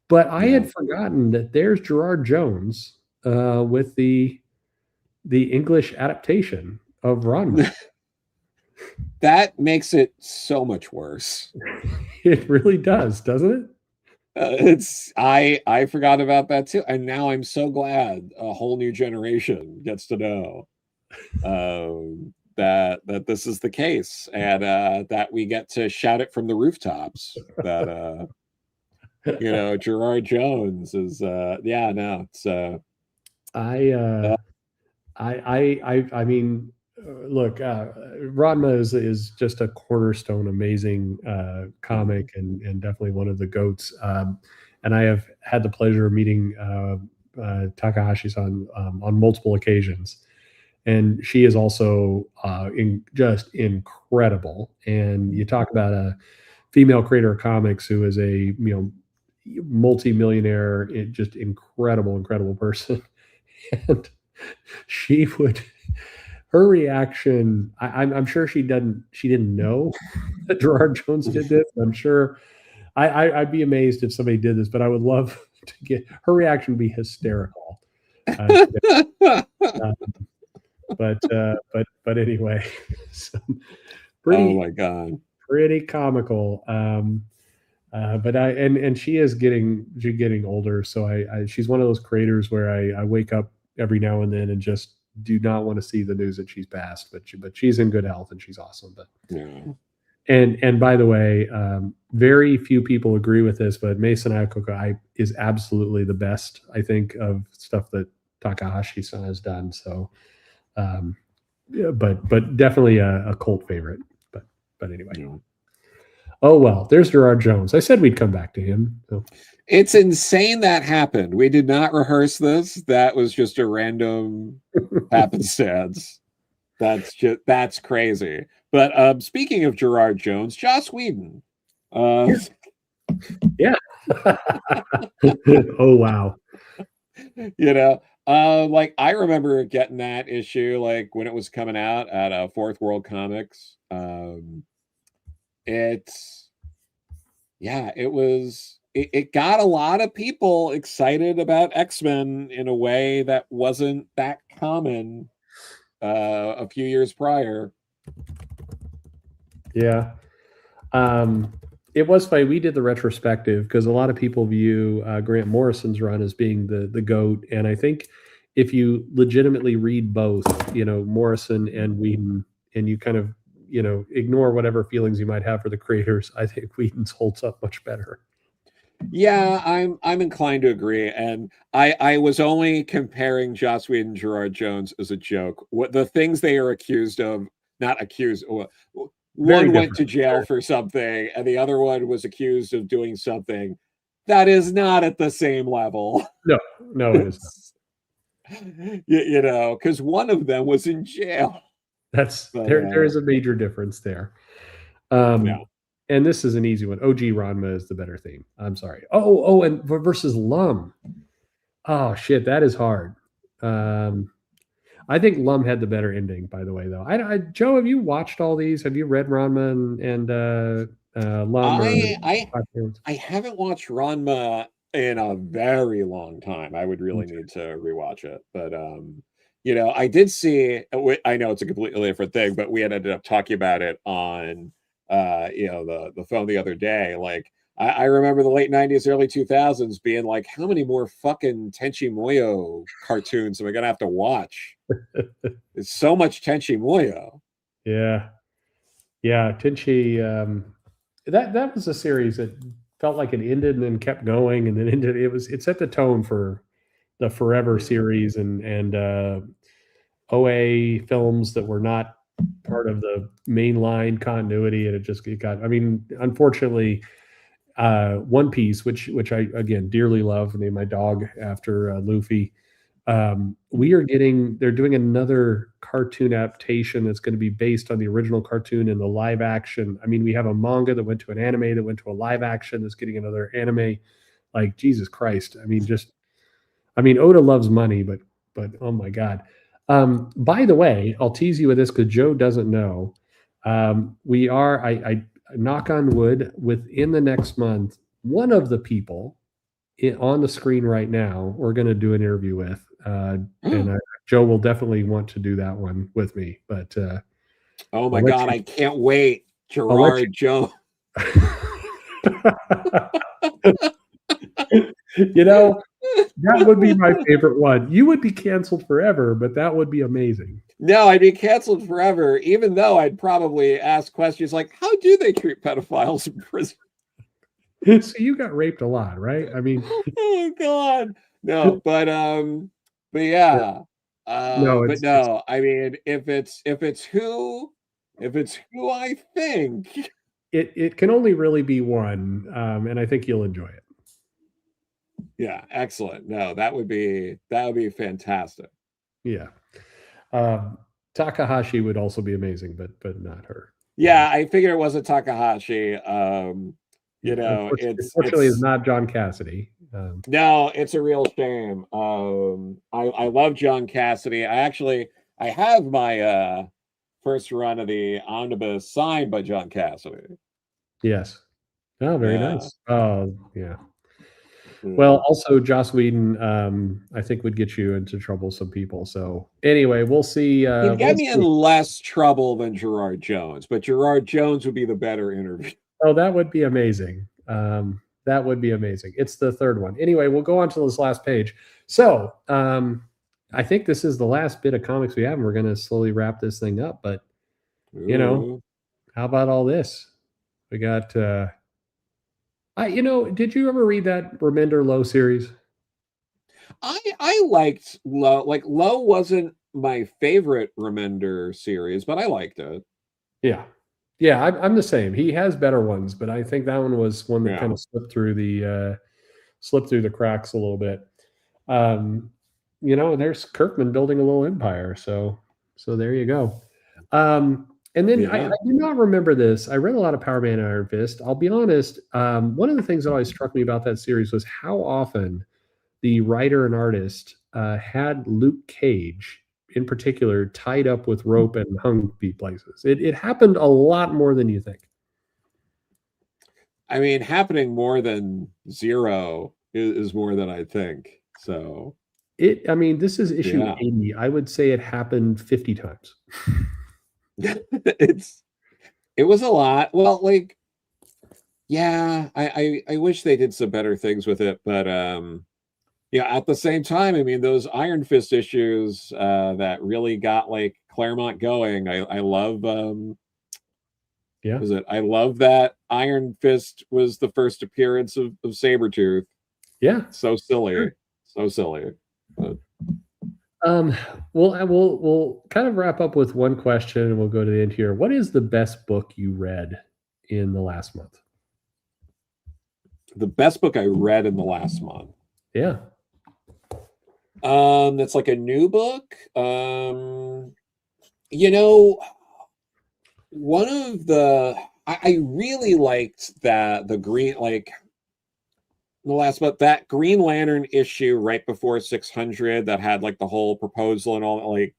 Speaker 1: But I had forgotten that there's Gerard Jones with the English adaptation of Ranma.
Speaker 2: That makes it so much worse.
Speaker 1: It really does, doesn't it?
Speaker 2: I forgot about that too, and now I'm so glad a whole new generation gets to know that this is the case, and that we get to shout it from the rooftops that Gerard Jones is yeah, no, it's
Speaker 1: I mean, look, Ranma is just a cornerstone, amazing comic, and definitely one of the goats. And I have had the pleasure of meeting Takahashi-san on multiple occasions, and she is also just incredible. And you talk about a female creator of comics who is a multi-millionaire, just incredible person. And she would, her reaction, I'm sure she didn't know that Gerard Jones did this. I'm sure I'd be amazed if somebody did this, but I would love to get her reaction would be hysterical. But anyway, so
Speaker 2: oh my god,
Speaker 1: pretty comical. But she is getting older, so she's one of those creators where I wake up every now and then and just do not want to see the news that she's passed, but she's in good health and she's awesome. But
Speaker 2: yeah.
Speaker 1: And by the way, very few people agree with this, but Mason Ikoka is absolutely the best, I think, of stuff that Takahashi-san has done. So, yeah, but definitely a cult favorite. But anyway.
Speaker 2: Yeah.
Speaker 1: Oh, well, there's Gerard Jones. I said we'd come back to him. So.
Speaker 2: It's insane that happened. We did not rehearse this. That was just a random happenstance. That's crazy. But speaking of Gerard Jones, Joss Whedon.
Speaker 1: Yeah. Oh, wow.
Speaker 2: Like I remember getting that issue like when it was coming out at Fourth World Comics. It got a lot of people excited about X-Men in a way that wasn't that common a few years prior.
Speaker 1: Yeah. It was funny. We did the retrospective because a lot of people view Grant Morrison's run as being the GOAT. And I think if you legitimately read both, Morrison and Whedon, and you kind of, ignore whatever feelings you might have for the creators, I think Whedon's holds up much better.
Speaker 2: Yeah, I'm inclined to agree. And I was only comparing Joss Whedon and Gerard Jones as a joke. What the things they are accused of, not accused, one went to jail for something and the other one was accused of doing something that is not at the same level.
Speaker 1: No, it is
Speaker 2: not. Because one of them was in jail.
Speaker 1: There is a major difference there. Yeah. And this is an easy one. OG Ranma is the better theme. I'm sorry. And versus Lum. Oh shit, that is hard. I think Lum had the better ending, by the way, though. Joe, have you watched all these? Have you read Ranma and Lum?
Speaker 2: I haven't watched Ranma in a very long time. I would really need to rewatch it. But I did see. I know it's a completely different thing, but we had ended up talking about it on the phone the other day. Like I remember the late 90s, early 2000s being like, how many more fucking Tenchi Muyo cartoons am I gonna have to watch? It's so much Tenchi Muyo.
Speaker 1: Yeah. Tenchi. That was a series that felt like it ended and then kept going and then ended. It set the tone for the Forever series and OA films that were not part of the mainline continuity, and it got. I mean, unfortunately. One Piece, which I again dearly love, named my dog after Luffy. They're doing another cartoon adaptation that's going to be based on the original cartoon and the live action. I mean, we have a manga that went to an anime that went to a live action that's getting another anime. Like Jesus Christ! Oda loves money, but oh my God. By the way, I'll tease you with this because Joe doesn't know. We are I knock on wood, within the next month, one of the people on the screen right now we're going to do an interview with, and Joe will definitely want to do that one with me. But
Speaker 2: oh my God, I can't wait. Gerard Jones.
Speaker 1: You know, that would be my favorite one. You would be canceled forever, but that would be amazing.
Speaker 2: No, I'd be canceled forever, even though I'd probably ask questions like, how do they treat pedophiles in prison?
Speaker 1: So you got raped a lot, right? I mean,
Speaker 2: Oh God. No, but
Speaker 1: yeah,
Speaker 2: yeah.
Speaker 1: no,
Speaker 2: But
Speaker 1: it's
Speaker 2: no, I mean, if it's who I think,
Speaker 1: it can only really be one, and I think you'll enjoy it.
Speaker 2: yeah, excellent. No, that would be fantastic.
Speaker 1: Yeah. Um, Takahashi would also be amazing, but not her.
Speaker 2: Yeah, I figured it wasn't Takahashi.
Speaker 1: Yeah,
Speaker 2: You know,
Speaker 1: unfortunately, it's not John Cassidy.
Speaker 2: no, it's a real shame. I love John Cassidy. I have my first run of the omnibus signed by John Cassidy.
Speaker 1: Yes. Oh, very
Speaker 2: Yeah.
Speaker 1: nice. Oh, yeah.
Speaker 2: Yeah.
Speaker 1: Well, also Joss Whedon, I think would get you into trouble with some people. So anyway, we'll see.
Speaker 2: He'd
Speaker 1: We'll
Speaker 2: get me in
Speaker 1: see.
Speaker 2: less trouble than Gerard Jones, but Gerard Jones would be the better interview.
Speaker 1: Oh, that would be amazing. That would be amazing. It's the third one. Anyway, we'll go on to this last page. So I think this is the last bit of comics we have, and we're going to slowly wrap this thing up. But you know,
Speaker 2: Ooh.
Speaker 1: how about all this? We got. Did you ever read that Remender Low series?
Speaker 2: I liked Low. Like Low wasn't my favorite Remender series, but I liked it.
Speaker 1: Yeah. Yeah, I'm the same. He has better ones, but I think that one was one that kind
Speaker 2: Yeah.
Speaker 1: of slipped through the cracks a little bit. Um, there's Kirkman building a little empire, so there you go. And then I
Speaker 2: Yeah.
Speaker 1: do not remember this. I read a lot of Power Man and Iron Fist. I'll be honest. One of the things that always struck me about that series was how often the writer and artist had Luke Cage in particular tied up with rope and hung be places. It happened a lot more than you think.
Speaker 2: I mean, happening more than zero is more than I think. So
Speaker 1: I mean, this is issue
Speaker 2: yeah.
Speaker 1: 80. I would say it happened 50 times.
Speaker 2: it's it was a lot. Well, like, yeah, I wish they did some better things with it, but yeah, at the same time, I mean, those Iron Fist issues that really got like Claremont going. I love
Speaker 1: Yeah.
Speaker 2: was it? I love that Iron Fist was the first appearance of Sabretooth.
Speaker 1: Yeah.
Speaker 2: So silly.
Speaker 1: Sure.
Speaker 2: So silly. But,
Speaker 1: Um, we'll kind of wrap up with one question and we'll go to the end here. What is the best book you read in the last month?
Speaker 2: the best book I read in the last month.
Speaker 1: Yeah.
Speaker 2: That's like a new book. You know, one of the I really liked that the green like the last but that Green Lantern issue right before 600 that had like the whole proposal and all like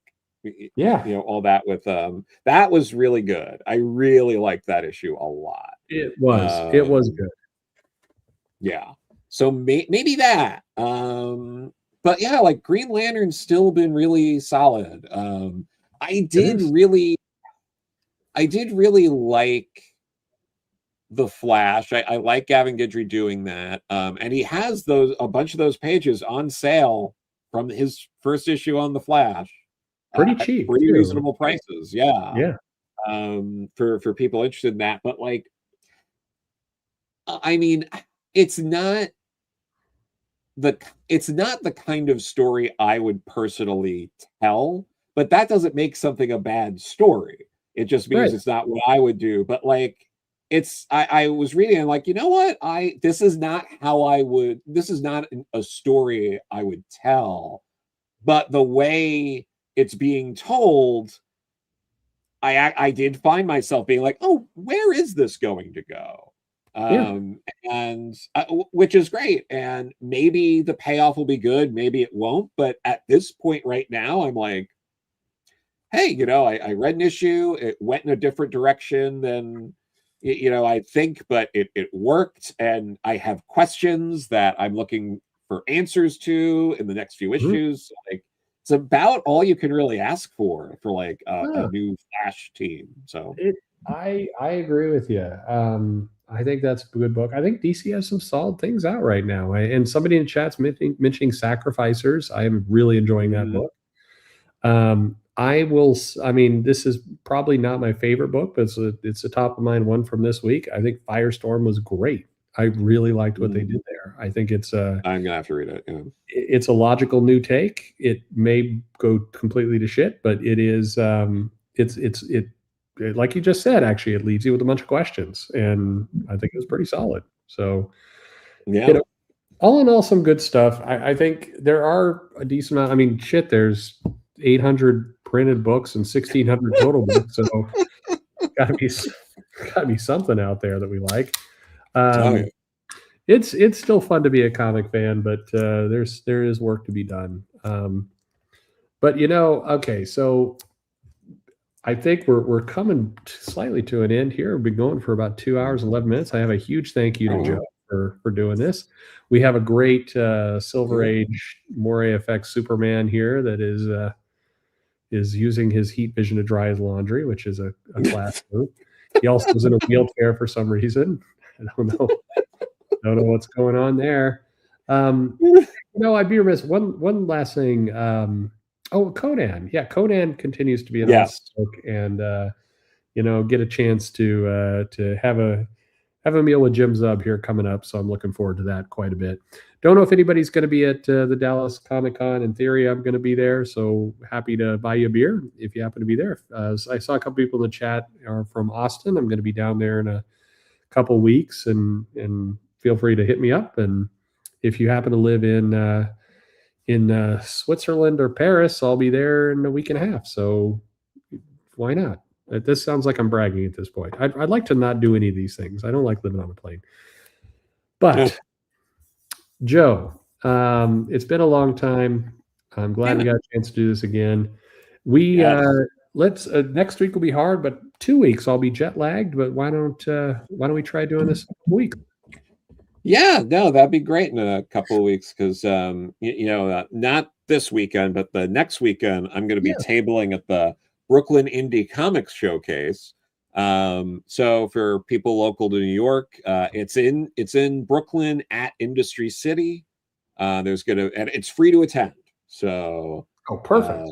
Speaker 1: Yeah.
Speaker 2: all that with that was really good. I really liked that issue a lot.
Speaker 1: It was good.
Speaker 2: Yeah. So maybe that. But yeah, like Green Lantern's still been really solid. I
Speaker 1: It
Speaker 2: did
Speaker 1: is.
Speaker 2: really I did really like the Flash. I like Gavin Guidry doing that. And he has a bunch of those pages on sale from his first issue on the Flash
Speaker 1: Pretty
Speaker 2: at
Speaker 1: cheap
Speaker 2: pretty
Speaker 1: too.
Speaker 2: reasonable prices. Yeah.
Speaker 1: Yeah.
Speaker 2: For people interested in that. But like, I mean, it's not it's not the kind of story I would personally tell, but that doesn't make something a bad story. It just means
Speaker 1: Right.
Speaker 2: it's not what I would do. But like I was reading and like, you know what? This is not how I would this is not a story I would tell, but the way it's being told, I did find myself being like, oh, where is this going to go?
Speaker 1: Yeah.
Speaker 2: And which is great. And maybe the payoff will be good, maybe it won't. But at this point right now, I'm like, hey, I read an issue, it went in a different direction than I think, but it worked, and I have questions that I'm looking for answers to in the next few
Speaker 1: Mhm.
Speaker 2: issues. Like it's about all you can really ask for like a
Speaker 1: Yeah.
Speaker 2: new Flash team. So
Speaker 1: I agree with you. I think that's a good book. I think DC has some solid things out right now. And somebody in the chat's mentioning Sacrificers. I am really enjoying that book. I mean, this is probably not my favorite book, but it's a top of mind one from this week. I think Firestorm was great. I really liked what they did there. I think it's
Speaker 2: I'm gonna have to read it. Yeah.
Speaker 1: It's a logical new take. It may go completely to shit, but it is it like you just said, actually, it leaves you with a bunch of questions, and I think it was pretty solid. So,
Speaker 2: yeah,
Speaker 1: you know, all in all, some good stuff. I think there are a decent amount. I mean, shit, there's 800 printed books and 1,600 total books, so gotta be something out there that we like.
Speaker 2: yeah.
Speaker 1: It's still fun to be a comic fan, but there is work to be done. But okay, so I think we're coming slightly to an end here. We've been going for about 2 hours and 11 minutes. I have a huge thank you to Joe for doing this. We have a great Silver Age Moray FX Superman here that is using his heat vision to dry his laundry, which is a class move. He also is in a wheelchair for some reason. I don't know what's going on there. I'd be remiss. One last thing. Conan. Yeah, Conan continues to be an awesome book, and get a chance to have a meal with Jim Zub here coming up. So I'm looking forward to that quite a bit. Don't know if anybody's going to be at the Dallas Comic Con. In theory, I'm going to be there. So happy to buy you a beer if you happen to be there. I saw a couple people in the chat are from Austin. I'm going to be down there in a couple weeks, and feel free to hit me up. And if you happen to live in Switzerland or Paris, I'll be there in a week and a half. So why not? This sounds like I'm bragging at this point. I'd like to not do any of these things. I don't like living on a plane. But Joe, it's been a long time. I'm glad we got a chance to do this again. We let's next week will be hard, but 2 weeks I'll be jet lagged. But why don't we try doing this a week?
Speaker 2: Yeah, no, that'd be great in a couple of weeks because not this weekend, but the next weekend I'm going to be tabling at the Brooklyn Indie Comics Showcase. So for people local to New York, it's in Brooklyn at Industry City. And it's free to attend. So
Speaker 1: perfect.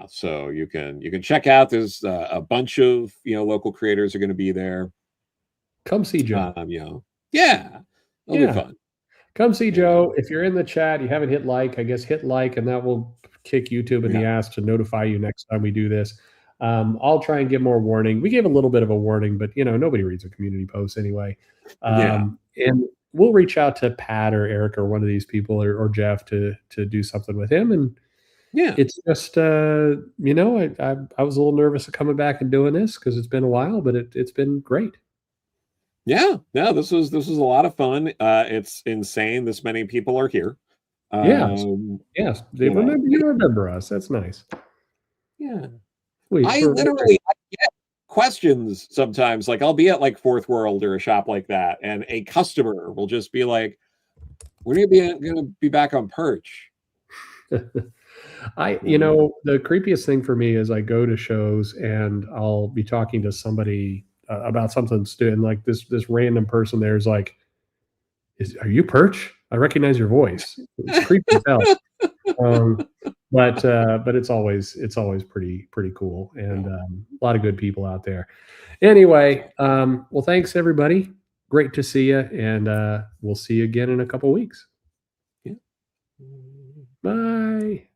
Speaker 2: So you can check out. There's a bunch of local creators are going to be there.
Speaker 1: Come see Joe.
Speaker 2: It'll be fun.
Speaker 1: Come see Joe. If you're in the chat, you haven't hit like, I guess hit like, and that will kick YouTube in the ass to notify you next time we do this. I'll try and give more warning. We gave a little bit of a warning, but nobody reads a community post anyway. And we'll reach out to Pat or Eric or one of these people or Jeff to do something with him. And it's just I was a little nervous of coming back and doing this because it's been a while, but it's been great.
Speaker 2: Yeah, no, this was a lot of fun. It's insane this many people are here.
Speaker 1: Yes, they remember us. That's nice.
Speaker 2: Yeah, I get questions sometimes. Like I'll be at like Fourth World or a shop like that, and a customer will just be like, "When are you going to be back on Perch?"
Speaker 1: The creepiest thing for me is I go to shows and I'll be talking to somebody about something and like this random person there is like, are you Perch? I recognize your voice. It's creepy as hell. But it's always pretty cool, and a lot of good people out there. Anyway, well, thanks everybody. Great to see you, and we'll see you again in a couple weeks. Yeah. Bye.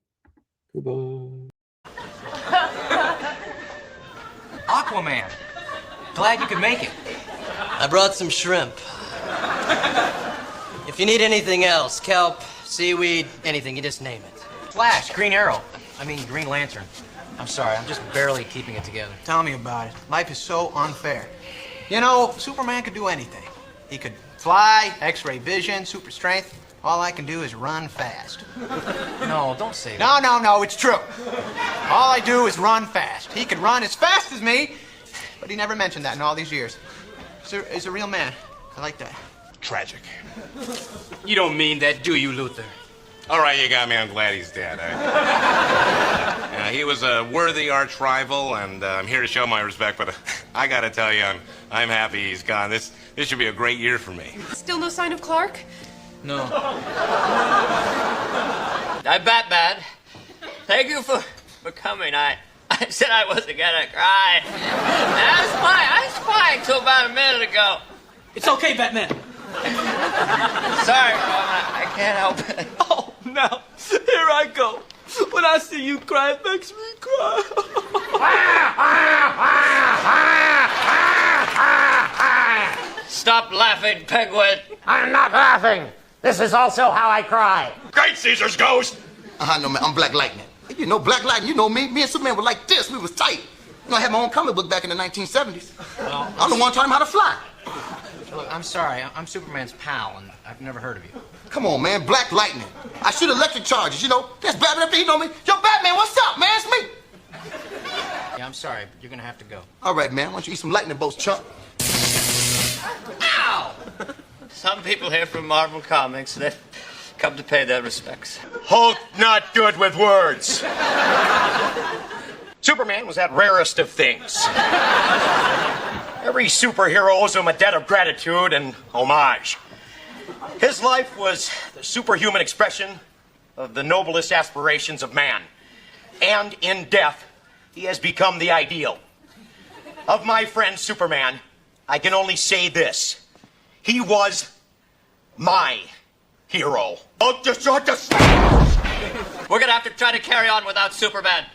Speaker 2: Goodbye.
Speaker 3: Aquaman. Glad you could make it.
Speaker 4: I brought some shrimp. If you need anything else, kelp, seaweed, anything, you just name it.
Speaker 3: Flash, Green Arrow. Green Lantern. I'm sorry, I'm just barely keeping it together.
Speaker 5: Tell me about it. Life is so unfair. Superman could do anything. He could fly, x-ray vision, super strength. All I can do is run fast.
Speaker 3: No, don't say that.
Speaker 5: No, it's true. All I do is run fast. He could run as fast as me, but he never mentioned that in all these years. He's a real man. I like that.
Speaker 6: Tragic.
Speaker 3: You don't mean that, do you, Luther?
Speaker 6: All right, you got me. I'm glad he's dead. He was was a worthy arch rival, and I'm here to show my respect, but I gotta tell you, I'm happy he's gone. This should be a great year for me.
Speaker 7: Still no sign of Clark?
Speaker 4: No. I'm Batman. Thank you for coming. I said I wasn't gonna cry. I was fine till about a minute ago.
Speaker 3: It's okay, Batman.
Speaker 4: Sorry, Roman, I can't help it.
Speaker 3: Oh, now, here I go. When I see you cry, it makes me cry.
Speaker 4: Stop laughing, Penguin.
Speaker 8: I'm not laughing. This is also how I cry.
Speaker 6: Great Caesar's ghost!
Speaker 9: No, man, I'm Black Lightning. You know Black Lightning, you know me. Me and Superman were like this. We was tight. You know, I had my own comic book back in the 1970s.
Speaker 5: Well,
Speaker 9: I'm the one taught him how to fly.
Speaker 5: look, I'm sorry. I'm Superman's pal, and I've never heard of you.
Speaker 9: Come on, man, Black Lightning. I shoot electric charges, you know. That's Batman after he know me. Yo, Batman, what's up, man? It's me.
Speaker 5: Yeah, I'm sorry, but you're gonna have to go.
Speaker 9: All right, man, why don't you eat some lightning bolts, chump?
Speaker 4: Ow! Some people here from Marvel Comics that come to pay their respects.
Speaker 6: Hulk not good with words. Superman was that rarest of things. Every superhero owes him a debt of gratitude and homage. His life was the superhuman expression of the noblest aspirations of man. And in death, he has become the ideal. Of my friend Superman, I can only say this. He was my hero.
Speaker 4: We're gonna have to try to carry on without Superman.